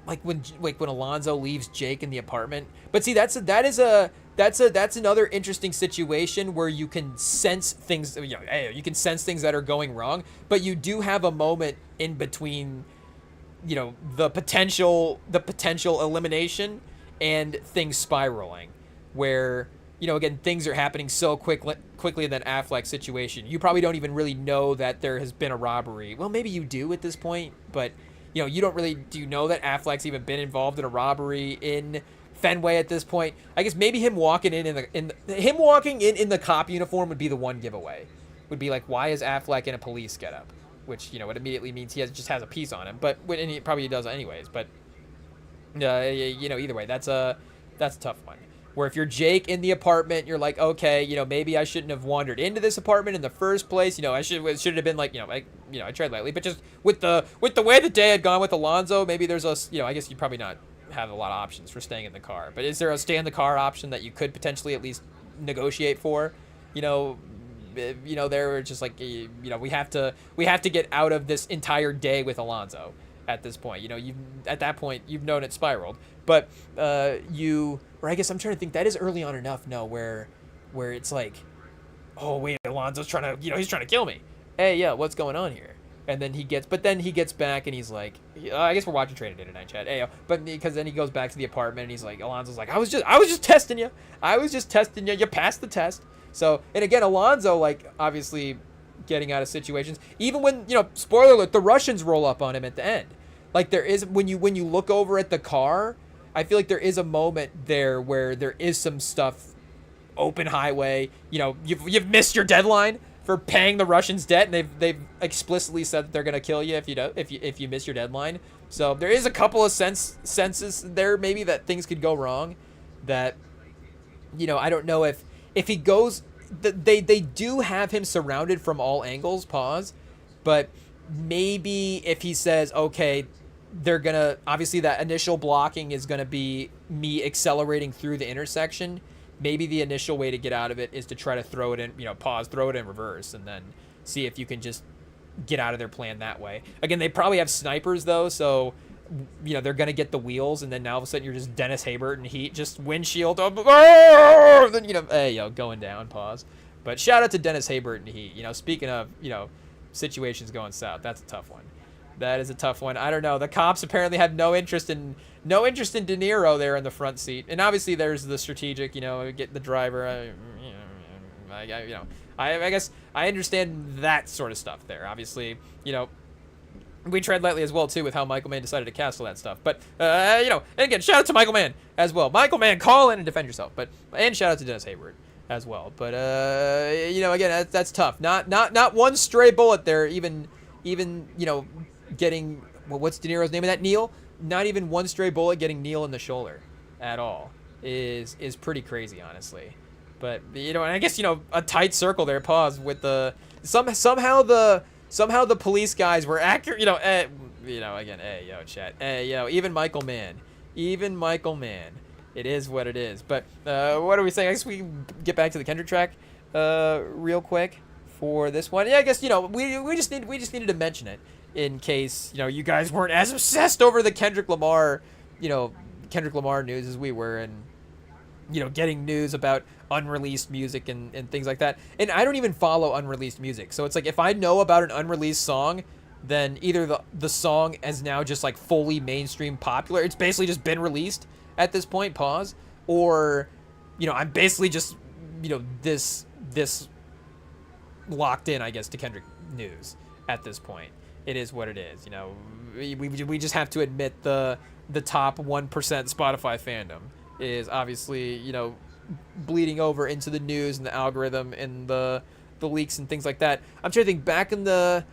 Speaker 1: like when Alonzo leaves Jake in the apartment. But see, that's another interesting situation where you can sense things. You can sense things that are going wrong, but you do have a moment in between, the potential elimination and things spiraling, where again things are happening so quickly in that Affleck situation. You probably don't even really know that there has been a robbery. Well, maybe you do at this point, but you don't really do you know that Affleck's even been involved in a robbery in Fenway at this point. I guess maybe him walking in the cop uniform would be the one giveaway. Would be like, why is Affleck in a police getup? Which it immediately means he just has a piece on him. But and he probably does anyways. But either way, that's a tough one. Where if you're Jake in the apartment, you're like, okay, maybe I shouldn't have wandered into this apartment in the first place. I should have been like, I tread lightly. But just with the way the day had gone with Alonzo, maybe there's I guess you probably not have a lot of options for staying in the car. But is there a stay in the car option that you could potentially at least negotiate for? They're just like, we have to get out of this entire day with Alonzo at this point. At that point you've known it spiraled. But or I guess I'm trying to think, that is early on enough, where it's like, oh wait, Alonzo's trying to, he's trying to kill me. Hey, yeah, what's going on here? And then he gets back and he's like, I guess we're watching Trading Day tonight, Chad. Hey, but because then he goes back to the apartment and he's like, Alonzo's like, I was just testing you. You passed the test. So, and again, Alonzo, like, obviously getting out of situations, even when, spoiler alert, the Russians roll up on him at the end. Like, there is, when you look over at the car, I feel like there is a moment there where there is some stuff, open highway, you've missed your deadline for paying the Russians debt, and they've explicitly said that they're going to kill you if you miss your deadline. So there is a couple of senses there maybe that things could go wrong, that I don't know if he goes, they do have him surrounded from all angles, but maybe if he says, okay, they're gonna, obviously that initial blocking is gonna be me accelerating through the intersection. Maybe the initial way to get out of it is to try to throw it in, throw it in reverse, and then see if you can just get out of their plan that way. Again, they probably have snipers though, so they're gonna get the wheels, and then now all of a sudden you're just Dennis Haysbert in heat, just windshield up, then going down. But shout out to Dennis Haysbert in heat. Speaking of situations going south, that's a tough one. That is a tough one. I don't know. The cops apparently had no interest in De Niro there in the front seat, and obviously there's the strategic, get the driver. I guess I understand that sort of stuff there. Obviously, we tread lightly as well too with how Michael Mann decided to cast all that stuff. But and again, shout out to Michael Mann as well. Michael Mann, call in and defend yourself. And shout out to Dennis Haysbert as well. But again, that's tough. Not one stray bullet there. Even getting, what's De Niro's name of that? Neil. Not even one stray bullet getting Neil in the shoulder at all is pretty crazy, honestly. But and I guess a tight circle there. With the somehow the police guys were accurate. Again, chat. Even Michael Mann. It is what it is. But what are we saying? I guess we can get back to the Kendrick track real quick for this one. Yeah, I guess we just needed to mention it in case you guys weren't as obsessed over the Kendrick Lamar news as we were, and getting news about unreleased music and things like that. And I don't even follow unreleased music, so it's like if I know about an unreleased song, then either the song is now just like fully mainstream popular, it's basically just been released at this point, or I'm basically just this locked in, I guess, to Kendrick news at this point. It is what it is. We just have to admit the top 1% Spotify fandom is obviously bleeding over into the news and the algorithm and the leaks and things like that. I'm trying to think back in the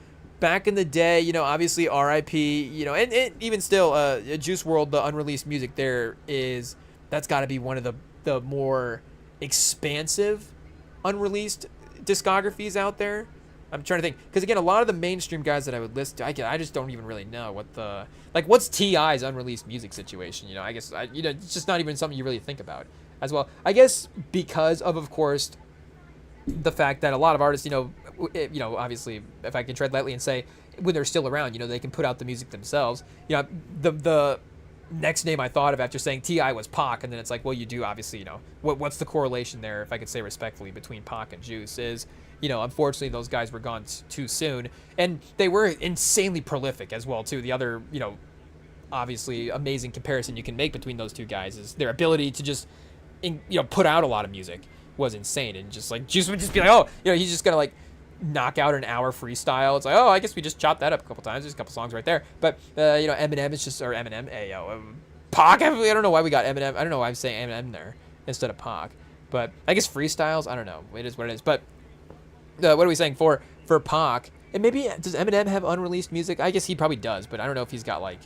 Speaker 1: day, obviously R.I.P. And even still, Juice WRLD, the unreleased music that's got to be one of the more expansive unreleased discographies out there. I'm trying to think, because again, a lot of the mainstream guys that I would list, I just don't even really know what's T.I.'s unreleased music situation. I guess it's just not even something you really think about as well. I guess because of course, the fact that a lot of artists,
Speaker 2: obviously, if I can tread lightly and say, when they're still around, they can put out the music themselves. The next name I thought of after saying T.I. was Pac, and then it's like, well, you do obviously, what's the correlation there, if I could say respectfully, between Pac and Juice is, unfortunately those guys were gone too soon, and they were insanely prolific as well too. The other, obviously amazing comparison you can make between those two guys is their ability to just, put out a lot of music was insane, and just like Juice would just be like, oh, he's just gonna like knock out an hour freestyle. It's like, oh, I guess we just chopped that up a couple times. There's a couple songs right there. But Eminem is just, or Eminem, Pac. I don't know why we got Eminem. I don't know why I'm saying Eminem there instead of Pac. But I guess freestyles. I don't know. It is what it is. But what are we saying for Pac? And maybe does Eminem have unreleased music? I guess he probably does, but I don't know if he's got like,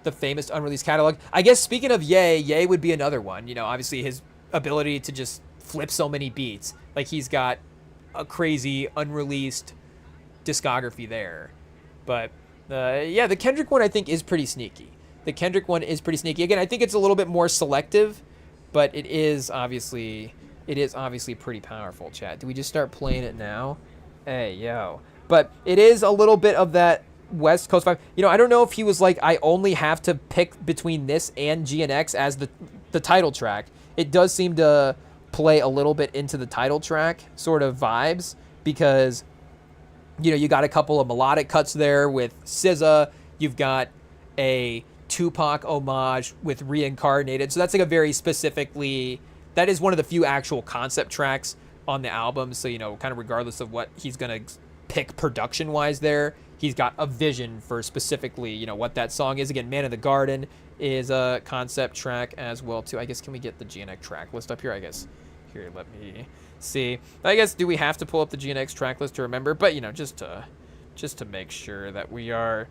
Speaker 2: the famous unreleased catalog. I guess speaking of Ye would be another one. Obviously his ability to just flip so many beats. Like he's got a crazy unreleased discography there. But the Kendrick one I think is pretty sneaky. Again, I think it's a little bit more selective, but it is obviously pretty powerful, chat. Do we just start playing it now? Hey, yo. But it is a little bit of that West Coast vibe. I don't know if he was like, I only have to pick between this and GNX as the title track. It does seem to play a little bit into the title track sort of vibes, because you got a couple of melodic cuts there with SZA. You've got a Tupac homage with Reincarnated, so that's like a very specifically, that is one of the few actual concept tracks on the album. So kind of regardless of what he's gonna pick production wise there, he's got a vision for specifically what that song is. Again, Man in the Garden is a concept track as well too. I guess, can we get the GNX track list up here? I guess here, let me see. I guess, do we have to pull up the GNX track list to remember? But just to make sure that we are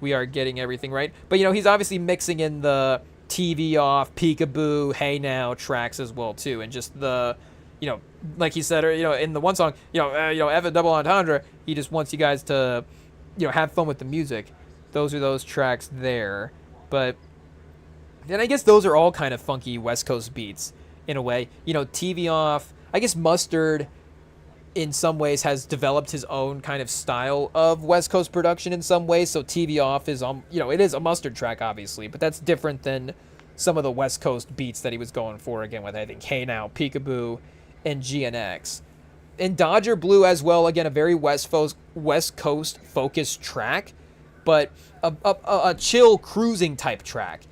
Speaker 2: getting everything right. But he's obviously mixing in the TV Off, Peekaboo, Hey Now tracks as well too, and just the like he said, or in the one song, Eva Double Entendre, he just wants you guys to have fun with the music. Those are those tracks there. But then I guess those are all kind of funky West Coast beats in a way. TV Off, I guess Mustard in some ways has developed his own kind of style of West Coast production in some ways. So TV Off is it is a Mustard track obviously, but that's different than some of the West Coast beats that he was going for, again with I think Hey Now, Peekaboo, and GNX. And Dodger Blue as well, again a very West Coast focused track, but a chill cruising type track.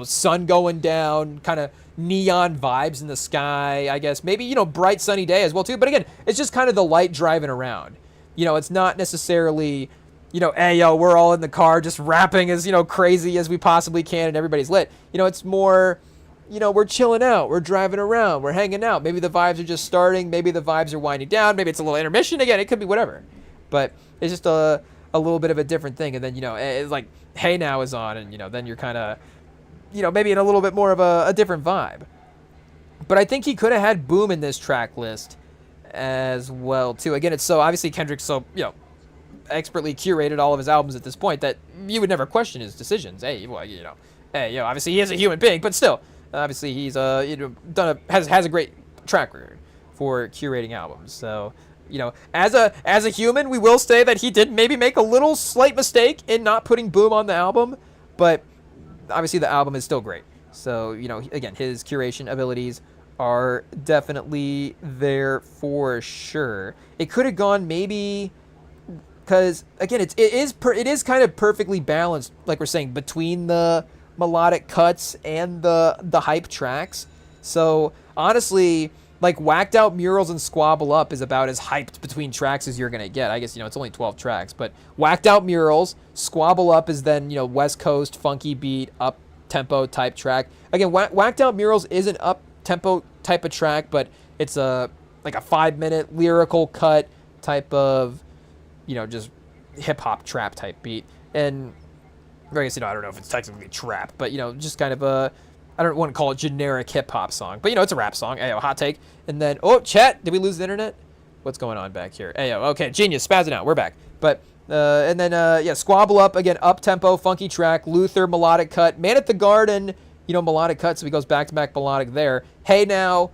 Speaker 2: Sun going down, kind of neon vibes in the sky, I guess. Maybe, bright sunny day as well too. But again, it's just kind of the light driving around. It's not necessarily, hey, yo, we're all in the car just rapping as, crazy as we possibly can and everybody's lit. It's more, we're chilling out, we're driving around, we're hanging out. Maybe the vibes are just starting, maybe the vibes are winding down, maybe it's a little intermission. Again, it could be whatever. But it's just a little bit of a different thing. And then, it's like Hey Now is on, and, then you're kind of, maybe in a little bit more of a different vibe. But I think he could have had Boom in this track list as well, too. Again, it's so, obviously Kendrick's so, expertly curated all of his albums at this point that you would never question his decisions. Hey, well, obviously he is a human being, but still, obviously he's, has a great track record for curating albums. So, as a human, we will say that he did maybe make a little slight mistake in not putting Boom on the album, but obviously the album is still great. So, again, his curation abilities are definitely there for sure. It could have gone maybe, because again, it is kind of perfectly balanced, like we're saying, between the melodic cuts and the hype tracks. So honestly, like Whacked Out Murals and Squabble Up is about as hyped between tracks as you're going to get. I guess, it's only 12 tracks, but Whacked Out Murals, Squabble Up is then, West Coast, funky beat, up-tempo type track. Again, Whacked Out Murals is an up-tempo type of track, but it's like a 5-minute lyrical cut type of, just hip-hop trap type beat. And I guess, I don't know if it's technically trap, but, just kind of I don't want to call it generic hip-hop song, but, it's a rap song. Ayo, hot take. And then, chat, did we lose the internet? What's going on back here? Ayo, okay, genius, spazzing out, we're back. But, and then, Squabble Up, again, up-tempo, funky track, Luther, melodic cut, Man at the Garden, melodic cut, so he goes back-to-back melodic there. Hey Now,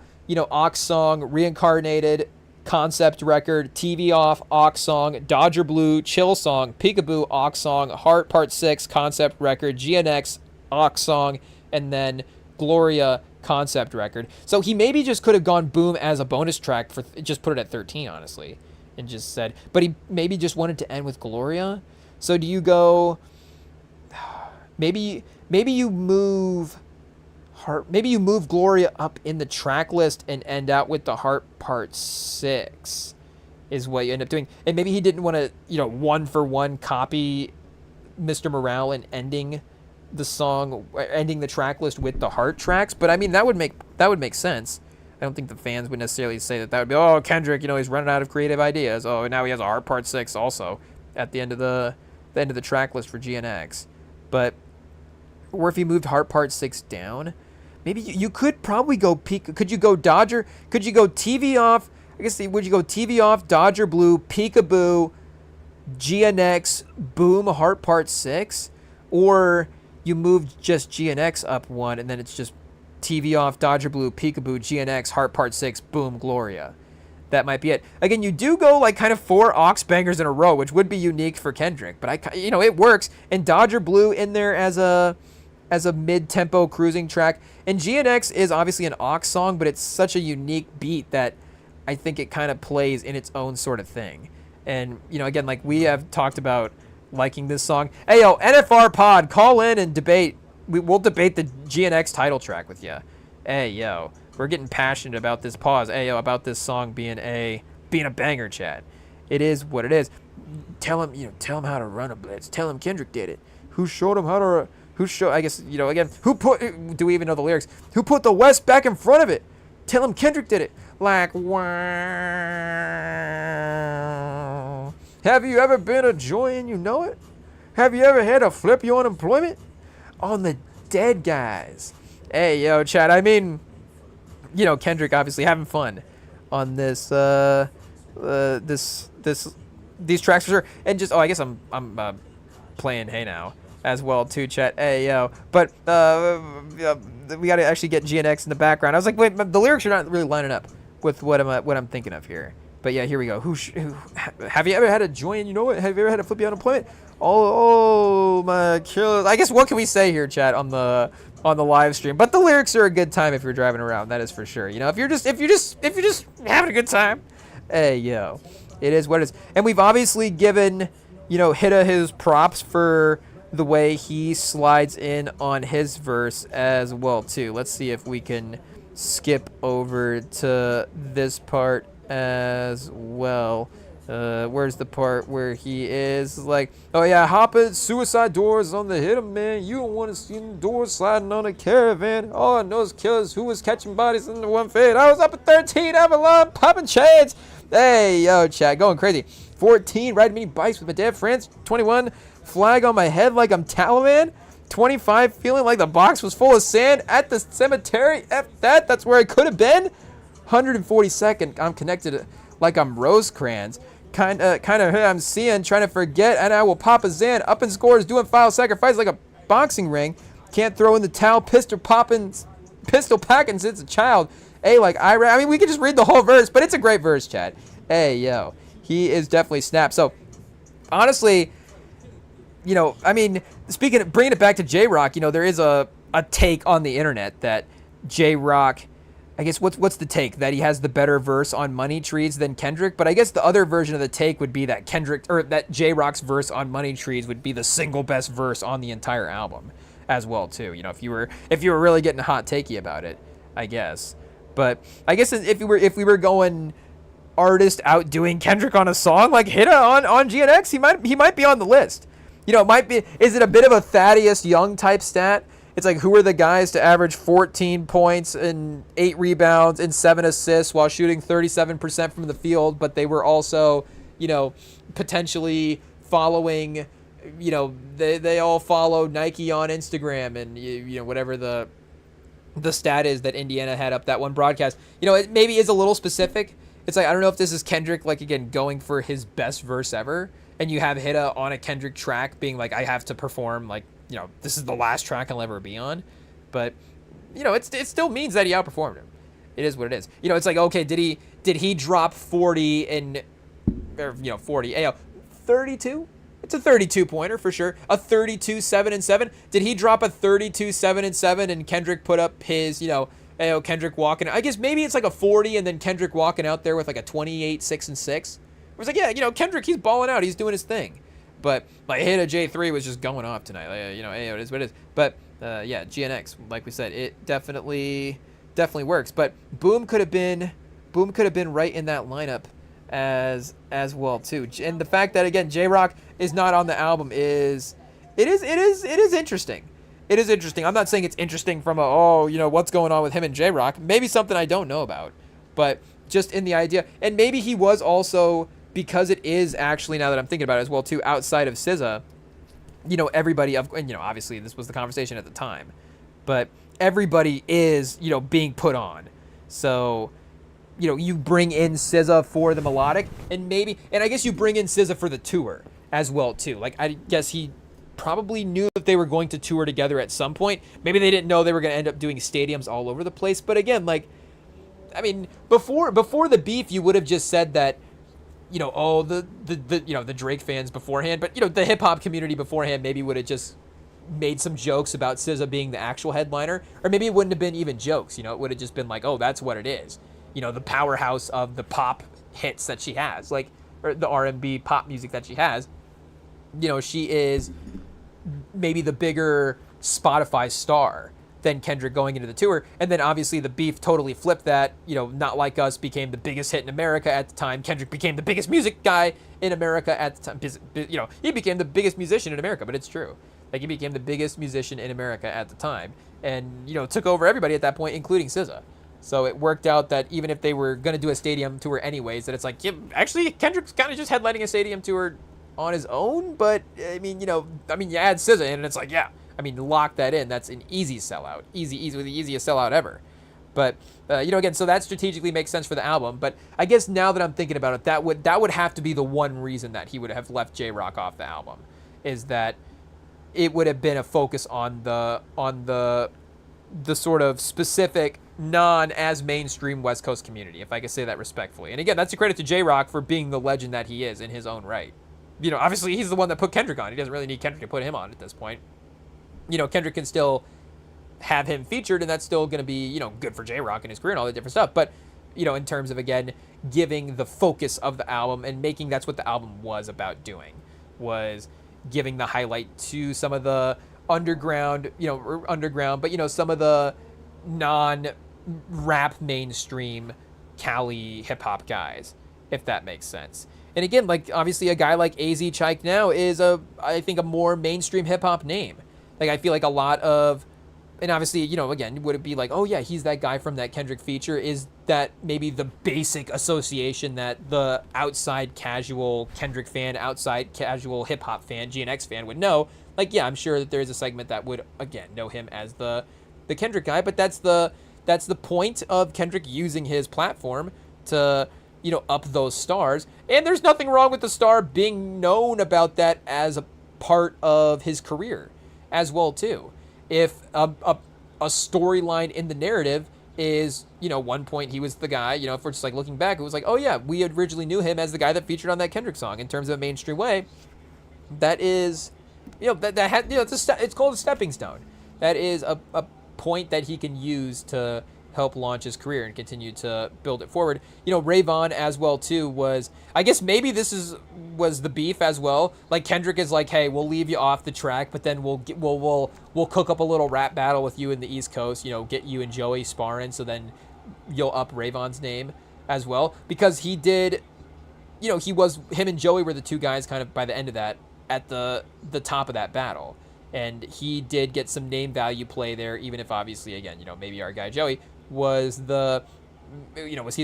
Speaker 2: Ox Song, Reincarnated, concept record, TV Off, Aux Song, Dodger Blue, Chill Song, Peekaboo, Aux Song, Heart Part 6, concept record, GNX, Aux Song, and then Gloria, concept record. So he maybe just could have gone Boom as a bonus track for just put it at 13, honestly, and just said, but he maybe just wanted to end with Gloria. So do you go, maybe you move Heart, maybe you move Gloria up in the track list and end out with the Heart Part 6 is what you end up doing. And maybe he didn't want to, 1-for-1 copy Mr. Morale and ending the track list with the Heart tracks. But I mean, that would make sense. I don't think the fans would necessarily say that would be, oh, Kendrick, he's running out of creative ideas. Oh, now he has a Heart Part 6 also at the end of the track list for GNX. But, or if you moved Heart Part 6 down, maybe you could probably go could you go Dodger? Could you go TV Off? I guess, would you go TV Off, Dodger Blue, Peekaboo, GNX, Boom, Heart Part 6? Or you moved just GNX up one, and then it's just TV Off, Dodger Blue, Peekaboo, GNX, Heart Part 6, Boom, Gloria. That might be it. Again, you do go like kind of 4 aux bangers in a row, which would be unique for Kendrick, but it works. And Dodger Blue in there as a mid-tempo cruising track. And GNX is obviously an aux song, but it's such a unique beat that I think it kind of plays in its own sort of thing. And, again, like we have talked about liking this song. Hey, yo, NFR Pod, call in and debate. We'll debate the GNX title track with you. Hey, yo, we're getting passionate about this pause. Hey, yo, about this song being a banger, chat. It is what it is. Tell him how to run a blitz. Tell him Kendrick did it. Who showed him how to... I guess, again, do we even know the lyrics? Who put the West back in front of it? Tell him Kendrick did it. Like, wow. Have you ever been a joy and you know it? Have you ever had to flip your unemployment? On the dead guys. Hey, yo, chat, I mean, Kendrick obviously having fun on this, these tracks for sure. And just, I guess I'm playing Hey Now as well too, chat. Hey, yo. But we got to actually get GNX in the background. I was like, wait, the lyrics are not really lining up with what I'm thinking of here. But yeah, here we go. Who have you ever had a joy and you know it? Have you ever had to flip your unemployment? Oh my killers. I guess what can we say here, chat, on the live stream? But the lyrics are a good time if you're driving around. That is for sure. If you're just having a good time. Hey, yo. It is what it is. And we've obviously given, Hitta his props for the way he slides in on his verse as well too. Let's see if we can skip over to this part as well. Where's the part where he is like, oh yeah, hopping suicide doors on the Hitta, man. You don't want to see the doors sliding on a caravan. All I know is killers who was catching bodies in the one fade. I was up at 13, Avalon, popping shades. Hey, yo, chat, going crazy. 14, riding mini bikes with my dead friends. 21, flag on my head like I'm Taliban. 25, feeling like the box was full of sand at the cemetery. F that, that's where I could have been. 142nd, I'm connected like I'm Rosecrans. Kind of, I'm seeing, trying to forget, and I will pop a Zan. Up in scores, doing final sacrifice like a boxing ring. Can't throw in the towel, pistol packing since a child. Hey, like I mean, we could just read the whole verse, but it's a great verse, chat. Hey, yo, he is definitely snapped. So, honestly, I mean, bringing it back to J-Rock, there is a take on the internet that J-Rock, I guess, what's the take? That he has the better verse on Money Trees than Kendrick? But I guess the other version of the take would be that that J-Rock's verse on Money Trees would be the single best verse on the entire album as well, too. If you were really getting hot takey about it, I guess. But I guess if we were going artist outdoing Kendrick on a song like Hitta on GNX, he might be on the list. It might be. Is it a bit of a Thaddeus Young type stat? It's like, who are the guys to average 14 points and 8 rebounds and 7 assists while shooting 37% from the field, but they were also, potentially following, they all follow Nike on Instagram and whatever the stat is that Indiana had up that one broadcast. It maybe is a little specific. It's like, I don't know if this is Kendrick, like, again, going for his best verse ever, and you have Hitta on a Kendrick track being like, I have to perform, like, this is the last track I'll ever be on. But, it still means that he outperformed him. It is what it is. You know, it's like, okay, did he drop 40 and, or, you know, 40, 32? It's a 32 pointer for sure. A 32 7 and 7. Did he drop a 32 7 and 7 and Kendrick put up his, you know, Kendrick walking? I guess maybe it's like a 40 and then Kendrick walking out there with like a 28 6 and 6. It was like, yeah, you know, Kendrick, he's balling out, he's doing his thing. But like Hit a J3 was just going off tonight. Like, you know, it is what it is. But yeah, GNX, like we said, it definitely works. But Boom could have been right in that lineup as well too. And the fact that again J-Rock is not on the album is interesting. It is interesting. I'm not saying it's interesting from what's going on with him and J-Rock. Maybe something I don't know about. But just in the idea, and maybe he was also, because it is actually, now that I'm thinking about it as well too, outside of SZA, you know, everybody, and you know, obviously this was the conversation at the time, but everybody is, you know, being put on. So, you know, you bring in SZA for the melodic, and I guess you bring in SZA for the tour as well too. Like, I guess he probably knew that they were going to tour together at some point. Maybe they didn't know they were going to end up doing stadiums all over the place. But again, like, I mean, before the beef, you would have just said that, you know, the Drake fans beforehand, but, you know, the hip hop community beforehand maybe would have just made some jokes about SZA being the actual headliner, or maybe it wouldn't have been even jokes. You know, it would have just been like, oh, that's what it is. You know, the powerhouse of the pop hits that she has, like, or the R&B pop music that she has. You know, she is maybe the bigger Spotify star than Kendrick going into the tour. And then obviously the beef totally flipped that. You know, Not Like Us became the biggest hit in America at the time. Kendrick became the biggest music guy in America at the time. You know, he became the biggest musician in America, but it's true. Like, he became the biggest musician in America at the time. And, you know, took over everybody at that point, including SZA. So it worked out that even if they were going to do a stadium tour anyways, that it's like, yeah, actually, Kendrick's kind of just headlining a stadium tour on his own. But, I mean, you add SZA in, and it's like, yeah, I mean, lock that in. That's an easy sellout. Easy, the easiest sellout ever. But, you know, again, so that strategically makes sense for the album. But I guess now that I'm thinking about it, that would have to be the one reason that he would have left J-Rock off the album, is that it would have been a focus on the sort of specific non-as mainstream West Coast community, if I could say that respectfully. And again, that's a credit to J-Rock for being the legend that he is in his own right. You know, obviously he's the one that put Kendrick on. He doesn't really need Kendrick to put him on at this point. You know, Kendrick can still have him featured, and that's still going to be, you know, good for J-Rock and his career and all that different stuff. But, you know, in terms of, again, giving the focus of the album and making that's what the album was about doing, was giving the highlight to some of the underground, but, you know, some of the non-rap mainstream Cali hip-hop guys, if that makes sense. And again, like, obviously a guy like AZ Chike now is I think a more mainstream hip-hop name. Like, I feel like a lot of, and obviously, you know, again, would it be like, oh yeah, he's that guy from that Kendrick feature? Is that maybe the basic association that the outside casual Kendrick fan, outside casual hip-hop fan, GNX fan would know? Like, yeah, I'm sure that there is a segment that would, again, know him as the Kendrick guy, but that's the point of Kendrick using his platform to, you know, up those stars. And there's nothing wrong with the star being known about that as a part of his career as well too. If a storyline in the narrative is, you know, one point he was the guy, you know, if we're just like looking back, it was like, oh yeah, we originally knew him as the guy that featured on that Kendrick song in terms of a mainstream way. That is, you know, that had, you know, it's called a stepping stone. That is a point that he can use to help launch his career and continue to build it forward. You know, Rayvon as well too was, I guess maybe this was the beef as well. Like, Kendrick is like, hey, we'll leave you off the track, but then we'll cook up a little rap battle with you in the East Coast. You know, get you and Joey sparring, so then you'll up Rayvon's name as well, because he did. You know, him and Joey were the two guys kind of by the end of that at the top of that battle. And he did get some name value play there, even if obviously, again, you know, maybe our guy Joey was he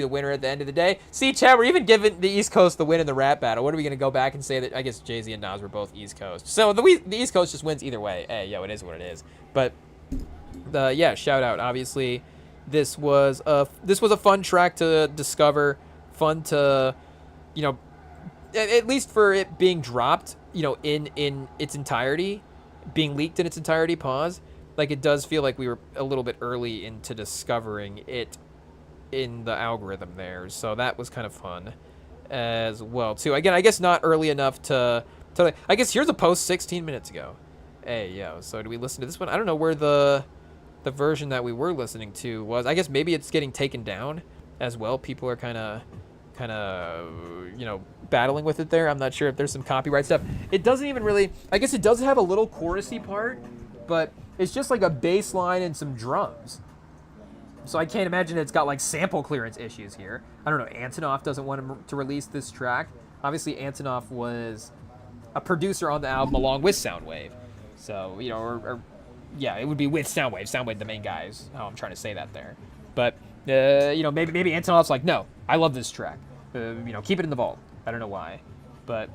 Speaker 2: the winner at the end of the day? See, Chad, we're even giving the East Coast the win in the rap battle. What are we going to go back and say that, I guess Jay-Z and Nas were both East Coast. So the East Coast just wins either way. Hey, yo, it is what it is. But, shout out. Obviously, this was a fun track to discover, fun to, you know, at least for it being dropped, you know, in its entirety, being leaked in its entirety, like, it does feel like we were a little bit early into discovering it in the algorithm there. So that was kind of fun as well too. Again, I guess not early enough to I guess here's a post 16 minutes ago. Hey, yo. So do we listen to this one? I don't know where the version that we were listening to was. I guess maybe it's getting taken down as well. People are kind of battling with it there. I'm not sure if there's some copyright stuff. It doesn't even really, I guess it does have a little chorusy part, but it's just like a bass line and some drums. So I can't imagine it's got like sample clearance issues here. I don't know. Antonov doesn't want him to release this track. Obviously Antonov was a producer on the album along with Soundwave. So, yeah, it would be with Soundwave. Soundwave, the main guy, is how I'm trying to say that there. But, maybe Antonov's like, no, I love this track. Keep it in the vault. I don't know why. But,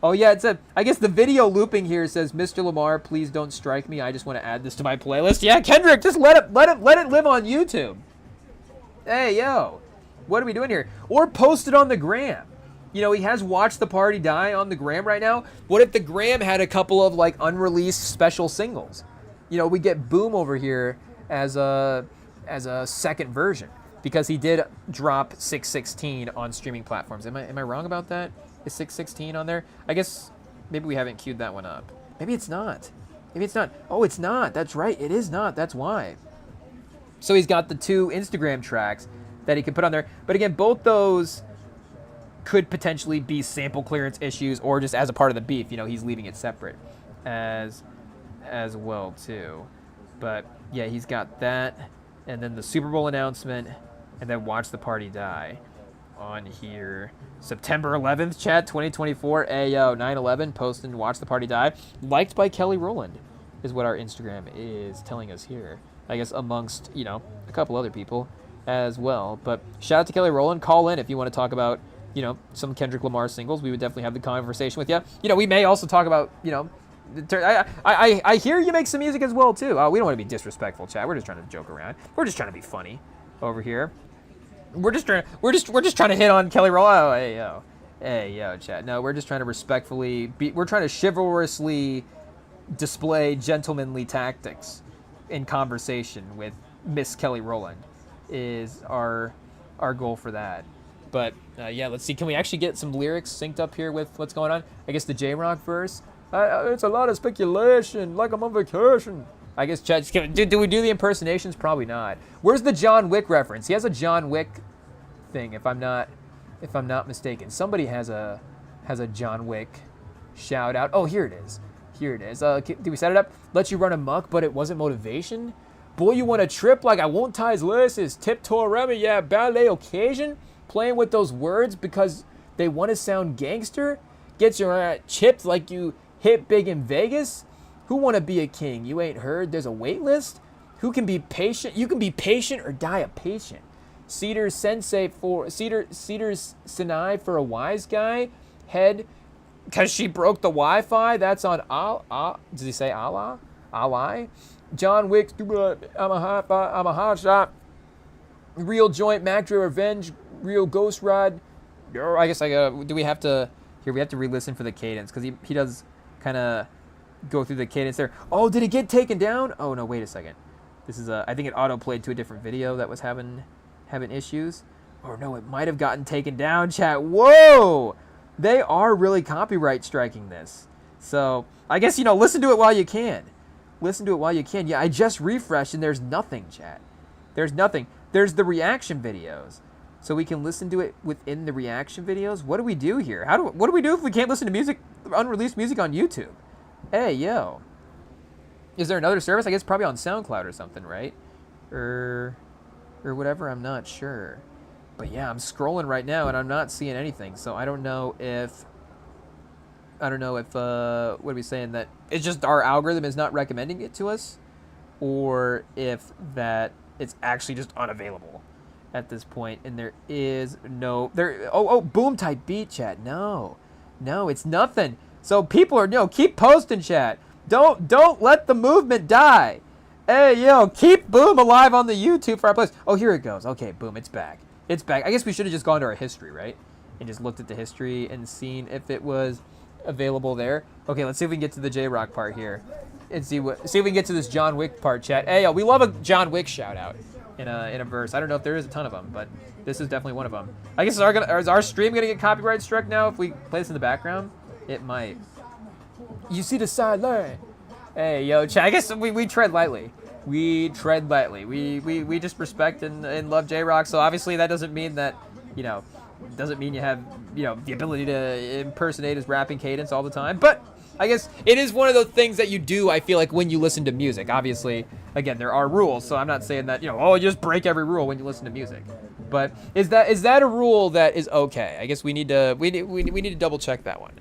Speaker 2: oh, yeah, it said, I guess the video looping here says, Mr. Lamar, please don't strike me. I just want to add this to my playlist. Yeah, Kendrick, just let it live on YouTube. Hey, yo, what are we doing here? Or post it on the gram. He has Watch the Party Die on the gram right now. What if the gram had a couple of, like, unreleased special singles? We get Boom over here as a second version because he did drop 616 on streaming platforms. Am I wrong about that? Is 616 on there? I guess maybe we haven't queued that one up. Maybe it's not. Oh, it's not. That's right. It is not. That's why. So he's got the 2 Instagram tracks that he can put on there. But again, both those could potentially be sample clearance issues or just as a part of the beef. He's leaving it separate as well too. But yeah, he's got that, and then the Super Bowl announcement, and then Watch the Party Die on here. September 11th, chat, 2024. Ayo, 9/11, posting Watch the Party Die. Liked by Kelly Rowland is what our Instagram is telling us here. I guess amongst, a couple other people as well. But shout out to Kelly Rowland. Call in if you want to talk about some Kendrick Lamar singles. We would definitely have the conversation with you. We may also talk about, I hear you make some music as well, too. We don't want to be disrespectful, chat. We're just trying to joke around. We're just trying to be funny over here. We're just trying to hit on Kelly Rowland. Oh, hey, yo, chat. No, we're just trying to respectfully we're trying to chivalrously display gentlemanly tactics in conversation with Miss Kelly Rowland is our goal for that. But, yeah, let's see. Can we actually get some lyrics synced up here with what's going on? I guess the J-Rock verse. It's a lot of speculation, like I'm on vacation. I guess, Chad, do we do the impersonations? Probably not. Where's the John Wick reference? He has a John Wick thing, if I'm not mistaken. Somebody has a John Wick shout out. Oh, here it is. Did we set it up? Let you run amok, but it wasn't motivation. Boy, you want to trip like I won't tie his laces. Tiptoe Remy, yeah, ballet occasion. Playing with those words because they want to sound gangster. Gets your chipped like you hit big in Vegas. Who want to be a king? You ain't heard there's a wait list? Who can be patient? You can be patient or die a patient. Cedar's Sinai for a wise guy. Head, because she broke the Wi-Fi. That's on does he say Allah? Allah? John Wick, I'm a hot shot. Real joint, Mac Revenge, real Ghost Ride. I guess do we have to re-listen for the cadence because he does kind of go through the cadence there. Oh, did it get taken down? Oh no, wait a second. This is I think it auto-played to a different video that was having issues. Or no, it might have gotten taken down, chat. Whoa! They are really copyright striking this. So I guess listen to it while you can. Yeah, I just refreshed and there's nothing, chat. There's nothing. There's the reaction videos. So we can listen to it within the reaction videos. What do we do here? What do we do if we can't listen to music, unreleased music on YouTube? Hey, yo. Is there another service? I guess probably on SoundCloud or something, right? Or whatever, I'm not sure. But yeah, I'm scrolling right now and I'm not seeing anything. So I don't know if what are we saying, that it's just our algorithm is not recommending it to us, or if that it's actually just unavailable at this point, and there is no boom type beat, chat. No, it's nothing. So people are keep posting, chat. Don't let the movement die. Hey, yo, keep Boom alive on the YouTube for our place. Oh, here it goes. Okay, Boom, it's back. I guess we should have just gone to our history, right? And just looked at the history and seen if it was available there. Okay, let's see if we can get to the J-Rock part here. And see if we can get to this John Wick part, chat. Hey, yo, we love a John Wick shout out. in a verse. I don't know if there is a ton of them, but this is definitely one of them. I guess is our stream gonna get copyright struck now if we play this in the background? It might. You see the sideline. Hey, yo, chat. I guess we tread lightly. We tread lightly. We just respect and love J-Rock. So obviously that doesn't mean that, you know, doesn't mean you have, you know, the ability to impersonate his rapping cadence all the time. But I guess it is one of those things that you do, I feel like, when you listen to music. Obviously, again, there are rules, so I'm not saying that, you know, oh, you just break every rule when you listen to music. But is that a rule that is okay? I guess we need to double check that one.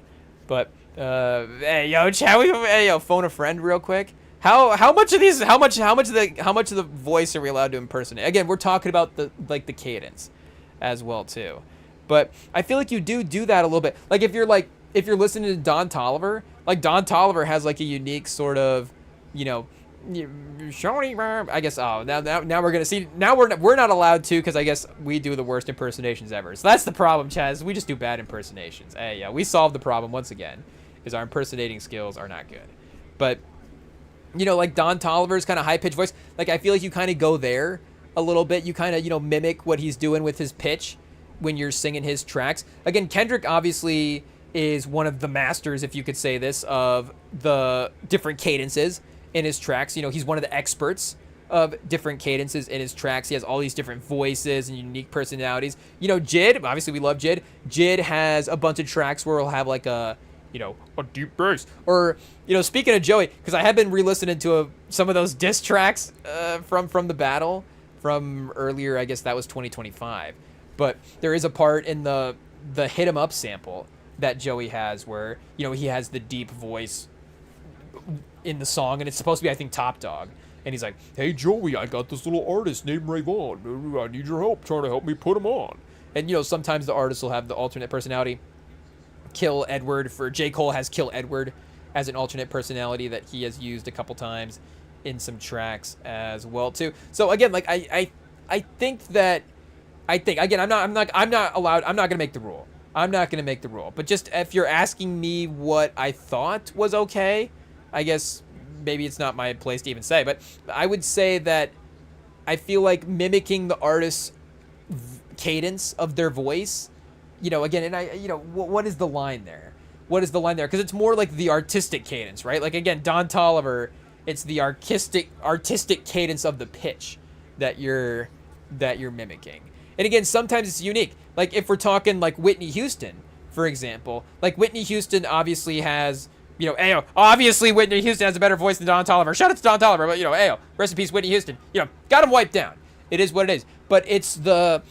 Speaker 2: But hey, yo, chat, hey, yo, phone a friend real quick. How much of the voice are we allowed to impersonate? Again, we're talking about the cadence as well too. But I feel like you do that a little bit. Like if you're listening to Don Toliver, like Don Toliver has like a unique sort of, you know, I guess. Oh, now we're gonna see. Now we're not allowed to, because I guess we do the worst impersonations ever. So that's the problem, Chaz. We just do bad impersonations. Hey, yeah, we solved the problem once again, because our impersonating skills are not good. But you know, like Don Toliver's kind of high pitched voice. Like I feel like you kind of go there a little bit. You kind of, you know, mimic what he's doing with his pitch when you're singing his tracks. Again, Kendrick obviously is one of the masters, if you could say this, of the different cadences in his tracks. You know, he's one of the experts of different cadences in his tracks. He has all these different voices and unique personalities. You know, Jid, obviously we love Jid. Jid has a bunch of tracks where he'll have like a, you know, a deep bass. Or, you know, speaking of Joey, because I have been re-listening to some of those diss tracks from the battle from earlier, I guess that was 2025. But there is a part in the Hit 'Em Up sample that Joey has where, you know, he has the deep voice in the song, and it's supposed to be, I think, Top Dog. And he's like, hey, Joey, I got this little artist named Rayvon. I need your help trying to help me put him on. And, you know, sometimes the artist will have the alternate personality. Kill Edward for J. Cole has Kill Edward as an alternate personality that he has used a couple times in some tracks as well, too. So, again, like, I think again, I'm not allowed, I'm not going to make the rule. I'm not going to make the rule. But just if you're asking me what I thought was okay, I guess maybe it's not my place to even say. But I would say that I feel like mimicking the artist's cadence of their voice, you know, again, and you know, what is the line there? What is the line there? Because it's more like the artistic cadence, right? Like, again, Don Toliver, it's the artistic cadence of the pitch that you're mimicking. And again, sometimes it's unique. Like if we're talking like Whitney Houston, for example, like Whitney Houston obviously has, you know, Ayo, obviously Whitney Houston has a better voice than Don Toliver. Shout out to Don Toliver, but you know, Ayo, rest in peace, Whitney Houston. You know, got him wiped down. It is what it is. But it's the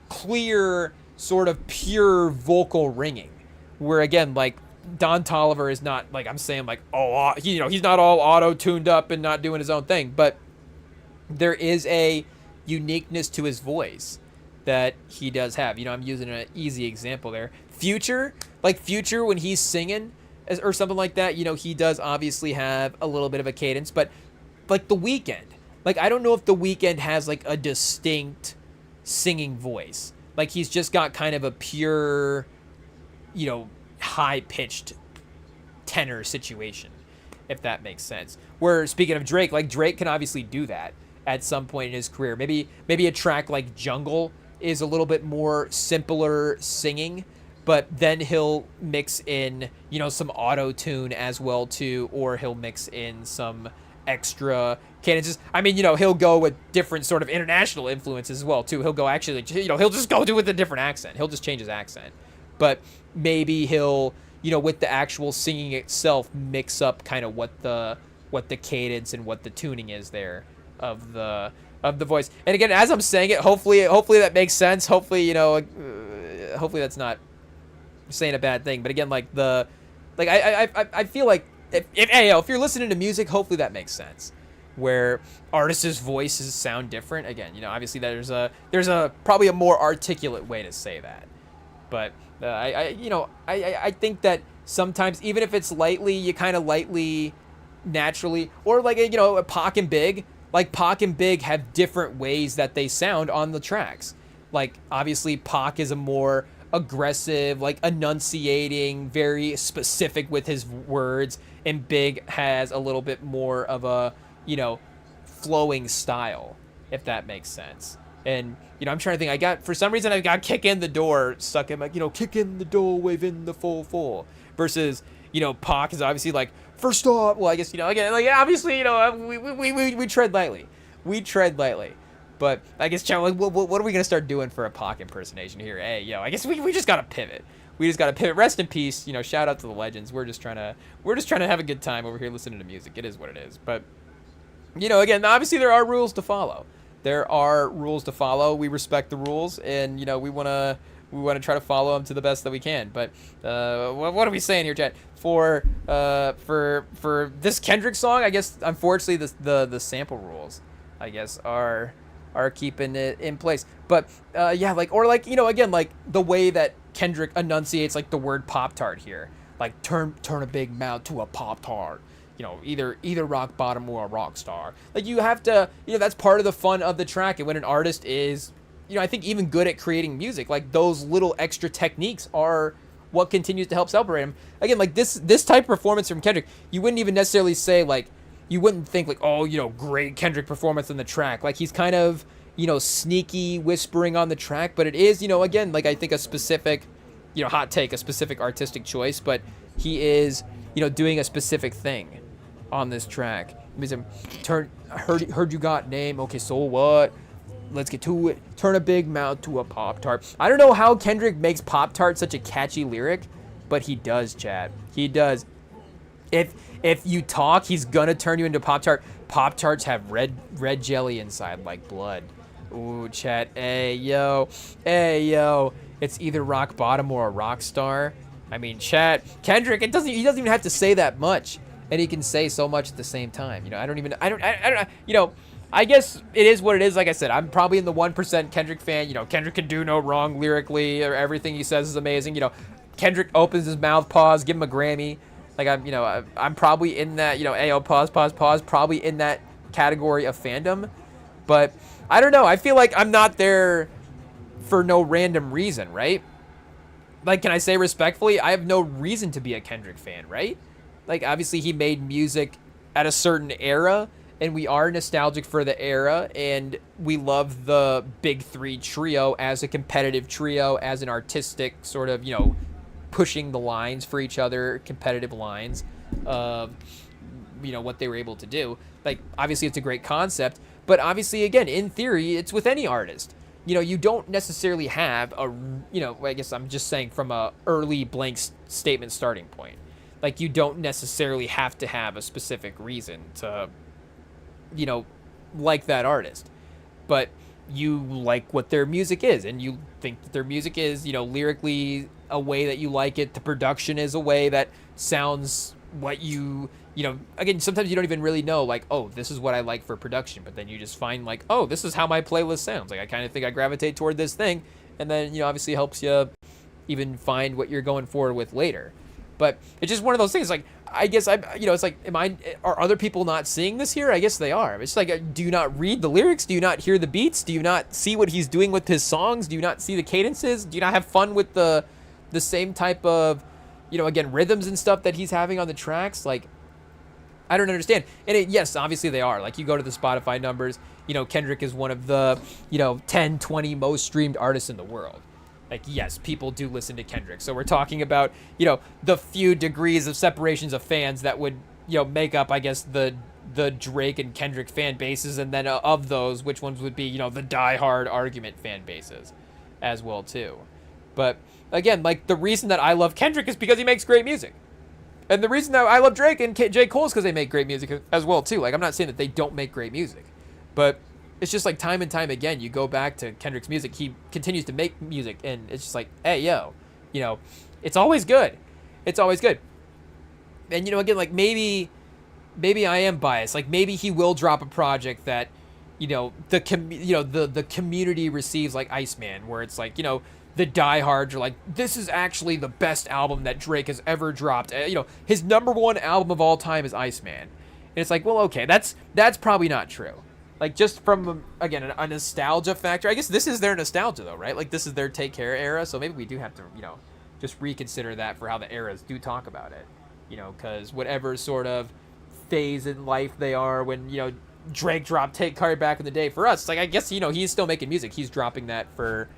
Speaker 2: clear sort of pure vocal ringing, where again, like Don Toliver is not like, I'm saying like, oh, you know, he's not all auto tuned up and not doing his own thing, but there is a uniqueness to his voice that he does have. You know, I'm using an easy example there. Future when he's singing or something like that, you know, he does obviously have a little bit of a cadence, but like The Weeknd, like I don't know if The Weeknd has like a distinct singing voice. Like he's just got kind of a pure, you know, high-pitched tenor situation, if that makes sense. Where speaking of Drake, like Drake can obviously do that at some point in his career. Maybe a track like Jungle is a little bit more simpler singing, but then he'll mix in, you know, some auto-tune as well too, or he'll mix in some extra cadences. I mean, you know, he'll go with different sort of international influences as well too. He'll go actually, you know, he'll just go do it with a different accent. He'll just change his accent. But maybe he'll, you know, with the actual singing itself, mix up kind of what the cadence and what the tuning is there of the voice. And again, as I'm saying it, hopefully that makes sense. Hopefully, you know, hopefully that's not saying a bad thing. But again, like I feel like if you're listening to music, hopefully that makes sense. Where artists' voices sound different. Again, you know, obviously there's a probably a more articulate way to say that. But I think that sometimes, even if it's lightly, you kind of lightly, naturally, or like, you know, Pac and Big, like Pac and Big have different ways that they sound on the tracks. Like obviously Pac is a more aggressive, like enunciating, very specific with his words, and Big has a little bit more of a, you know, flowing style if that makes sense. And, I'm trying to think. For some reason, I got kick in the door stuck in my, kick in the door, wave in the full. Versus, Pac is obviously like, first off, well, I guess, again, like, obviously, we tread lightly. We tread lightly. But I guess, Chad, like, what are we going to start doing for a Pac impersonation here? Hey, I guess we just got to pivot. We just got to pivot. Rest in peace. Shout out to the legends. We're just trying to have a good time over here listening to music. It is what it is. But, again, obviously there are rules to follow. There are rules to follow. We respect the rules, and we want to try to follow them to the best that we can. But what are we saying here, Chad? For this Kendrick song, I guess unfortunately the sample rules, I guess, are keeping it in place. But again, like the way that Kendrick enunciates like the word Pop-Tart here, like turn a big mouth to a Pop-Tart. Either rock bottom or a rock star. Like, you have to, that's part of the fun of the track. And when an artist is, I think even good at creating music, like those little extra techniques are what continues to help separate him. Again, like this type of performance from Kendrick, you wouldn't even necessarily say like, you wouldn't think like, oh, great Kendrick performance on the track. Like, he's kind of, sneaky whispering on the track, but it is, again, like I think a specific, hot take, a specific artistic choice, but he is, doing a specific thing on this track. Heard you got name. Okay, so what? Let's get to it. Turn a big mouth to a Pop-Tart. I don't know how Kendrick makes Pop-Tart such a catchy lyric, but he does, Chad. He does. If you talk, he's gonna turn you into Pop-Tart. Pop-Tarts have red jelly inside like blood. Ooh, Chad. Hey yo. It's either rock bottom or a rock star. I mean, Chad, Kendrick, he doesn't even have to say that much. And he can say so much at the same time. I don't, I guess it is what it is. Like I said, I'm probably in the 1% Kendrick fan. Kendrick can do no wrong lyrically, or everything he says is amazing. Kendrick opens his mouth, pause, give him a Grammy. Like, I'm probably in that, ayo, pause, probably in that category of fandom. But I don't know. I feel like I'm not there for no random reason, right? Like, can I say respectfully, I have no reason to be a Kendrick fan, right? Like, obviously, he made music at a certain era, and we are nostalgic for the era, and we love the Big Three trio as a competitive trio, as an artistic sort of, pushing the lines for each other, competitive lines of, what they were able to do. Like, obviously, it's a great concept, but obviously, again, in theory, it's with any artist. You don't necessarily have a, I guess I'm just saying from a early blank statement starting point. Like, you don't necessarily have to have a specific reason to, like that artist. But you like what their music is, and you think that their music is, lyrically a way that you like it. The production is a way that sounds what you, again, sometimes you don't even really know, like, oh, this is what I like for production. But then you just find, like, oh, this is how my playlist sounds. Like, I kind of think I gravitate toward this thing. And then, obviously helps you even find what you're going forward with later. But it's just one of those things. Like, I guess it's like, are other people not seeing this here? I guess they are. It's like, do you not read the lyrics? Do you not hear the beats? Do you not see what he's doing with his songs? Do you not see the cadences? Do you not have fun with the same type of, again, rhythms and stuff that he's having on the tracks? Like, I don't understand. And yes, obviously they are. Like, you go to the Spotify numbers, Kendrick is one of the, 10, 20 most streamed artists in the world. Like, yes, people do listen to Kendrick. So we're talking about, the few degrees of separations of fans that would, make up, I guess, the Drake and Kendrick fan bases. And then of those, which ones would be, the diehard argument fan bases as well, too. But again, like, the reason that I love Kendrick is because he makes great music. And the reason that I love Drake and J. Cole is because they make great music as well, too. Like, I'm not saying that they don't make great music. But it's just like time and time again, you go back to Kendrick's music, he continues to make music, and it's just like, hey, yo, it's always good. It's always good. And, again, like, maybe I am biased. Like, maybe he will drop a project that, the community receives, like Iceman, where it's like, the diehards are like, this is actually the best album that Drake has ever dropped. His number one album of all time is Iceman. And it's like, well, okay, that's probably not true. Like, just from, again, a nostalgia factor. I guess this is their nostalgia, though, right? Like, this is their Take Care era, so maybe we do have to, just reconsider that for how the eras do talk about it. Because whatever sort of phase in life they are when, Drake dropped Take Card back in the day. For us, it's like, I guess, he's still making music. He's dropping that for,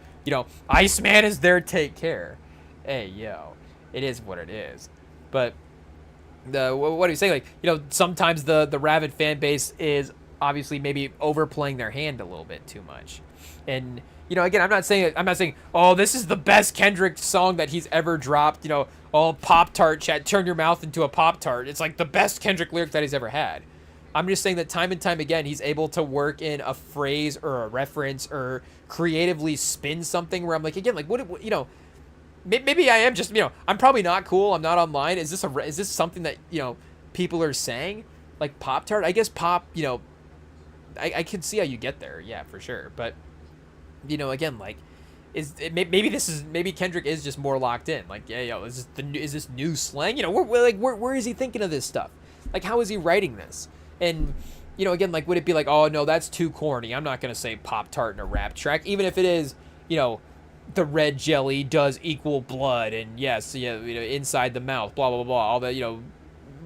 Speaker 2: Iceman is there, Take Care. Hey, yo, it is what it is. But what are you saying? Like, sometimes the rabid fan base is obviously maybe overplaying their hand a little bit too much. And, again, I'm not saying, oh, this is the best Kendrick song that he's ever dropped. Pop-Tart chat, turn your mouth into a Pop-Tart. It's like the best Kendrick lyric that he's ever had. I'm just saying that time and time again, he's able to work in a phrase or a reference or creatively spin something where I'm like, again, like, what maybe I am just, I'm probably not cool. I'm not online. Is this something that, people are saying? Like Pop-Tart? I guess pop, I can see how you get there. Yeah, for sure. But, again, like, maybe Kendrick is just more locked in. Like, yeah, is this new slang? Where is he thinking of this stuff? Like, how is he writing this? And, again, like, would it be like, oh, no, that's too corny. I'm not going to say Pop-Tart in a rap track, even if it is, the red jelly does equal blood, and yes, inside the mouth, blah, blah, blah, all that,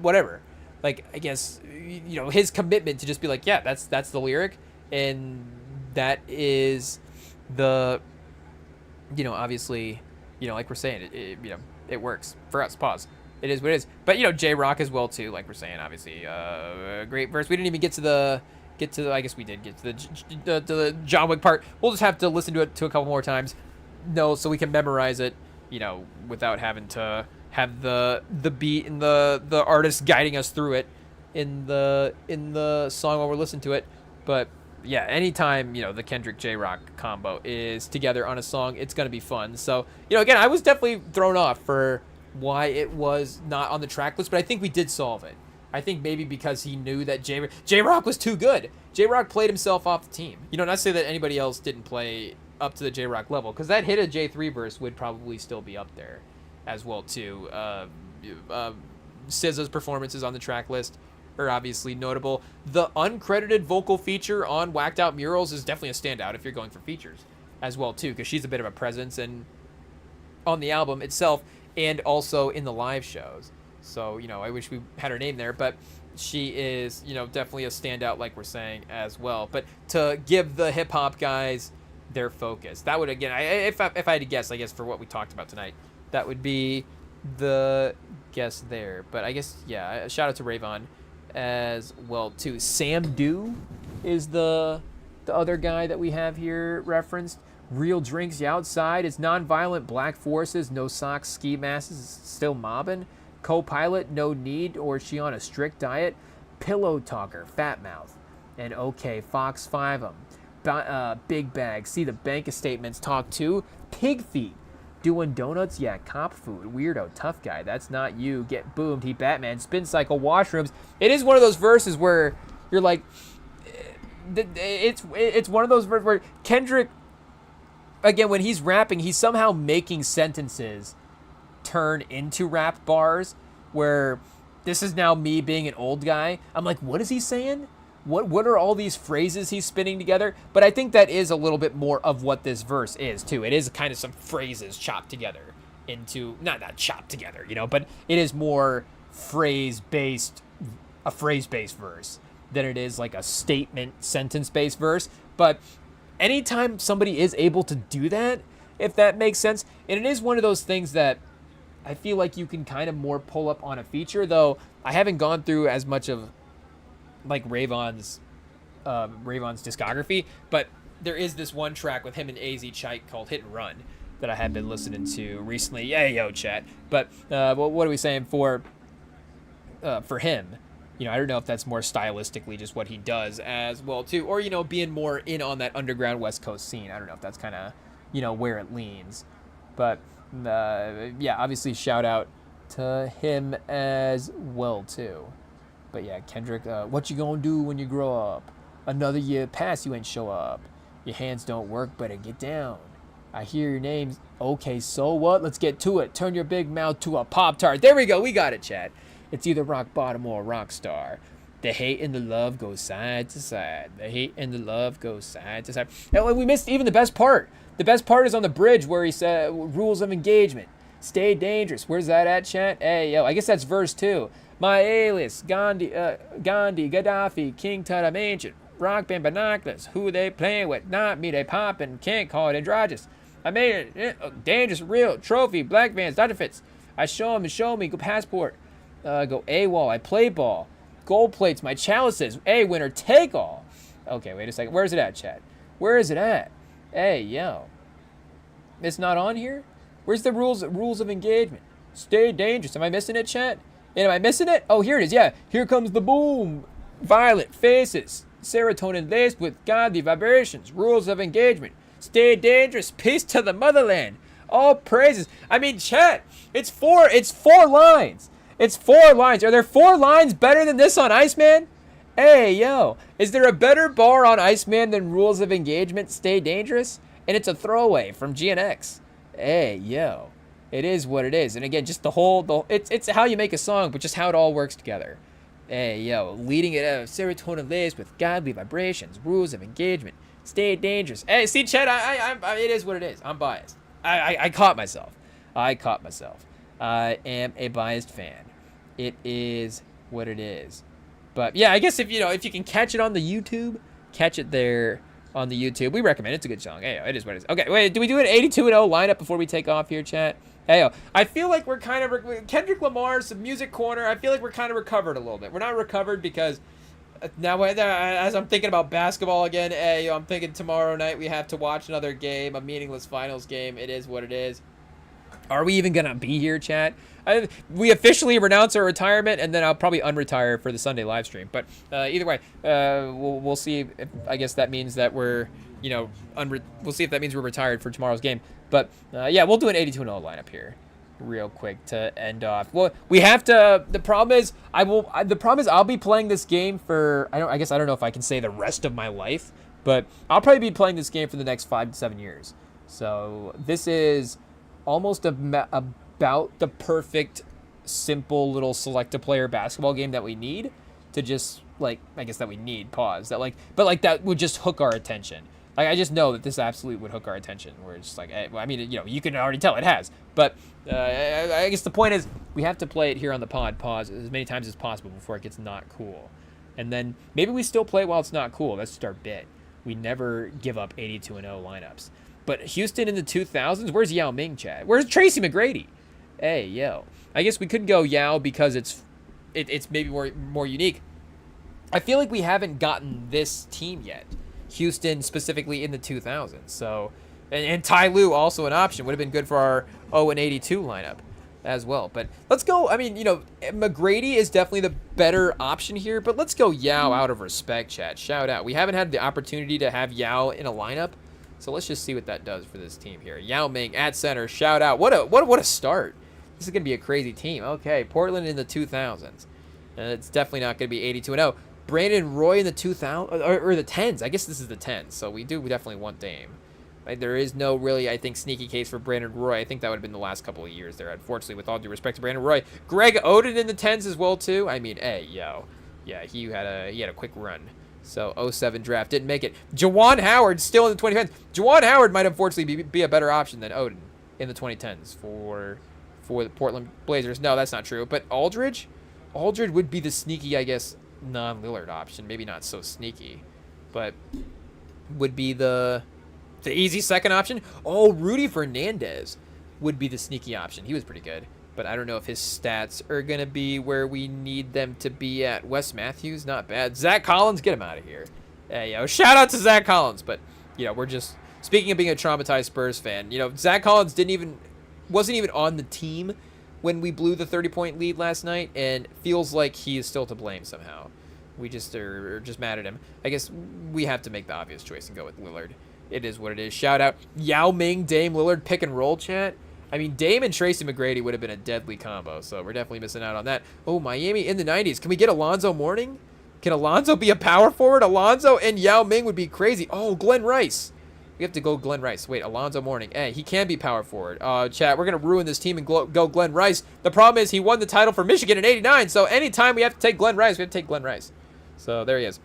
Speaker 2: whatever. Like, I guess, his commitment to just be like, yeah, that's the lyric, and that is the, obviously, like we're saying, it works for us. Pause. It is what it is. But, J-Rock as well, too, like we're saying, obviously. Great verse. We didn't even get to the, I guess we did get to the John Wick part. We'll just have to listen to it a couple more times. No, so we can memorize it, without having to have the beat and the artist guiding us through it in the song while we're listening to it. But, yeah, anytime, the Kendrick J-Rock combo is together on a song, it's going to be fun. So, again, I was definitely thrown off for why it was not on the track list, but I think we did solve it. I think maybe because he knew that J-Rock was too good. J-Rock played himself off the team. Not to say that anybody else didn't play up to the J-Rock level, because that hit a J3 verse would probably still be up there as well, too. SZA's performances on the track list are obviously notable. The uncredited vocal feature on Whacked Out Murals is definitely a standout if you're going for features as well, too, because she's a bit of a presence and on the album itself and also in the live shows. So, I wish we had her name there, but she is, definitely a standout, like we're saying, as well. But to give the hip-hop guys their focus, that would, again, if I had to guess, I guess, for what we talked about tonight, that would be the guess there. But I guess, yeah, shout out to Rayvon as well, too. Sam Dew is the other guy that we have here referenced. Real drinks, you outside. It's non-violent, black forces, no socks, ski masks, still mobbing. Co-pilot, no need, or is she on a strict diet? Pillow talker, fat mouth. And okay, Fox 5 'em. Big bag, see the bank statements, talk to. Pig feet, doing donuts, yeah, cop food. Weirdo, tough guy, that's not you. Get boomed, he Batman. Spin cycle, washrooms. It is one of those verses where you're like, it's one of those verses where Kendrick, again, when he's rapping, he's somehow making sentences turn into rap bars, where this is now me being an old guy. I'm like, what is he saying? What are all these phrases he's spinning together? But I think that is a little bit more of what this verse is, too. It is kind of some phrases chopped together into, not chopped together, but it is more a phrase-based verse than it is like a statement, sentence-based verse. But anytime somebody is able to do that, if that makes sense, and it is one of those things that I feel like you can kind of more pull up on a feature, though I haven't gone through as much of like Rayvon's discography, but there is this one track with him and AZ Chike called Hit and Run that I have been listening to recently. Yeah, yo, chat. But what are we saying for him? I don't know if that's more stylistically just what he does as well, too, or, being more in on that underground West Coast scene. I don't know if that's kind of, where it leans. But, yeah, obviously shout out to him as well, too. But, yeah, Kendrick, what you gonna do when you grow up? Another year past, you ain't show up. Your hands don't work, better get down. I hear your names. Okay, so what? Let's get to it. Turn your big mouth to a Pop-Tart. There we go. We got it, chat. It's either rock bottom or rock star. The hate and the love go side to side. The hate and the love go side to side. And we missed even the best part. The best part is on the bridge where he said, rules of engagement. Stay dangerous. Where's that at, chat? Hey, yo, I guess that's verse 2. My alias, Gandhi, Gaddafi, King Tut, Ancient, Rock Band Binoculars. Who they playing with? Not me, they poppin'. Can't call it androgynous. I made it. Dangerous, real, trophy, black vans, Dr. Fitz. I show him and show me. Go passport. Go AWOL. I play ball. Gold plates, my chalices. Hey, winner, take all. Okay, wait a second. Where's it at, chat? Where is it at? Hey, yo. It's not on here? Where's the rules of engagement? Stay dangerous. Am I missing it, chat? Am I missing it? Oh, here it is. Yeah. Here comes the boom. Violet faces. Serotonin laced with godly vibrations. Rules of engagement. Stay dangerous. Peace to the motherland. All praises. I mean, chat. It's four lines. It's 4 lines. Are there 4 lines better than this on Iceman? Hey, yo. Is there a better bar on Iceman than Rules of Engagement? Stay dangerous? And it's a throwaway from GNX. Hey, yo. It is what it is. And again, just it's how you make a song, but just how it all works together. Hey, yo. Leading it out. Serotonin laced with godly vibrations. Rules of engagement. Stay dangerous. Hey, see, Chet, it is what it is. I'm biased. I caught myself. I am a biased fan. It is what it is. But yeah, I guess if you can catch it on the YouTube, catch it there on the YouTube. We recommend it. It's a good song. Hey, it is what it is. Okay, wait, do we do an 82-0 lineup before we take off here, chat? Hey, I feel like we're kind of Kendrick Lamar's Music Corner. I feel like we're kind of recovered a little bit. We're not recovered because now as I'm thinking about basketball again, hey, I'm thinking tomorrow night we have to watch another game, a meaningless finals game. It is what it is. Are we even gonna be here, chat? We officially renounce our retirement, and then I'll probably unretire for the Sunday live stream. But either way, we'll see. I guess that means that we're, we'll see if that means we're retired for tomorrow's game. But yeah, we'll do an 82-0 lineup here, real quick to end off. Well, we have to. The problem is, I'll be playing this game for. I don't know if I can say the rest of my life, but I'll probably be playing this game for the next 5 to 7 years. So this is almost about the perfect, simple little select-a-player basketball game that we need to just, that would just hook our attention. Like, I just know that this absolutely would hook our attention. Where it's just like, I mean, you can already tell it has. But I guess the point is, we have to play it here on the pause as many times as possible before it gets not cool. And then maybe we still play it while it's not cool. That's just our bit. We never give up 82-0 lineups. But Houston in the 2000s, where's Yao Ming, Chad? Where's Tracy McGrady? Hey, yo. I guess we could go Yao because it's maybe more unique. I feel like we haven't gotten this team yet. Houston specifically in the 2000s. So, and Ty Lue also an option. Would have been good for our 0-82 lineup as well. But let's go. I mean, McGrady is definitely the better option here. But let's go Yao out of respect, chat. Shout out. We haven't had the opportunity to have Yao in a lineup. So let's just see what that does for this team here. Yao Ming at center. Shout out. What a start. This is going to be a crazy team. Okay, Portland in the 2000s. It's definitely not going to be 82-0. Brandon Roy in the 2000s, or the 10s. I guess this is the 10s, so we definitely want Dame. Right? There is no really, I think, sneaky case for Brandon Roy. I think that would have been the last couple of years there, unfortunately, with all due respect to Brandon Roy. Greg Oden in the 10s as well, too. I mean, hey, yo. Yeah, he had a quick run. So, 07 draft didn't make it. Juwan Howard still in the 2010s. Juwan Howard might unfortunately be a better option than Oden in the 2010s for the Portland Blazers. No, that's not true. But Aldridge would be the sneaky, I guess, non-Lillard option. Maybe not so sneaky, but would be the easy second option. Oh, Rudy Fernandez would be the sneaky option. He was pretty good, but I don't know if his stats are going to be where we need them to be at. Wes Matthews, not bad. Zach Collins, get him out of here. Hey, yo, shout out to Zach Collins, but, we're just, speaking of being a traumatized Spurs fan, Zach Collins wasn't even on the team when we blew the 30-point lead last night, and feels like he is still to blame somehow. We just are just mad at him. I guess we have to make the obvious choice and go with Lillard. It is what it is. Shout out Yao Ming, Dame Lillard, pick and roll, chat. I mean, Dame and Tracy McGrady would have been a deadly combo, so we're definitely missing out on that. Oh, Miami in the 90s. Can we get Alonzo Mourning? Can Alonzo be a power forward? Alonzo and Yao Ming would be crazy. Oh, Glenn Rice. We have to go Glenn Rice. Wait, Alonzo Mourning. Hey, he can be power forward. Chat, we're going to ruin this team and go Glenn Rice. The problem is he won the title for Michigan in 89, so anytime we have to take Glenn Rice, we have to take Glenn Rice. So there he is.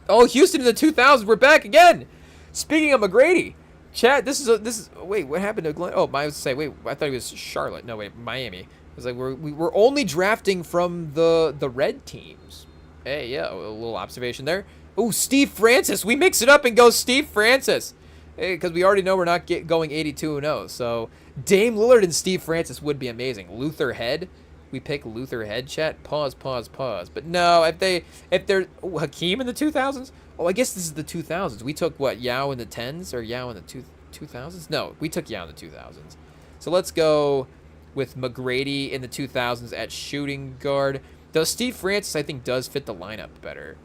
Speaker 2: Oh, Houston in the 2000s. We're back again. Speaking of McGrady, chat, this is wait, what happened to Glenn? Oh, I was to say, wait, I thought he was Charlotte. No, wait, Miami. It's like we're only drafting from the red teams. Hey, yeah, a little observation there. Oh, Steve Francis. We mix it up and go Steve Francis. Because we already know we're not going 82-0. So Dame Lillard and Steve Francis would be amazing. Luther Head. We pick Luther Head, chat. Pause. But no, if they're Hakeem in the 2000s. Oh, I guess this is the 2000s. We took what, Yao in the 10s or Yao in the 2000s? No, we took Yao in the 2000s. So let's go with McGrady in the 2000s at shooting guard. Though Steve Francis, I think, does fit the lineup better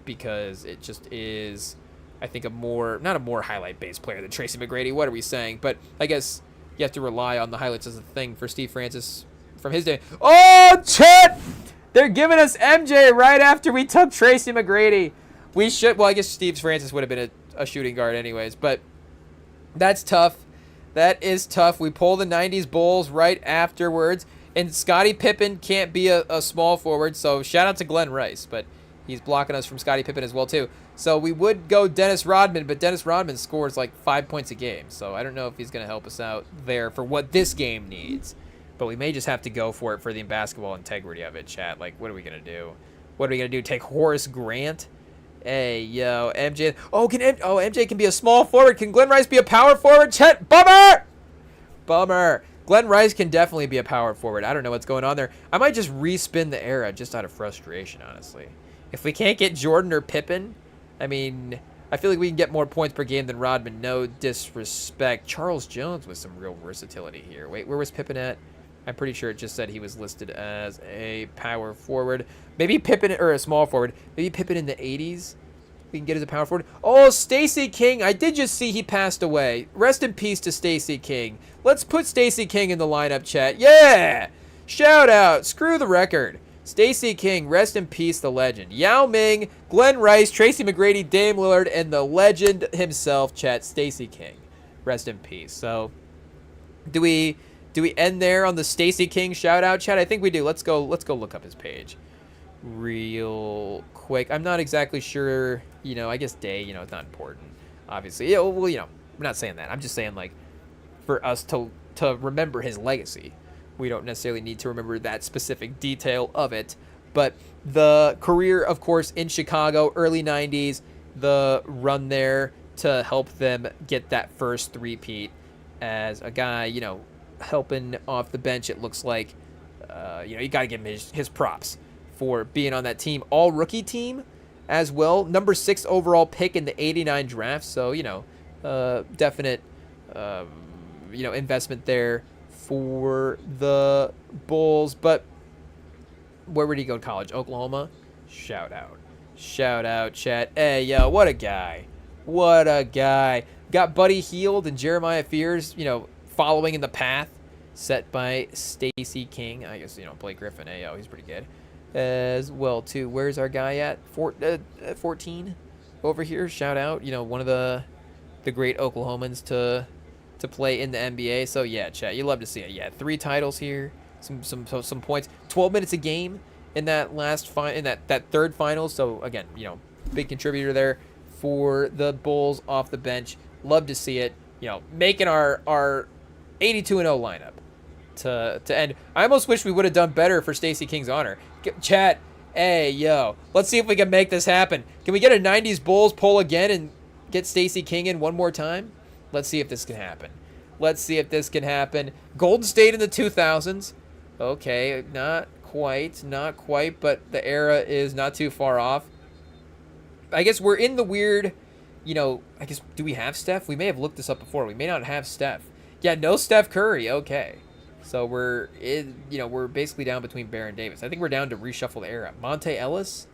Speaker 2: because it just is, I think, not a more highlight-based player than Tracy McGrady. What are we saying? But I guess you have to rely on the highlights as a thing for Steve Francis from his day. Oh, Chet! They're giving us MJ right after we took Tracy McGrady. We should, well, I guess Steve Francis would have been a shooting guard anyways, but that's tough. That is tough. We pull the 90s Bulls right afterwards, and Scottie Pippen can't be a small forward, so shout out to Glenn Rice, but he's blocking us from Scottie Pippen as well, too. So we would go Dennis Rodman, but Dennis Rodman scores like 5 points a game, so I don't know if he's going to help us out there for what this game needs. But we may just have to go for it for the basketball integrity of it, chat. Like, what are we going to do? What are we going to do? Take Horace Grant? Hey, yo, MJ. Oh, MJ can be a small forward. Can Glenn Rice be a power forward? Chet, bummer! Glenn Rice can definitely be a power forward. I don't know what's going on there. I might just respin the era just out of frustration, honestly. If we can't get Jordan or Pippen, I mean, I feel like we can get more points per game than Rodman. No disrespect. Charles Jones with some real versatility here. Wait, where was Pippen at? I'm pretty sure it just said he was listed as a power forward. Maybe Pippen, or a small forward. Maybe Pippen in the 80s. We can get as a power forward. Oh, Stacey King. I did just see he passed away. Rest in peace to Stacey King. Let's put Stacey King in the lineup, chat. Yeah! Shout out. Screw the record. Stacey King, rest in peace, the legend. Yao Ming, Glenn Rice, Tracy McGrady, Dame Lillard, and the legend himself, chat, Stacey King. Rest in peace. So, do we end there on the Stacey King shout out, chat? I think we do. Let's go look up his page real quick. I'm not exactly sure, I guess day, it's not important, obviously. Yeah, well, I'm not saying that. I'm just saying, like, for us to remember his legacy, we don't necessarily need to remember that specific detail of it. But the career, of course, in Chicago, early 90s, the run there to help them get that first three-peat as a guy, helping off the bench, it looks like. You got to give him his props for being on that team. All rookie team as well. Number 6 overall pick in the 89 draft. So, definite, investment there for the Bulls. But where would he go to college? Oklahoma? Shout out, chat. Hey, yo, what a guy. Got Buddy Hield and Jeremiah Fears, following in the path set by Stacey King. I guess, Blake Griffin. Hey, yo, he's pretty good as well, too. Where's our guy at? 14 over here. Shout out, one of the great Oklahomans to play in the NBA. So, yeah, chat, you love to see it. Yeah, 3 titles here, some points, 12 minutes a game in that that third final. So, again, big contributor there for the Bulls off the bench. Love to see it, making our 82-0 lineup to end. I almost wish we would have done better for Stacey King's honor. Chat, hey, yo, let's see if we can make this happen. Can we get a 90s Bulls poll again and get Stacey King in one more time? Let's see if this can happen. Golden State in the 2000s. Okay, not quite, but the era is not too far off. I guess we're in the weird, I guess, do we have Steph? We may have looked this up before. We may not have Steph. Yeah, no Steph Curry. Okay. So we're basically down between Bear and Davis. I think we're down to reshuffle the era. Monte Ellis,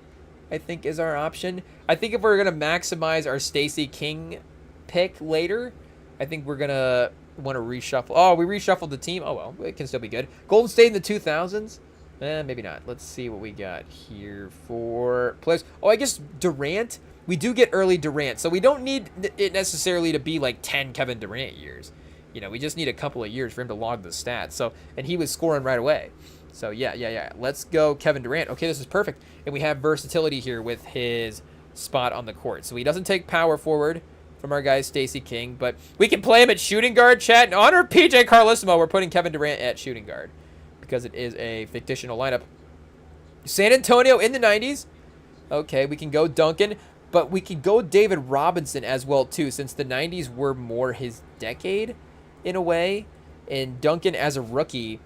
Speaker 2: I think, is our option. I think if we're going to maximize our Stacey King pick later, I think we're going to want to reshuffle. Oh, we reshuffled the team. Oh, well, it can still be good. Golden State in the 2000s. Maybe not. Let's see what we got here for players. Oh, I guess Durant. We do get early Durant, so we don't need it necessarily to be like 10 Kevin Durant years. We just need a couple of years for him to log the stats. So, and he was scoring right away. So, yeah. Let's go Kevin Durant. Okay, this is perfect. And we have versatility here with his spot on the court. So he doesn't take power forward from our guy Stacey King, but we can play him at shooting guard, chat. And honor PJ Carlissimo, we're putting Kevin Durant at shooting guard. because it is a fictional lineup. San Antonio in the 90s. Okay, we can go Duncan, but we can go David Robinson as well, too, since the 90s were more his decade in a way. And Duncan as a rookie,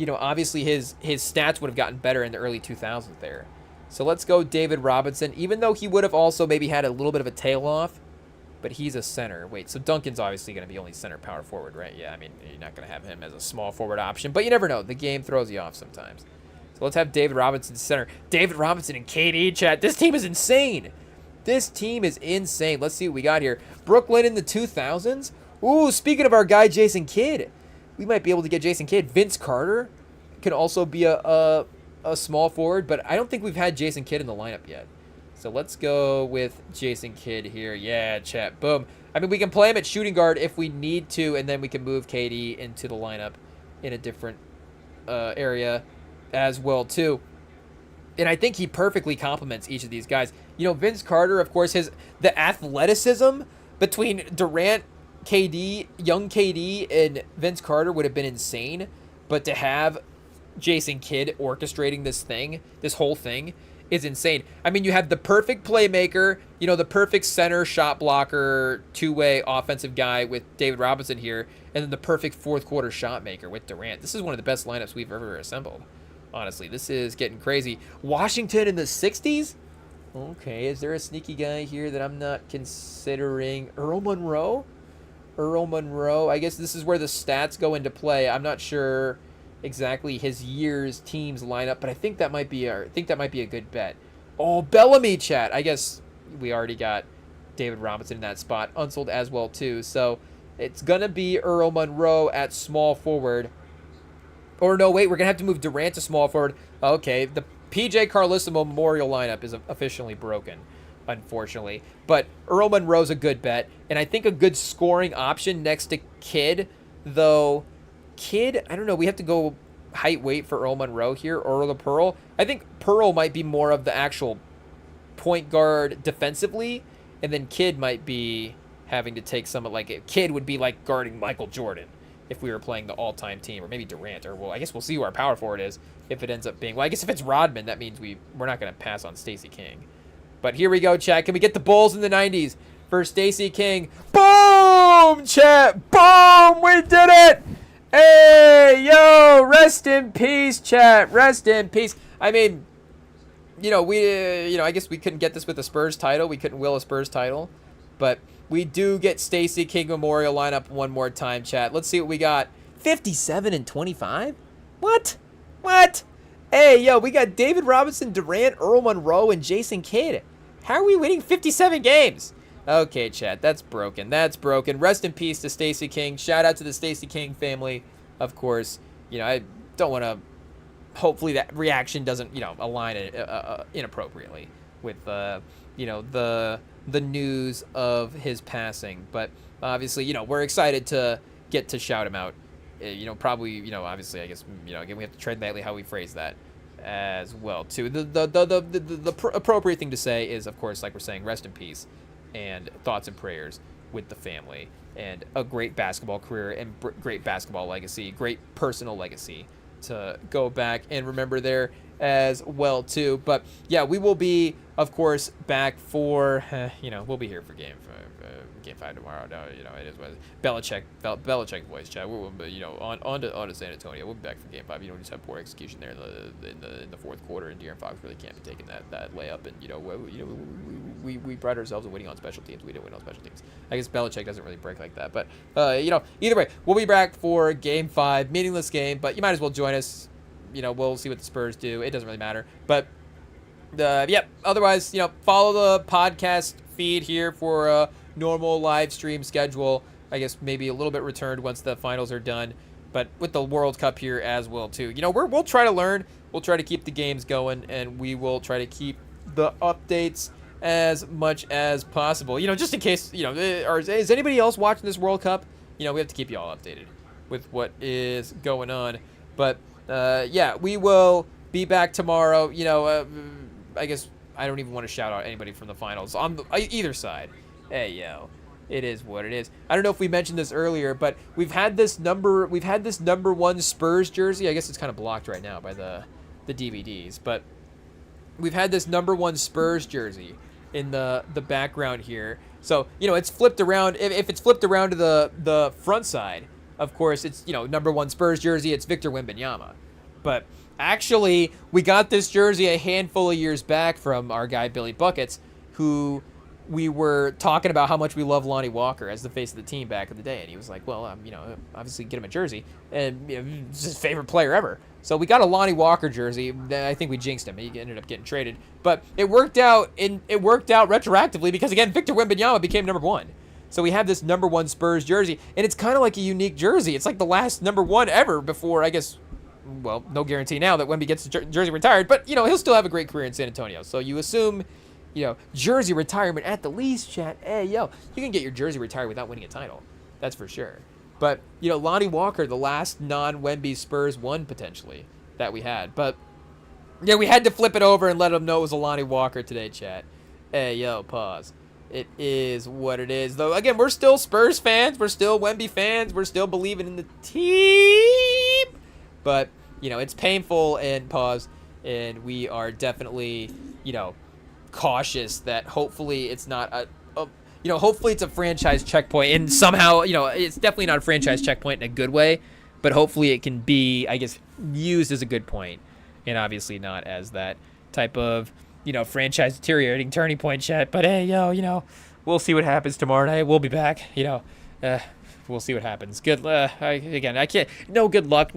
Speaker 2: obviously his stats would have gotten better in the early 2000s there. So let's go David Robinson, even though he would have also maybe had a little bit of a tail off, but he's a center. Wait, so Duncan's obviously going to be only center power forward, right? Yeah, I mean, you're not going to have him as a small forward option, but you never know. The game throws you off sometimes. So let's have David Robinson center. David Robinson and KD, chat. This team is insane. This team is insane. Let's see what we got here. Brooklyn in the 2000s. Ooh, speaking of our guy, Jason Kidd, we might be able to get Jason Kidd. Vince Carter can also be a small forward, but I don't think we've had Jason Kidd in the lineup yet. So let's go with Jason Kidd here. Yeah, chat. Boom. I mean, we can play him at shooting guard if we need to, and then we can move KD into the lineup in a different area as well, too. And I think he perfectly complements each of these guys. Vince Carter, of course, the athleticism between Durant, KD, young KD, and Vince Carter would have been insane. But to have Jason Kidd orchestrating this whole thing, is insane. I mean, you have the perfect playmaker, the perfect center shot blocker, two-way offensive guy with David Robinson here, and then the perfect fourth quarter shot maker with Durant. This is one of the best lineups we've ever assembled. Honestly, this is getting crazy. Washington in the 60s? Okay, is there a sneaky guy here that I'm not considering? Earl Monroe? Earl Monroe. I guess this is where the stats go into play. I'm not sure exactly his year's team's lineup, but I think that might be a good bet. Oh, Bellamy, chat. I guess we already got David Robinson in that spot. Unsold as well, too. So it's going to be Earl Monroe at small forward. Or no, wait, we're going to have to move Durant to small forward. Okay, the PJ Carlissimo Memorial lineup is officially broken, unfortunately. But Earl Monroe's a good bet, and I think a good scoring option next to Kidd, though Kidd, I don't know, we have to go height weight for Earl Monroe here, or the Pearl. I think Pearl might be more of the actual point guard defensively, and then Kidd might be having to take some, like, Kidd would be like guarding Michael Jordan if we were playing the all-time team, or maybe Durant, or, well, I guess we'll see who our power forward is if it ends up being, well, I guess if it's Rodman, that means we're not going to pass on Stacey King. But here we go, chat. Can we get the Bulls in the 90s for Stacey King? Boom, chat. Boom, we did it. Hey, yo, rest in peace, chat. Rest in peace. I mean, I guess we couldn't get this with the Spurs title. We couldn't will a Spurs title, but we do get Stacey King Memorial lineup one more time, chat. Let's see what we got. 57 and 25? What? Hey, yo, we got David Robinson, Durant, Earl Monroe, and Jason Kidd. How are we winning 57 games? Okay, chat, that's broken. Rest in peace to Stacey King. Shout out to the Stacey King family, of course. I don't want to, hopefully that reaction doesn't, align inappropriately with, the news of his passing. But obviously, we're excited to get to shout him out. Probably, obviously, I guess, again, we have to tread lightly how we phrase that as well, too. The appropriate thing to say is, of course, like we're saying, rest in peace and thoughts and prayers with the family, and a great basketball career and great basketball legacy, great personal legacy to go back and remember there as well, too. But yeah, we will be, of course, back for, we'll be here for game 5 tomorrow. No, it is what Belichick voice, chat. We're, on to San Antonio. We'll be back for game 5. Just have poor execution there in the fourth quarter, and De'Aaron Fox really can't be taking that layup. And we pride ourselves on winning on special teams. We didn't win on special teams. I guess Belichick doesn't really break like that. But either way, we'll be back for game 5, meaningless game. But you might as well join us. We'll see what the Spurs do. It doesn't really matter. But otherwise, follow the podcast feed here for normal live stream schedule. I guess maybe a little bit returned once the finals are done, but with the World Cup here as well too. We'll try to learn. We'll try to keep the games going, and we will try to keep the updates as much as possible. Just in case, is anybody else watching this World Cup? We have to keep you all updated with what is going on. But we will be back tomorrow. I guess I don't even want to shout out anybody from the finals on either side. Hey, yo. It is what it is. I don't know if we mentioned this earlier, but we've had this number one Spurs jersey. I guess it's kind of blocked right now by the DVDs, but we've had this number one Spurs jersey in the background here. So, it's flipped around. If it's flipped around to the front side, of course, it's, number one Spurs jersey. It's Victor Wembanyama. But actually, we got this jersey a handful of years back from our guy Billy Buckets, who we were talking about how much we love Lonnie Walker as the face of the team back in the day. And he was like, well, obviously get him a jersey. And it's his favorite player ever. So we got a Lonnie Walker jersey. I think we jinxed him. He ended up getting traded. But it worked out retroactively because, again, Victor Wembanyama became number one. So we have this number one Spurs jersey. And it's kind of like a unique jersey. It's like the last number one ever before, I guess, well, no guarantee now that Wemby gets the jersey retired. But, he'll still have a great career in San Antonio. So you assume, jersey retirement at the least, chat. Hey, you can get your jersey retired without winning a title. That's for sure. But, Lonnie Walker, the last non-Wemby Spurs one, potentially, that we had. But, yeah, we had to flip it over and let them know it was a Lonnie Walker today, chat. Hey, pause. It is what it is. Though, again, we're still Spurs fans. We're still Wemby fans. We're still believing in the team. But, it's painful and pause. And we are definitely, cautious that hopefully it's not hopefully it's a franchise checkpoint, and somehow, it's definitely not a franchise checkpoint in a good way, but hopefully it can be, I guess, used as a good point, and obviously not as that type of, franchise deteriorating turning point, chat. But hey, we'll see what happens tomorrow night. We'll be back, we'll see what happens. Good, I can't, no good luck.